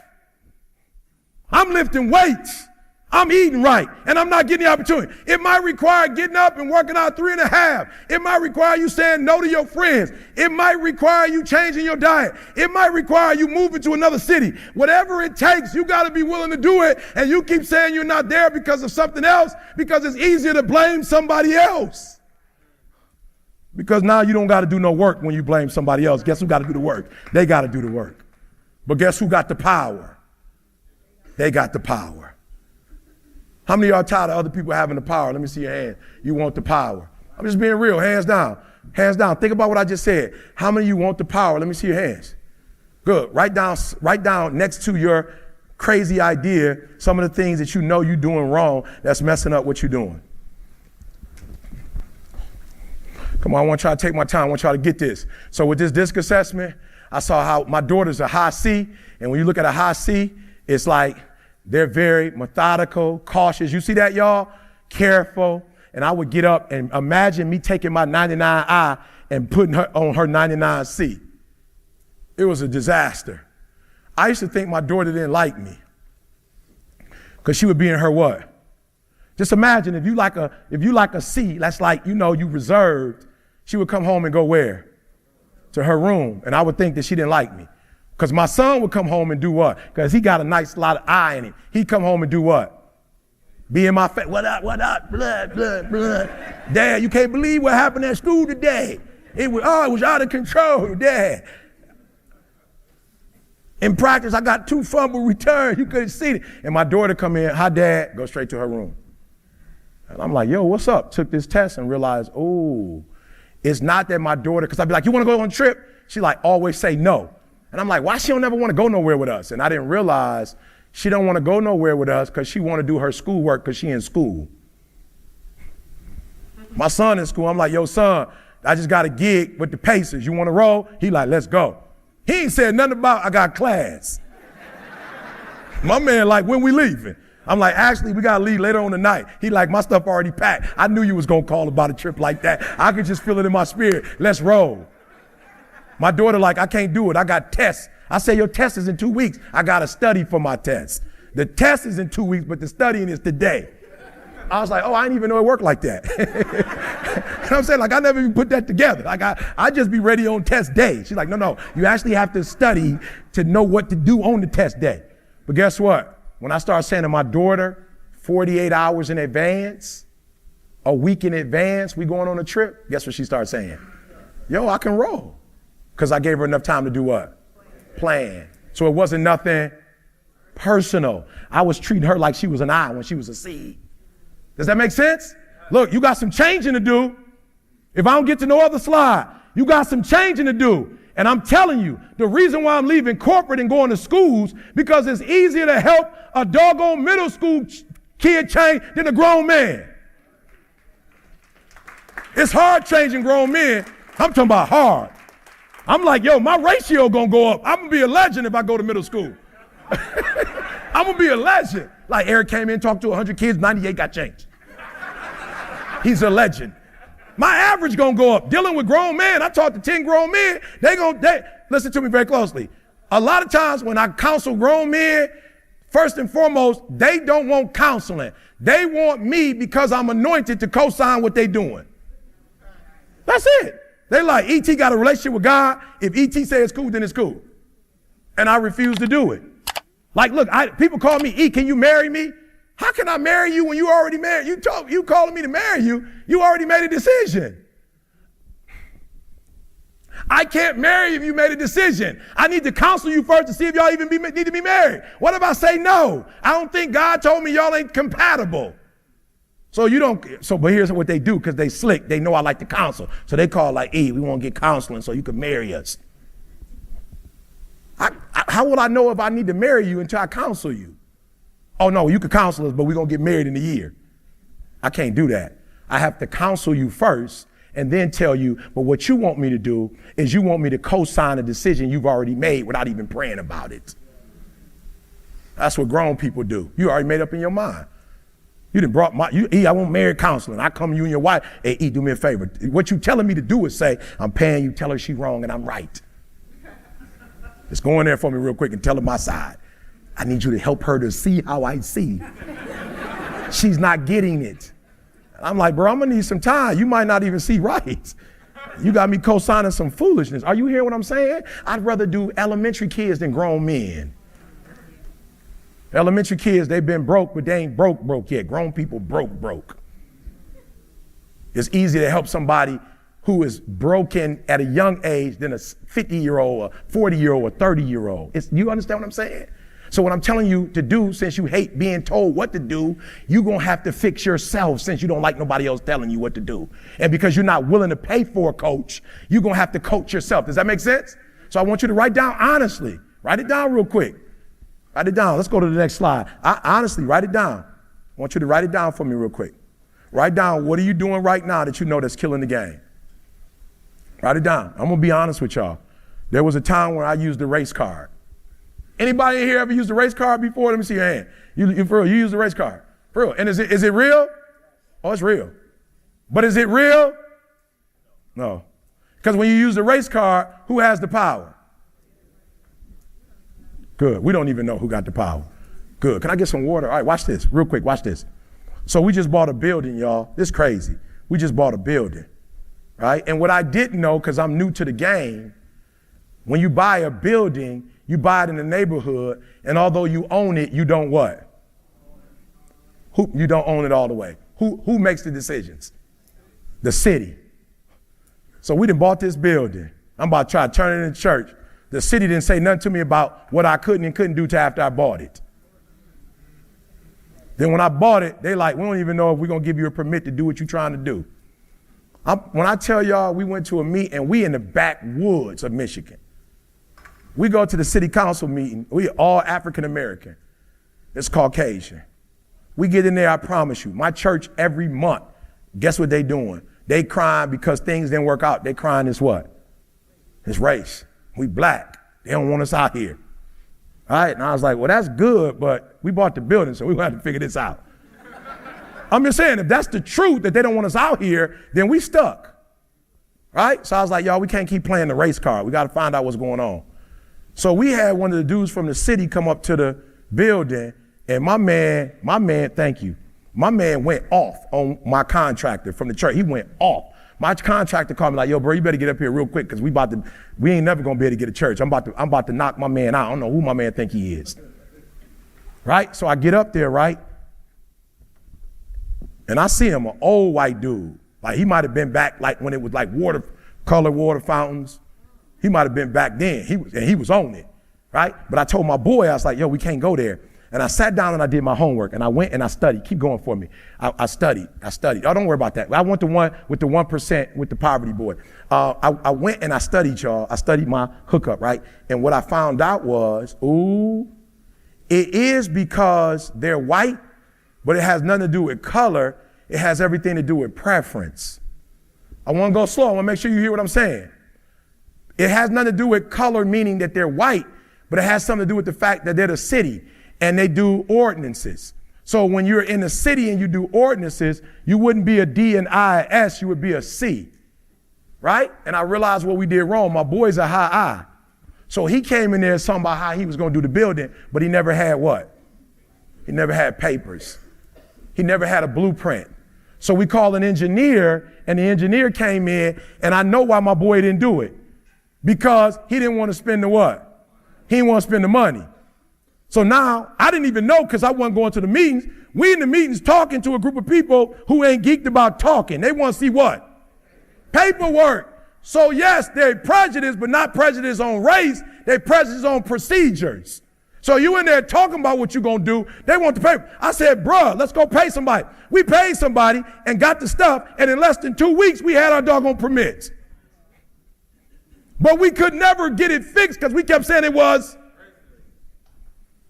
I'm lifting weights. I'm eating right, and I'm not getting the opportunity. It might require getting up and working out 3.5. It might require you saying no to your friends. It might require you changing your diet. It might require you moving to another city. Whatever it takes, you got to be willing to do it, and you keep saying you're not there because of something else, because it's easier to blame somebody else. Because now you don't got to do no work when you blame somebody else. Guess who got to do the work? They got to do the work. But guess who got the power? They got the power. How many of y'all tired of other people having the power? Let me see your hand. You want the power. I'm just being real, hands down. Hands down. Think about what I just said. How many of you want the power? Let me see your hands. Good. Write down next to your crazy idea some of the things that you know you're doing wrong that's messing up what you're doing. Come on, I want y'all to take my time. I want y'all to get this. So with this DISC assessment, I saw how my daughter's a high C, and when you look at a high C, it's like they're very methodical, cautious. You see that, y'all? Careful. And I would get up and imagine me taking my 99I and putting her on her 99C. It was a disaster. I used to think my daughter didn't like me because she would be in her what? Just imagine if you like a C, that's like, you know, you reserved. She would come home and go where? To her room. And I would think that she didn't like me. Because my son would come home and do what? Because he got a nice lot of eye in him. He'd come home and do what? Be in my face. What up, blood. Dad, you can't believe what happened at school today. It was out of control, Dad. In practice, I got 2 fumble returns. You couldn't see it. And my daughter come in, hi, Dad, go straight to her room. And I'm like, yo, what's up? Took this test and realized, it's not that my daughter, because I'd be like, you want to go on a trip? She like always say no. And I'm like, why she don't ever want to go nowhere with us? And I didn't realize she don't want to go nowhere with us because she want to do her schoolwork because she in school. My son in school, I'm like, yo, son, I just got a gig with the Pacers. You want to roll? He like, let's go. He ain't said nothing about I got class. My man like, when we leaving? I'm like, actually, we got to leave later on tonight. He like, my stuff already packed. I knew you was going to call about a trip like that. I could just feel it in my spirit. Let's roll. My daughter like, I can't do it. I got tests. I say, your test is in 2 weeks. I got to study for my test. The test is in 2 weeks, but the studying is today. I was like, I didn't even know it worked like that. You know what I'm saying? Like, I never even put that together. Like, I just be ready on test day. She's like, no, you actually have to study to know what to do on the test day. But guess what? When I start saying to my daughter, 48 hours in advance, a week in advance, we going on a trip, guess what she starts saying? Yo, I can roll. Because I gave her enough time to do what? Plan. So it wasn't nothing personal. I was treating her like she was an I when she was a C. Does that make sense? Look, you got some changing to do. If I don't get to no other slide, you got some changing to do. And I'm telling you, the reason why I'm leaving corporate and going to schools, because it's easier to help a doggone middle school kid change than a grown man. It's hard changing grown men. I'm talking about hard. I'm like, yo, my ratio gonna go up. I'm gonna be a legend if I go to middle school. I'm gonna be a legend. Like Eric came in, talked to 100 kids, 98 got changed. He's a legend. My average gonna go up. Dealing with grown men, I talked to 10 grown men, they listen to me very closely. A lot of times when I counsel grown men, first and foremost, they don't want counseling. They want me because I'm anointed to co-sign what they doing. That's it. They like, E.T. got a relationship with God. If E.T. say it's cool, then it's cool. And I refuse to do it. Like, look, people call me, E, can you marry me? How can I marry you when you already married? You calling me to marry you, you already made a decision. I can't marry if you made a decision. I need to counsel you first to see if y'all even need to be married. What if I say no? I don't think God told me y'all ain't compatible. But here's what they do, because they slick. They know I like to counsel. So they call like, E, we want to get counseling so you can marry us. How will I know if I need to marry you until I counsel you? Oh no, you could counsel us, but we're going to get married in a year. I can't do that. I have to counsel you first and then tell you, but what you want me to do is you want me to co-sign a decision you've already made without even praying about it. That's what grown people do. You already made up in your mind. You done brought I want married counseling. I come to you and your wife, hey, E, do me a favor. What you telling me to do is say, I'm paying you, tell her she wrong and I'm right. Just go in there for me real quick and tell her my side. I need you to help her to see how I see. She's not getting it. I'm like, bro, I'm gonna need some time. You might not even see right. You got me co-signing some foolishness. Are you hearing what I'm saying? I'd rather do elementary kids than grown men. Elementary kids, they've been broke, but they ain't broke yet. Grown people broke. It's easier to help somebody who is broken at a young age than a 50-year-old, a 40-year-old, a 30-year-old. You understand what I'm saying? So what I'm telling you to do, since you hate being told what to do, you're going to have to fix yourself since you don't like nobody else telling you what to do. And because you're not willing to pay for a coach, you're going to have to coach yourself. Does that make sense? So I want you to write down honestly. Write it down real quick. Write it down. Let's go to the next slide. Honestly, write it down. I want you to write it down for me real quick. Write down, what are you doing right now that you know that's killing the game? Write it down. I'm going to be honest with y'all. There was a time when I used the race card. Anybody in here ever used the race card before? Let me see your hand. You for real, you used the race card. For real. And is it real? Oh, it's real. But is it real? No. Because when you use the race card, who has the power? Good. We don't even know who got the power. Good. Can I get some water? All right, watch this. Real quick, watch this. So we just bought a building, y'all. This is crazy. We just bought a building, right? And what I didn't know, because I'm new to the game, when you buy a building, you buy it in the neighborhood, and although you own it, you don't what? You don't own it all the way. Who makes the decisions? The city. So we done bought this building. I'm about to try to turn it into church. The city didn't say nothing to me about what I could and couldn't do till after I bought it. Then when I bought it, they like, we don't even know if we're going to give you a permit to do what you're trying to do. When I tell y'all we went to a meeting, and we in the backwoods of Michigan. We go to the city council meeting. We all African American. It's Caucasian. We get in there, I promise you. My church every month, guess what they doing? They crying because things didn't work out. They crying is what? It's race. We black. They don't want us out here. All right, and I was like, well, that's good, but we bought the building, so we have to figure this out. I'm just saying, if that's the truth, that they don't want us out here, then we stuck. Right? So I was like, y'all, we can't keep playing the race card. We got to find out what's going on. So we had one of the dudes from the city come up to the building, and my man, thank you. My man went off on my contractor from the church. He went off. My contractor called me like, yo, bro, you better get up here real quick because we ain't never gonna be able to get a church. I'm about to knock my man out. I don't know who my man think he is. Right? So I get up there, right? And I see him, an old white dude. Like he might have been back like when it was like colored water fountains. He might have been back then. He was on it, right? But I told my boy, I was like, yo, we can't go there. And I sat down and I did my homework and I went and I studied. Keep going for me. I studied. Oh, don't worry about that. I went to one with the 1% with the poverty boy. I went and I studied, y'all. I studied my hookup, right? And what I found out was, it is because they're white, but it has nothing to do with color. It has everything to do with preference. I want to go slow. I want to make sure you hear what I'm saying. It has nothing to do with color, meaning that they're white, but it has something to do with the fact that they're the city and they do ordinances. So when you're in the city and you do ordinances, you wouldn't be a D and I, a S, you would be a C, right? And I realized what we did wrong. My boy's a high I. So he came in there talking about how he was going to do the building, but he never had what? He never had papers. He never had a blueprint. So we called an engineer, and the engineer came in, and I know why my boy didn't do it. Because he didn't want to spend the what? He didn't want to spend the money. So now, I didn't even know because I wasn't going to the meetings. We in the meetings talking to a group of people who ain't geeked about talking. They want to see what? Paperwork. So yes, they're prejudiced, but not prejudiced on race. They're prejudiced on procedures. So you in there talking about what you're going to do. They want the paper. I said, bruh, let's go pay somebody. We paid somebody and got the stuff. And in less than 2 weeks, we had our doggone permits. But we could never get it fixed because we kept saying it was.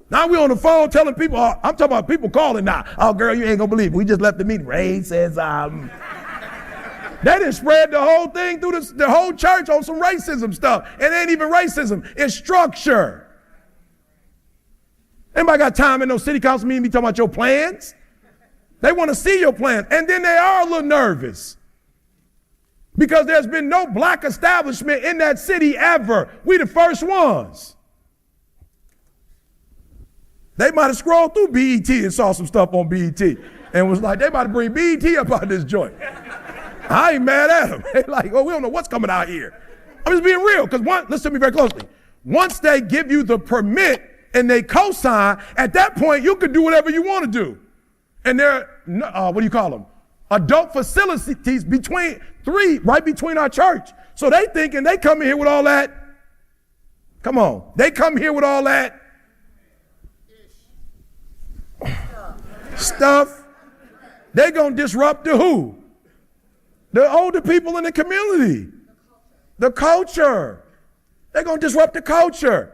Now we on the phone telling people, I'm talking about people calling now. Oh, girl, you ain't gonna believe it. We just left the meeting. Racism. They done spread the whole thing through the whole church on some racism stuff. It ain't even racism. It's structure. Anybody got time in no city council meeting be talking about your plans? They want to see your plans. And then they are a little nervous. Because there's been no black establishment in that city ever. We the first ones. They might have scrolled through BET and saw some stuff on BET and was like, they about to bring BET up out of this joint. I ain't mad at them. They like, oh, we don't know what's coming out here. I'm just being real, because listen to me very closely. Once they give you the permit and they co-sign, at that point, you can do whatever you want to do. And they're, what do you call them? Adult facilities right between our church. So they thinking they come in here with all that. Come on. They come here with all that stuff. They gonna disrupt the who? The older people in the community. The culture. They're gonna disrupt the culture.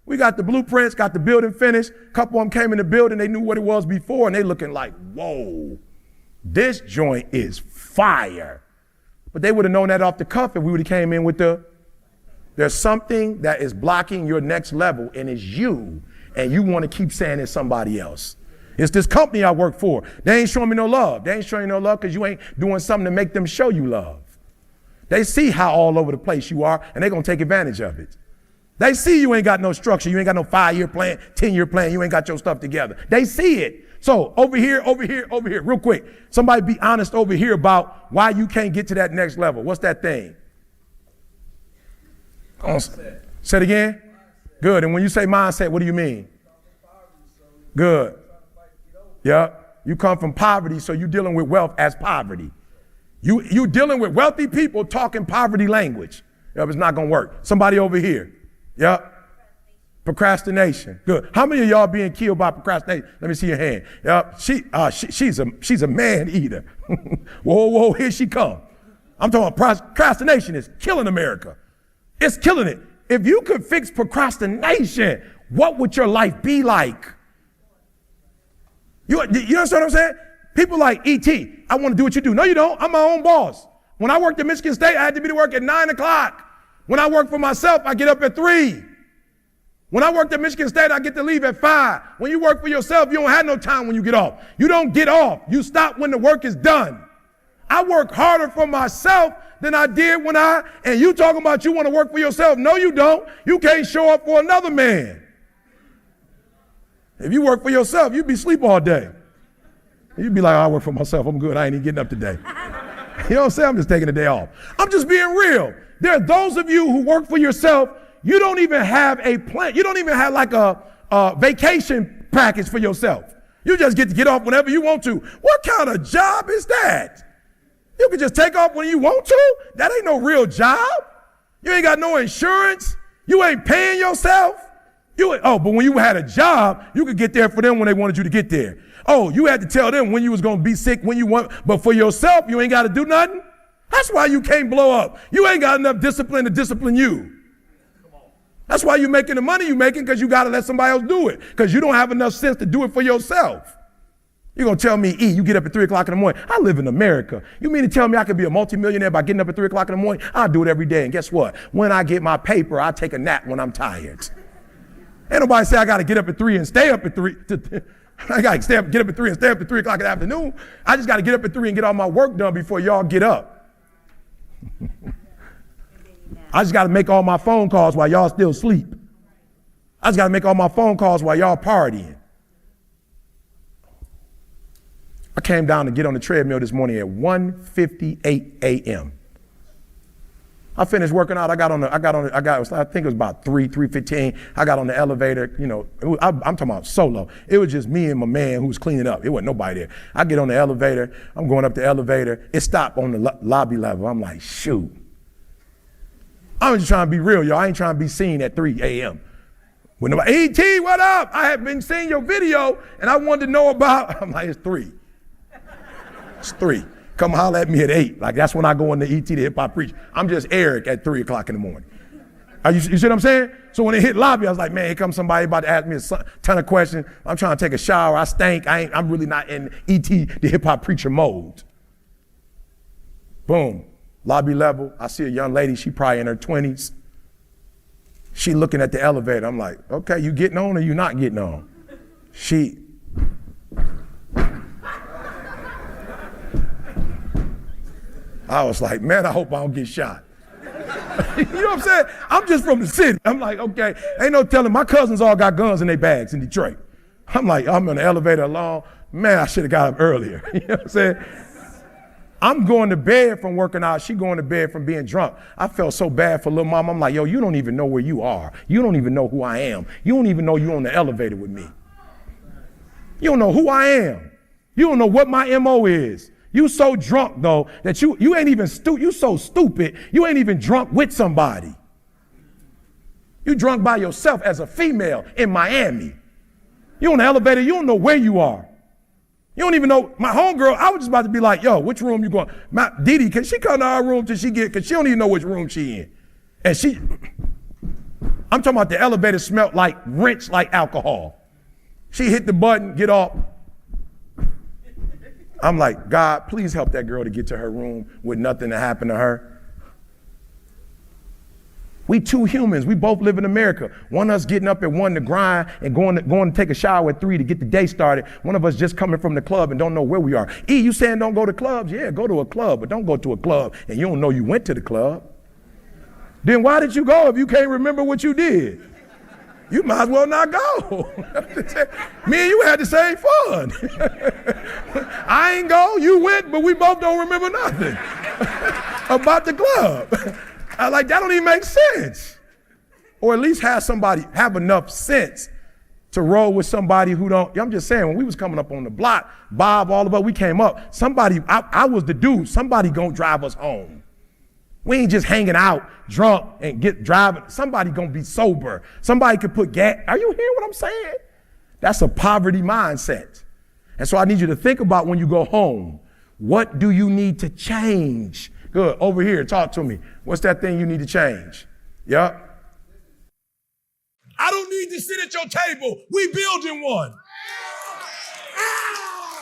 We got the blueprints, got the building finished. A couple of them came in the building, they knew what it was before, and they looking like, whoa, this joint is fire. But they would have known that off the cuff if we would have came in with there's something that is blocking your next level, and it's you, and you want to keep saying it's somebody else. It's this company I work for. They ain't showing me no love. They ain't showing you no love because you ain't doing something to make them show you love. They see how all over the place you are, and they're going to take advantage of it. They see you ain't got no structure. You ain't got no 5-year plan, 10-year plan. You ain't got your stuff together. They see it. So over here, real quick. Somebody be honest over here about why you can't get to that next level. What's that thing? Say it again. Good. And when you say mindset, what do you mean? Good. Yeah. You come from poverty, so you're dealing with wealth as poverty. You dealing with wealthy people talking poverty language. Yep, it's not going to work. Somebody over here. Yep. Procrastination. Good. How many of y'all being killed by procrastination? Let me see your hand. Yep. She's a man eater. Whoa, here she come. I'm talking about procrastination is killing America. It's killing it. If you could fix procrastination, what would your life be like? You understand what I'm saying? People like E.T., I want to do what you do. No, you don't. I'm my own boss. When I worked at Michigan State, I had to be to work at 9 o'clock. When I work for myself, I get up at 3. When I worked at Michigan State, I get to leave at 5. When you work for yourself, you don't have no time when you get off. You don't get off. You stop when the work is done. I work harder for myself than I did and you talking about you want to work for yourself. No, you don't. You can't show up for another man. If you work for yourself, you'd be asleep all day. You'd be like, I work for myself. I'm good. I ain't even getting up today. You know what I'm saying? I'm just taking a day off. I'm just being real. There are those of you who work for yourself, you don't even have a plan. You don't even have like a vacation package for yourself. You just get to get off whenever you want to. What kind of job is that? You can just take off when you want to? That ain't no real job. You ain't got no insurance. You ain't paying yourself. But when you had a job, you could get there for them when they wanted you to get there. Oh, you had to tell them when you was going to be sick, when you want, but for yourself, you ain't got to do nothing. That's why you can't blow up. You ain't got enough discipline to discipline you. That's why you're making the money you're making, because you got to let somebody else do it, because you don't have enough sense to do it for yourself. You're going to tell me, you get up at 3 o'clock in the morning. I live in America. You mean to tell me I could be a multimillionaire by getting up at 3 o'clock in the morning? I'll do it every day. And guess what? When I get my paper, I take a nap when I'm tired. Ain't nobody say I got to get up at 3 and stay up at 3. I got to get up at 3 and stay up at 3 o'clock in the afternoon. I just got to get up at 3 and get all my work done before y'all get up. I just got to make all my phone calls while y'all still sleep. I just got to make all my phone calls while y'all partying. I came down to get on the treadmill this morning at 1:58 a.m. I finished working out. I think it was about 3:15. I got on the elevator. I'm talking about solo. It was just me and my man who was cleaning up. It wasn't nobody there. I get on the elevator. I'm going up the elevator. It stopped on the lobby level. I'm like, shoot. I'm just trying to be real, y'all. I ain't trying to be seen at 3 a.m. When nobody, E.T., what up? I have been seeing your video, and I wanted to know about, I'm like, it's 3. It's 3. Come holler at me at 8. Like, that's when I go into E.T. to hip hop preach. I'm just Eric at 3 o'clock in the morning. You see what I'm saying? So when it hit lobby, I was like, man, here comes somebody about to ask me a ton of questions. I'm trying to take a shower. I stink. I'm really not in E.T., the hip hop preacher mode. Boom. Lobby level. I see a young lady. She probably in her 20s. She looking at the elevator. I'm like, okay, you getting on or you not getting on? I was like, man, I hope I don't get shot. You know what I'm saying? I'm just from the city. I'm like, okay, ain't no telling. My cousins all got guns in their bags in Detroit. I'm like, I'm in the elevator alone. Man, I should have got up earlier. You know what I'm saying? I'm going to bed from working out. She going to bed from being drunk. I felt so bad for little mama. I'm like, yo, you don't even know where you are. You don't even know who I am. You don't even know you're on the elevator with me. You don't know who I am. You don't know what my MO is. You so drunk, though, that you ain't even you so stupid, you ain't even drunk with somebody. You drunk by yourself as a female in Miami. You on the elevator, you don't know where you are. You don't even know. My homegirl, I was just about to be like, yo, which room you going? Didi, can she come to our room till she get, because she don't even know which room she in. And I'm talking about the elevator smelled like rinse like alcohol. She hit the button, get off. I'm like, God, please help that girl to get to her room with nothing to happen to her. We two humans. We both live in America. One of us getting up at 1 to grind and going to take a shower at 3 to get the day started. One of us just coming from the club and don't know where we are. You saying don't go to clubs? Yeah, go to a club, but don't go to a club and you don't know you went to the club. Then why did you go if you can't remember what you did? You might as well not go. Me and you had the same fun. I ain't go, you went, but we both don't remember nothing about the club. Like, that don't even make sense. Or at least have enough sense to roll with somebody who don't. I'm just saying, when we was coming up on the block, Bob, all of us, we came up. I was the dude, somebody gonna drive us home. We ain't just hanging out drunk and driving. Somebody gonna be sober. Somebody could put gas. Are you hearing what I'm saying? That's a poverty mindset. And so I need you to think about when you go home, what do you need to change? Good, over here, talk to me. What's that thing you need to change? Yep. I don't need to sit at your table. We building one.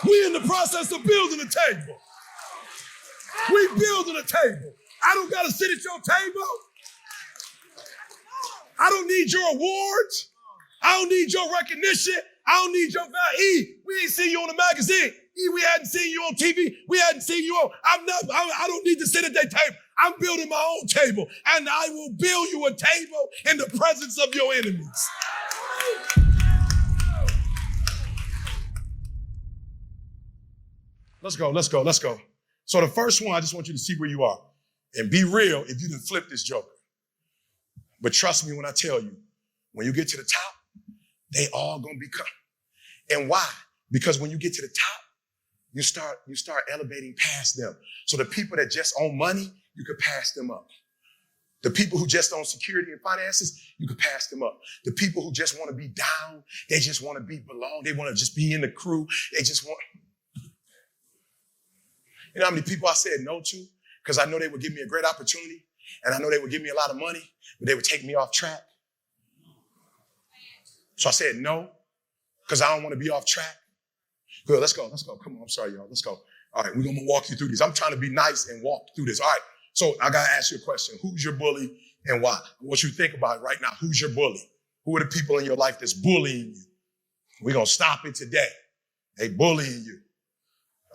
We in the process of building a table. We building a table. I don't got to sit at your table. I don't need your awards. I don't need your recognition. I don't need your value. We ain't seen you on the magazine. We hadn't seen you on TV. We hadn't seen you on. I don't need to sit at that table. I'm building my own table, and I will build you a table in the presence of your enemies. Let's go. So the first one, I just want you to see where you are. And be real if you didn't flip this joker. But trust me when I tell you, when you get to the top, they all gonna become. And why? Because when you get to the top, you start elevating past them. So the people that just own money, you could pass them up. The people who just own security and finances, you could pass them up. The people who just want to be down, they just want to be belong. They want to just be in the crew. They just want. You know how many people I said no to? Because I know they would give me a great opportunity, and I know they would give me a lot of money, but they would take me off track. So I said no, because I don't want to be off track. Good, let's go. Come on, I'm sorry, y'all. Let's go. All right, we're going to walk you through these. I'm trying to be nice and walk through this. All right, so I got to ask you a question. Who's your bully and why? I want you to think about it right now. Who's your bully? Who are the people in your life that's bullying you? We're going to stop it today. They bullying you.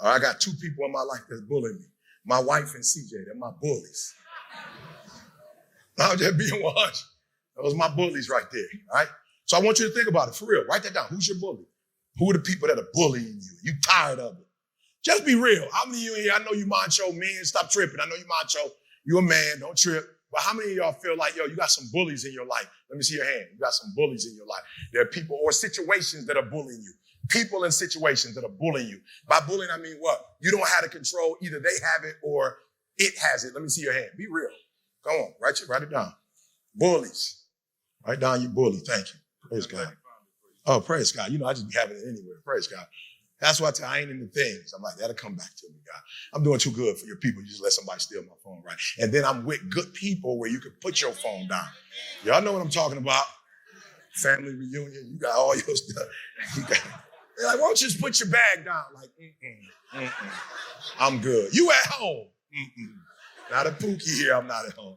All right, I got two people in my life that's bullying me. My wife and CJ, they're my bullies. I'm just being 100. Those are my bullies right there, all right? So I want you to think about it, for real. Write that down. Who's your bully? Who are the people that are bullying you? You tired of it? Just be real. How many of you in here, I know you macho, men, stop tripping. I know you macho. You a man, don't trip. But how many of y'all feel like, yo, you got some bullies in your life? Let me see your hand. You got some bullies in your life. There are people or situations that are bullying you. People in situations that are bullying you. By bullying, I mean what? You don't have the control. Either they have it or it has it. Let me see your hand. Be real. Come on, write it down. Bullies. Write down your bully. Thank you. Praise God. Oh, praise God. You know, I just be having it anywhere. Praise God. That's why I tell you, I ain't into things. I'm like, that'll come back to me, God. I'm doing too good for your people. You just let somebody steal my phone, right? And then I'm with good people where you can put your phone down. Y'all know what I'm talking about. Family reunion, you got all your stuff. They're like, why don't you just put your bag down? Like, I'm good. You at home? Not a Pookie here, I'm not at home.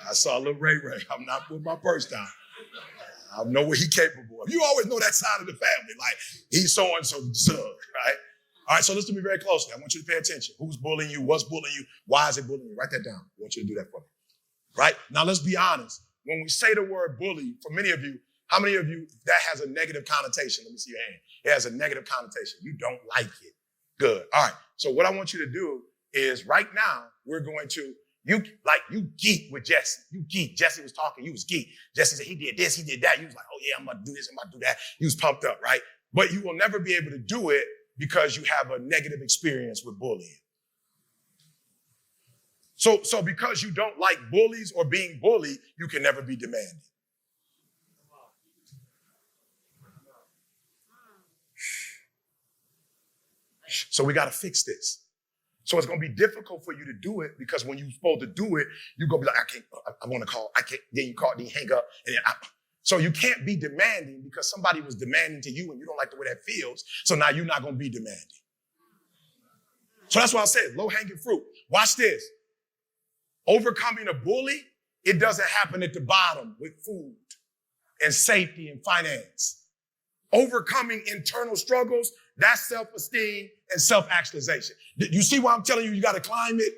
I saw a little Ray Ray. I'm not putting my purse down. I know what he's capable of. You always know that side of the family. Like, he's so-and-so son, right? All right, so listen to me very closely. I want you to pay attention. Who's bullying you? What's bullying you? Why is it bullying you? Write that down. I want you to do that for me. Right? Now, let's be honest. When we say the word bully, for many of you, how many of you, that has a negative connotation? Let me see your hand. It has a negative connotation. You don't like it. Good. All right. So what I want you to do is right now, we're going to, you geek with Jesse. You geek. Jesse was talking. You was geek. Jesse said, he did this, he did that. You was like, oh yeah, I'm going to do this, I'm going to do that. You was pumped up, right? But you will never be able to do it because you have a negative experience with bullying. So because you don't like bullies or being bullied, you can never be demanding. So we got to fix this. So it's going to be difficult for you to do it because when you're supposed to do it, you're going to be like, I want to call, I can't, then you call, then you hang up. And then so you can't be demanding because somebody was demanding to you and you don't like the way that feels. So now you're not going to be demanding. So that's why I said low-hanging fruit. Watch this. Overcoming a bully, it doesn't happen at the bottom with food and safety and finance. Overcoming internal struggles, that's self-esteem and self-actualization. You see why I'm telling you got to climb it?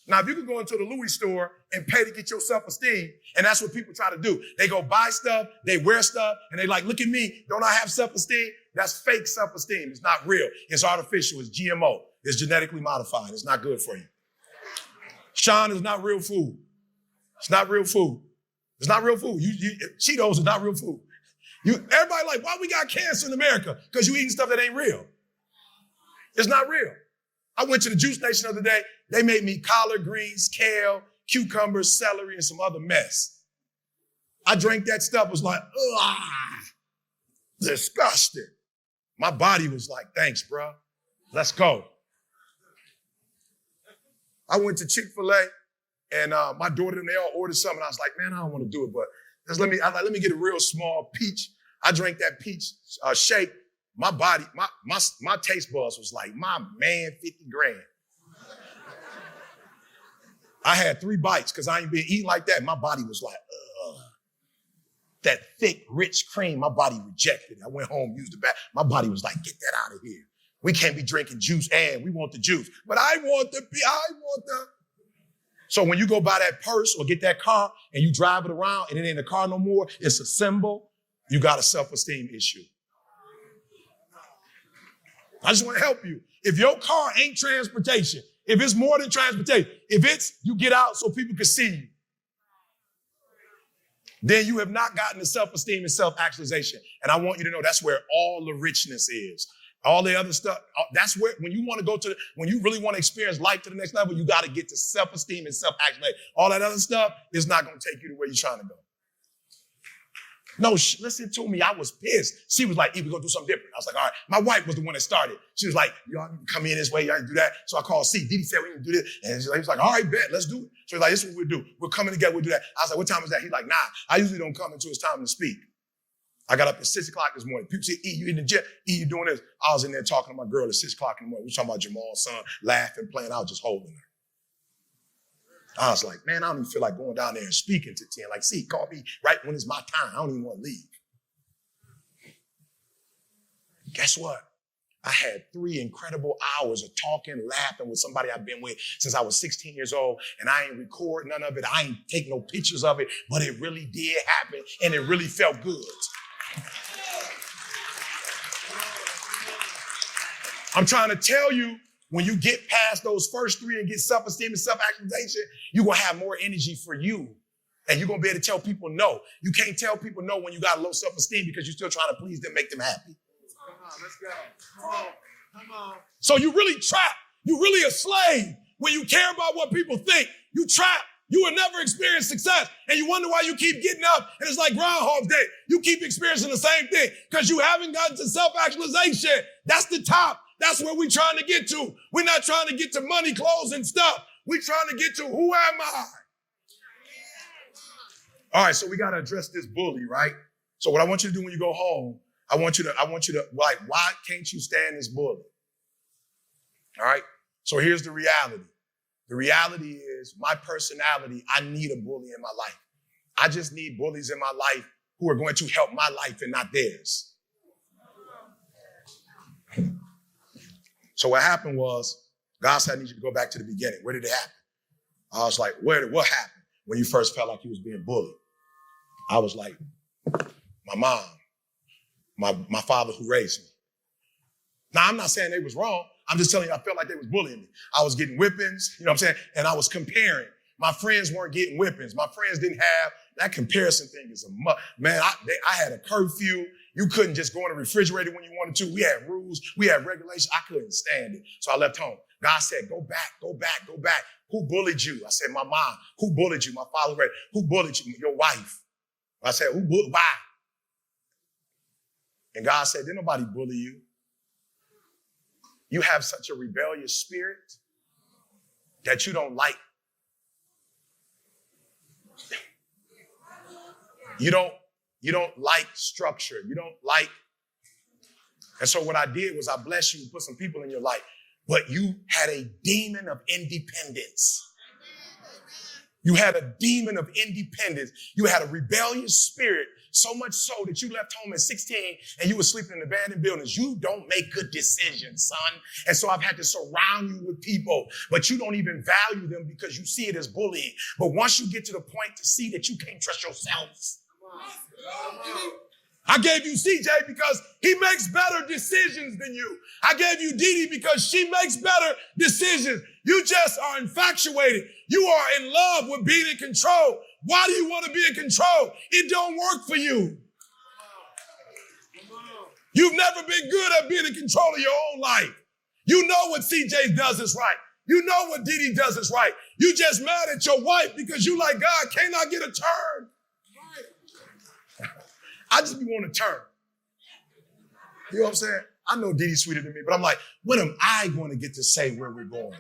Now, if you can go into the Louis store and pay to get your self-esteem, and that's what people try to do. They go buy stuff, they wear stuff, and they like, look at me, don't I have self-esteem? That's fake self-esteem. It's not real. It's artificial. It's GMO. It's genetically modified. It's not good for you. Sean is not real food. It's not real food. It's not real food. Cheetos are not real food. Everybody like, why we got cancer in America? Because you eating stuff that ain't real. It's not real. I went to the Juice Nation the other day. They made me collard greens, kale, cucumbers, celery, and some other mess. I drank that stuff, was like, ugh, disgusting. My body was like, thanks, bro. Let's go. I went to Chick-fil-A, and my daughter and they all ordered something. I was like, man, I don't want to do it, but let me get a real small peach. I drank that peach shake. My body, my taste buds was like, my man, 50 grand. I had 3 bites because I ain't been eating like that. My body was like, ugh. That thick, rich cream, my body rejected it. I went home, used the bath. My body was like, get that out of here. We can't be drinking juice and we want the juice. But I want the. So when you go buy that purse or get that car and you drive it around and it ain't a car no more, it's a symbol, you got a self-esteem issue. I just want to help you. If your car ain't transportation, if it's more than transportation, if it's you get out so people can see you, then you have not gotten the self-esteem and self-actualization. And I want you to know that's where all the richness is. All the other stuff, that's where, when you want to go to, when you really want to experience life to the next level, you got to get to self-esteem and self-actualization. All that other stuff is not going to take you to where you're trying to go. No, listen to me. I was pissed. She was like, we're going to do something different. I was like, all right. My wife was the one that started. She was like, y'all need to come in this way. Y'all need to do that. So I called C. Didi said, we need to do this. And he was like, all right, bet. Let's do it. So he's like, this is what we'll do. We're coming together. We'll do that. I was like, what time is that? He's like, nah, I usually don't come until it's time to speak. I got up at 6 o'clock this morning. People say, E, you in the gym? E, you doing this? I was in there talking to my girl at 6 o'clock in the morning. We were talking about Jamal's son, laughing, playing. I was just holding her. I was like, man, I don't even feel like going down there and speaking to 10. Like, see, call me right when it's my time. I don't even want to leave. Guess what? I had 3 incredible hours of talking, laughing with somebody I've been with since I was 16 years old, and I ain't record none of it. I ain't take no pictures of it, but it really did happen, and it really felt good. I'm trying to tell you, when you get past those first 3 and get self-esteem and self-actualization, you're going to have more energy for you. And you're going to be able to tell people no. You can't tell people no when you got low self-esteem because you're still trying to please them, make them happy. Come on, let's go. Come on. So you really trapped. You really a slave. When you care about what people think, you trapped. You will never experience success. And you wonder why you keep getting up and it's like Groundhog's Day. You keep experiencing the same thing because you haven't gotten to self-actualization. That's the top. That's where we're trying to get to. We're not trying to get to money, clothes, and stuff. We're trying to get to who am I? All right, so we got to address this bully, right? So what I want you to do when you go home, I want you to like, why can't you stand this bully? All right? So here's the reality. The reality is my personality, I need a bully in my life. I just need bullies in my life who are going to help my life and not theirs. So what happened was, God said, I need you to go back to the beginning. Where did it happen? I was like, what happened when you first felt like you was being bullied? I was like, my mom, my father who raised me. Now, I'm not saying they was wrong. I'm just telling you, I felt like they was bullying me. I was getting whippings, you know what I'm saying? And I was comparing. My friends weren't getting whippings. My friends didn't have, that comparison thing is man, I had a curfew. You couldn't just go in the refrigerator when you wanted to. We had rules. We had regulations. I couldn't stand it. So I left home. God said, go back. Who bullied you? I said, my mom. Who bullied you? My father. Who bullied you? Your wife. I said, why? And God said, didn't nobody bully you. You have such a rebellious spirit that you don't like. You don't like structure. You don't like. And so what I did was I blessed you and put some people in your life, but you had a demon of independence. You had a demon of independence. You had a rebellious spirit, so much so that you left home at 16 and you were sleeping in abandoned buildings. You don't make good decisions, son. And so I've had to surround you with people, but you don't even value them because you see it as bullying. But once you get to the point to see that you can't trust yourself, I gave you CJ because he makes better decisions than you. I gave you Dee Dee because she makes better decisions. You just are infatuated. You are in love with being in control. Why do you want to be in control? It don't work for you. You've never been good at being in control of your own life. You know what CJ does is right. You know what Dee Dee does is right. You just mad at your wife because you like, God, can't I get a turn? I just be wanting to turn. You know what I'm saying? I know Dee Dee's sweeter than me, but I'm like, when am I going to get to say where we're going?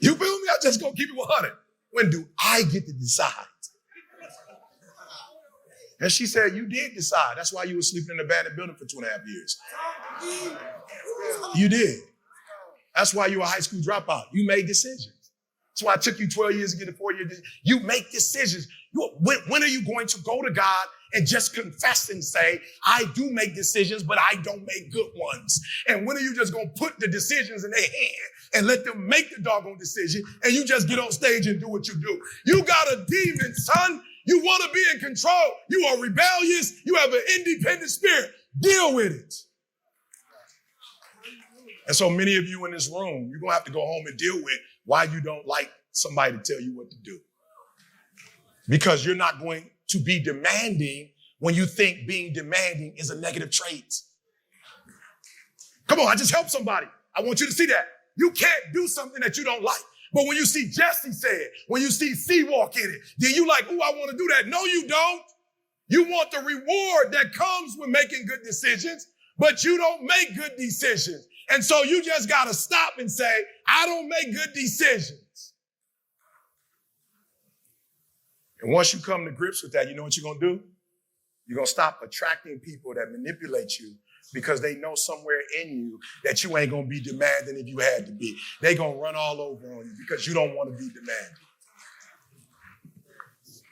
You feel me? I'm just going to keep it 100. When do I get to decide? And she said, you did decide. That's why you were sleeping in an abandoned building for 2.5 years. You did. That's why you were a high school dropout. You made decisions. That's why it took you 12 years to get a 4-year. You make decisions. When are you going to go to God and just confess and say, I do make decisions, but I don't make good ones? And when are you just going to put the decisions in their hand and let them make the doggone decision and you just get on stage and do what you do? You got a demon, son. You want to be in control. You are rebellious. You have an independent spirit. Deal with it. And so many of you in this room, you're going to have to go home and deal with why you don't like somebody to tell you what to do. Because you're not going to be demanding when you think being demanding is a negative trait. Come on, I just helped somebody. I want you to see that. You can't do something that you don't like. But when you see Jesse say it, when you see C walk in it, then you like, ooh, I want to do that. No, you don't. You want the reward that comes with making good decisions, but you don't make good decisions. And so you just got to stop and say, I don't make good decisions. And once you come to grips with that, you know what you're going to do? You're going to stop attracting people that manipulate you because they know somewhere in you that you ain't going to be demanding if you had to be. They're going to run all over on you because you don't want to be demanding.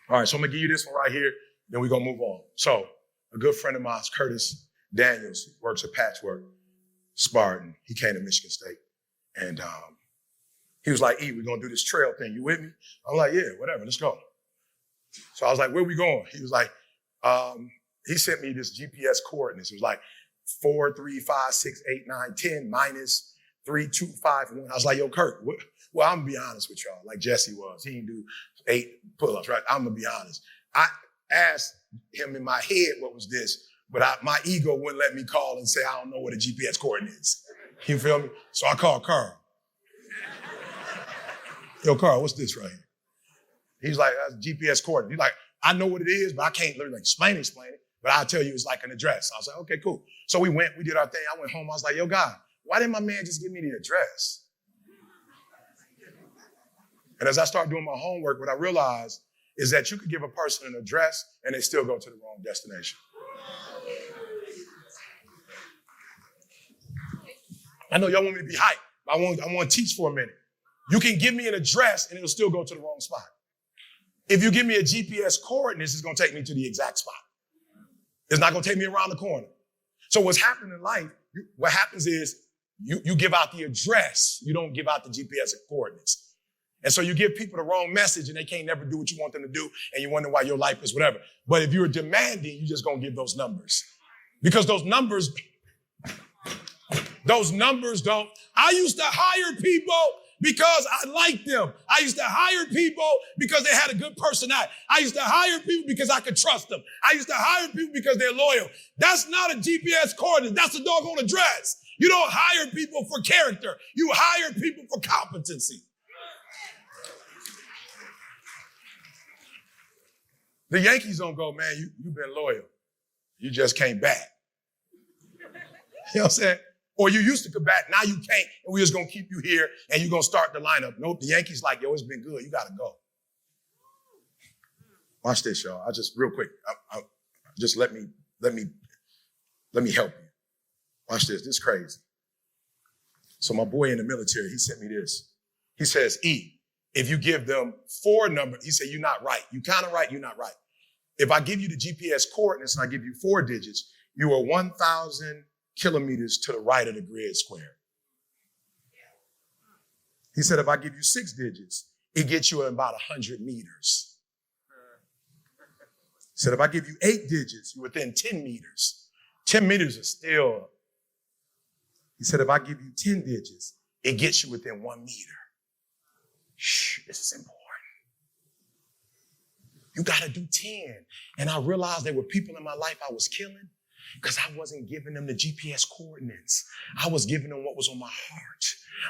All right, so I'm going to give you this one right here, then we're going to move on. So a good friend of mine, Curtis Daniels, works at Patchwork, Spartan. He came to Michigan State. And he was like, E, we're going to do this trail thing. You with me? I'm like, yeah, whatever, let's go. So I was like, where we going? He was like, he sent me this GPS coordinates. It was like 4, 3, 5, 6, 8, 9, 10 minus 3, 2, 5, 1. I was like, yo, Kurt, well, I'm going to be honest with y'all, like Jesse was. He didn't do 8 pull-ups, right? I'm going to be honest. I asked him in my head what was this, but my ego wouldn't let me call and say, I don't know what a GPS coordinate is. You feel me? So I called Carl. Yo, Carl, what's this right here? He's like, that's GPS coordinate. He's like, I know what it is, but I can't literally explain it. But I'll tell you it's like an address. I was like, okay, cool. So we did our thing. I went home. I was like, yo, God, why didn't my man just give me the address? And as I started doing my homework, what I realized is that you could give a person an address and they still go to the wrong destination. I know y'all want me to be hyped. I want to teach for a minute. You can give me an address and it'll still go to the wrong spot. If you give me a GPS coordinates, it's going to take me to the exact spot. It's not going to take me around the corner. So what's happening in life, what happens is you give out the address. You don't give out the GPS coordinates. And so you give people the wrong message and they can't never do what you want them to do. And you wonder why your life is whatever. But if you're demanding, you're just going to give those numbers. Because those numbers don't. I used to hire people because I liked them. I used to hire people because they had a good personality. I used to hire people because I could trust them. I used to hire people because they're loyal. That's not a GPS coordinate. That's a doggone address. You don't hire people for character. You hire people for competency. The Yankees don't go, man, you've been loyal. You just came back. You know what I'm saying? Or you used to come back, now you can't, and we're just going to keep you here, and you're going to start the lineup. Nope, the Yankees like, yo, it's been good. You got to go. Watch this, y'all. I just, real quick, just let me help you. Watch this. This is crazy. So my boy in the military, he sent me this. He says, E, if you give them 4 numbers, he said, you're not right. You kind of right, you're not right. If I give you the GPS coordinates and I give you 4 digits, you are 1,000 kilometers to the right of the grid square. He said, if I give you 6 digits, it gets you at about 100 meters. He said, if I give you 8 digits, you're within 10 meters. 10 meters is still. He said, if I give you 10 digits, it gets you within 1 meter. Shh, this is important. You got to do 10. And I realized there were people in my life I was killing because I wasn't giving them the GPS coordinates. I was giving them what was on my heart.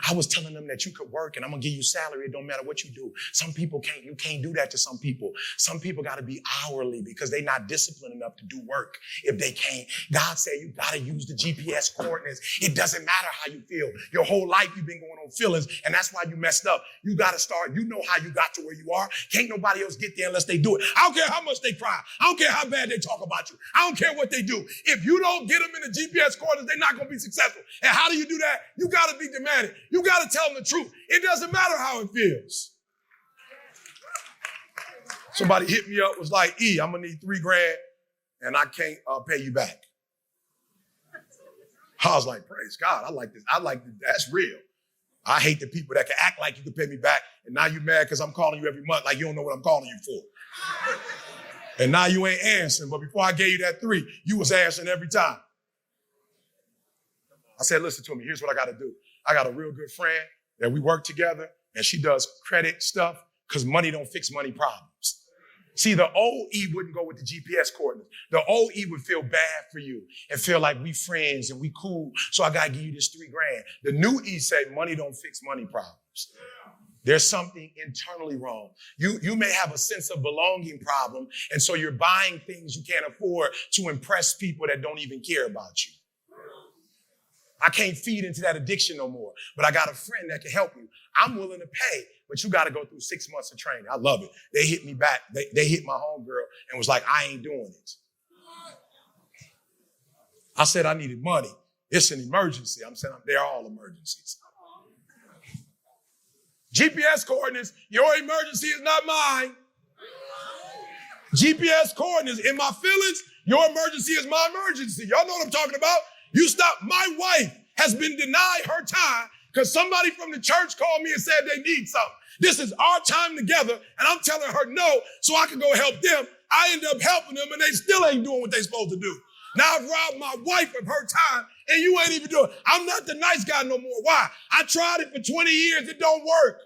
I was telling them that you could work and I'm going to give you salary. It don't matter what you do. Some people can't, you can't do that to some people. Some people got to be hourly because they're not disciplined enough to do work if they can't. God said you got to use the GPS coordinates. It doesn't matter how you feel. Your whole life you've been going on feelings and that's why you messed up. You got to start. You know how you got to where you are. Can't nobody else get there unless they do it. I don't care how much they cry. I don't care how bad they talk about you. I don't care what they do. If you don't get them in the GPS coordinates, they're not going to be successful. And how do you do that? You got to be demanding. You got to tell them the truth. It doesn't matter how it feels. Somebody hit me up, was like, E, I'm going to need $3,000 and I can't pay you back. I was like, praise God. I like this. That's real. I hate the people that can act like you can pay me back and now you mad because I'm calling you every month like you don't know what I'm calling you for. And now you ain't answering, but before I gave you that 3, you was answering every time. I said, listen to me, here's what I got to do. I got a real good friend that we work together and she does credit stuff because money don't fix money problems. See, the old E wouldn't go with the GPS coordinates. The old E would feel bad for you and feel like we friends and we cool, so I got to give you this $3,000. The new E said money don't fix money problems. There's something internally wrong. You may have a sense of belonging problem, and so you're buying things you can't afford to impress people that don't even care about you. I can't feed into that addiction no more, but I got a friend that can help you. I'm willing to pay, but you got to go through 6 months of training. I love it. They hit me back. They hit my homegirl and was like, I ain't doing it. I said I needed money. It's an emergency. I'm saying they're all emergencies. GPS coordinates, your emergency is not mine. GPS coordinates, in my feelings, your emergency is my emergency. Y'all know what I'm talking about. You stop. My wife has been denied her time because somebody from the church called me and said they need something. This is our time together, and I'm telling her no so I can go help them. I end up helping them, and they still ain't doing what they're supposed to do. Now I've robbed my wife of her time, and you ain't even doing it. I'm not the nice guy no more. Why? I tried it for 20 years. It don't work.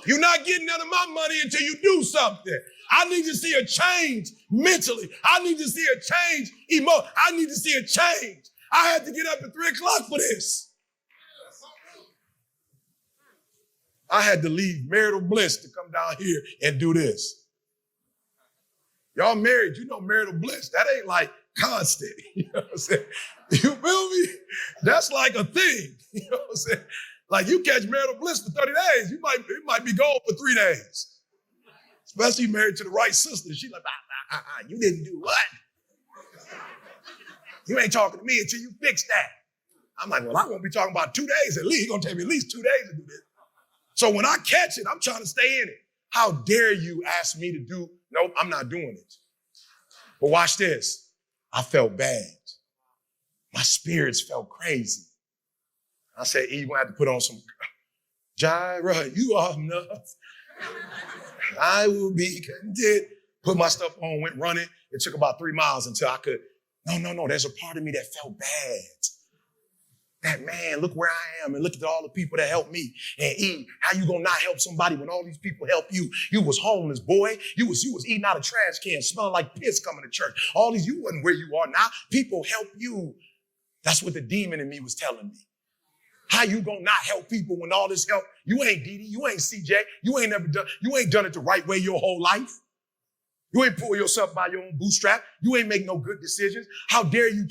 You're not getting none of my money until you do something. I need to see a change mentally. I need to see a change emotionally. I need to see a change. I had to get up at 3 o'clock for this. I had to leave marital bliss to come down here and do this. Y'all married, you know marital bliss. That ain't like constant. You know what I'm saying? You feel me? That's like a thing. You know what I'm saying? Like you catch marital bliss for 30 days, it might be gone for 3 days. Especially married to the right sister. She like, you didn't do what? You ain't talking to me until you fix that. I'm like, well, I won't be talking about 2 days at least. It's gonna take me at least 2 days to do this. So when I catch it, I'm trying to stay in it. How dare you ask me to do? Nope, I'm not doing it. But watch this. I felt bad. My spirits felt crazy. I said, Eve, I have to put on some Jireh, you are enough. I will be content. Put my stuff on, went running. It took about 3 miles until I could. No, there's a part of me that felt bad. That, man, look where I am and look at all the people that helped me. And Eve, how you gonna not help somebody when all these people help you? You was homeless, boy. You was eating out of trash cans, smelling like piss coming to church. All these, you wasn't where you are now. People help you. That's what the demon in me was telling me. How you gonna not help people when all this help? You ain't Dee Dee, you ain't CJ, you ain't done it the right way your whole life. You ain't pull yourself by your own bootstrap. You ain't make no good decisions. How dare you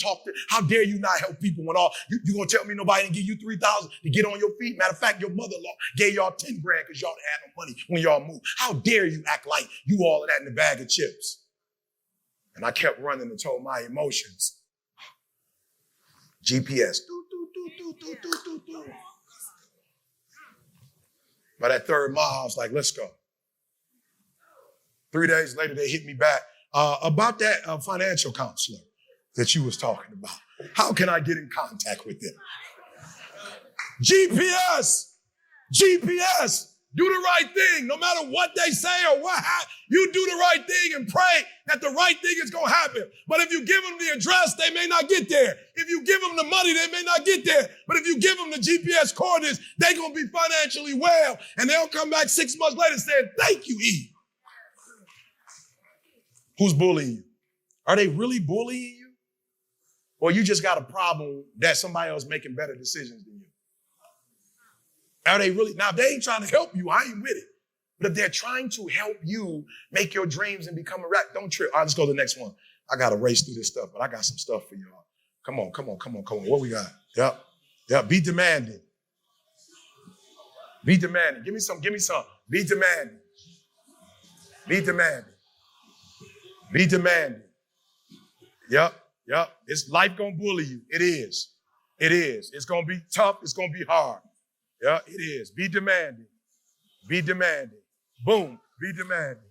how dare you not help people when you gonna tell me nobody didn't give you $3,000 to get on your feet? Matter of fact, your mother-in-law gave y'all 10 grand because y'all didn't have no money when y'all moved. How dare you act like you all of that in the bag of chips? And I kept running and told my emotions. GPS. By that 3rd mile, I was like, let's go. 3 days later, they hit me back about that financial counselor that you was talking about. How can I get in contact with them? GPS, do the right thing. No matter what they say or what, you do the right thing and pray that the right thing is going to happen. But if you give them the address, they may not get there. If you give them the money, they may not get there. But if you give them the GPS coordinates, they're going to be financially well. And they'll come back 6 months later saying, thank you, Eve. Who's bullying you? Are they really bullying you? Or you just got a problem that somebody else making better decisions than you? Are they really? Now, if they ain't trying to help you, I ain't with it. But if they're trying to help you make your dreams and become a rap, don't trip. All right, let's go to the next one. I got to race through this stuff, but I got some stuff for y'all. Come on. What we got? Yep. Be demanding. Give me some. Be demanding. Yep. It's life gonna bully you. It is. It's gonna be tough. It's gonna be hard. Yeah, it is. Be demanding. Boom. Be demanding.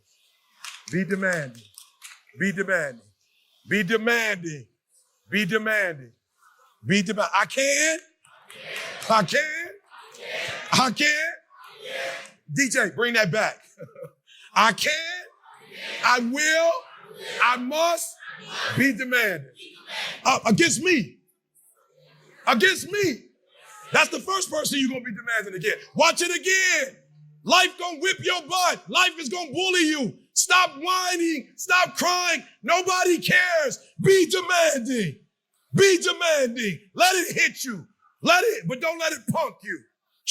I can. DJ, bring that back. I can. I will. I must be demanding. Against me. That's the first person you're going to be demanding again. Watch it again. Life going to whip your butt. Life is going to bully you. Stop whining. Stop crying. Nobody cares. Be demanding. Let it hit you. But don't let it punk you.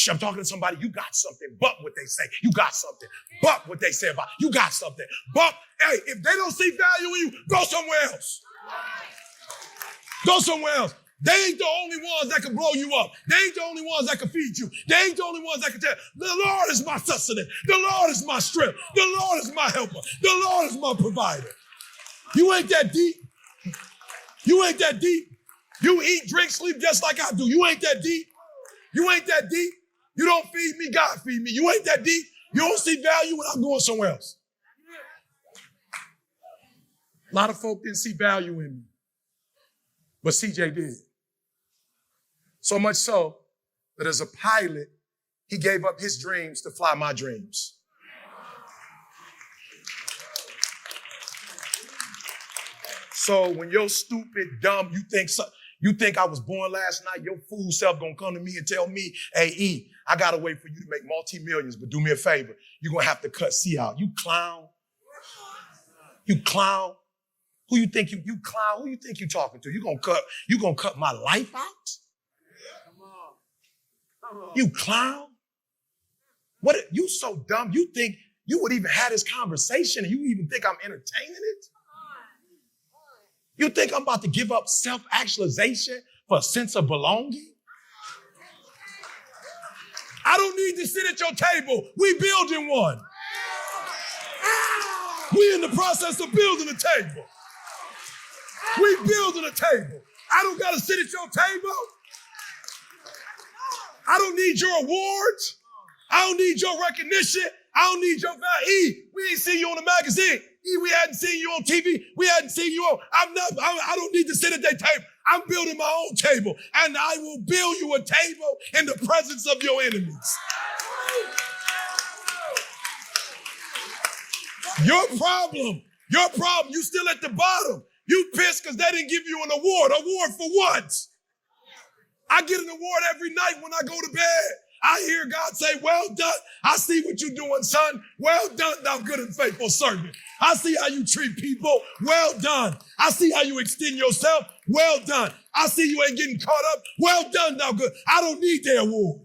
I'm talking to somebody, you got something, but what they say. You got something, but what they say about you got something. But, hey, if they don't see value in you, go somewhere else. They ain't the only ones that can blow you up. They ain't the only ones that can feed you. They ain't the only ones that can tell. The Lord is my sustenance. The Lord is my strength. The Lord is my helper. The Lord is my provider. You ain't that deep. You eat, drink, sleep just like I do. You ain't that deep. You don't feed me, God feed me. You ain't that deep. You don't see value when I'm going somewhere else. A lot of folk didn't see value in me. But CJ did. So much so that as a pilot, he gave up his dreams to fly my dreams. So when you're stupid, dumb, you think I was born last night, your fool self gonna come to me and tell me, hey, E, I gotta wait for you to make multi-millions, but do me a favor. You're gonna have to cut C out. You clown. Who you think you clown? Who you think you talking to? You gonna cut my life out? You clown? What? You so dumb. You think you would even have this conversation and you even think I'm entertaining it? You think I'm about to give up self-actualization for a sense of belonging? I don't need to sit at your table. We building one. We in the process of building a table. We building a table. I don't got to sit at your table. I don't need your awards. I don't need your recognition. I don't need your value. We ain't seen you on the magazine. We hadn't seen you on TV. We hadn't seen you on. I don't need to sit at that table. I'm building my own table, and I will build you a table in the presence of your enemies. Your problem, you still at the bottom. You pissed because they didn't give you an award. Award for what? I get an award every night when I go to bed. I hear God say, well done. I see what you're doing, son. Well done, thou good and faithful servant. I see how you treat people. Well done. I see how you extend yourself. Well done. I see you ain't getting caught up. Well done, thou good. I don't need their award.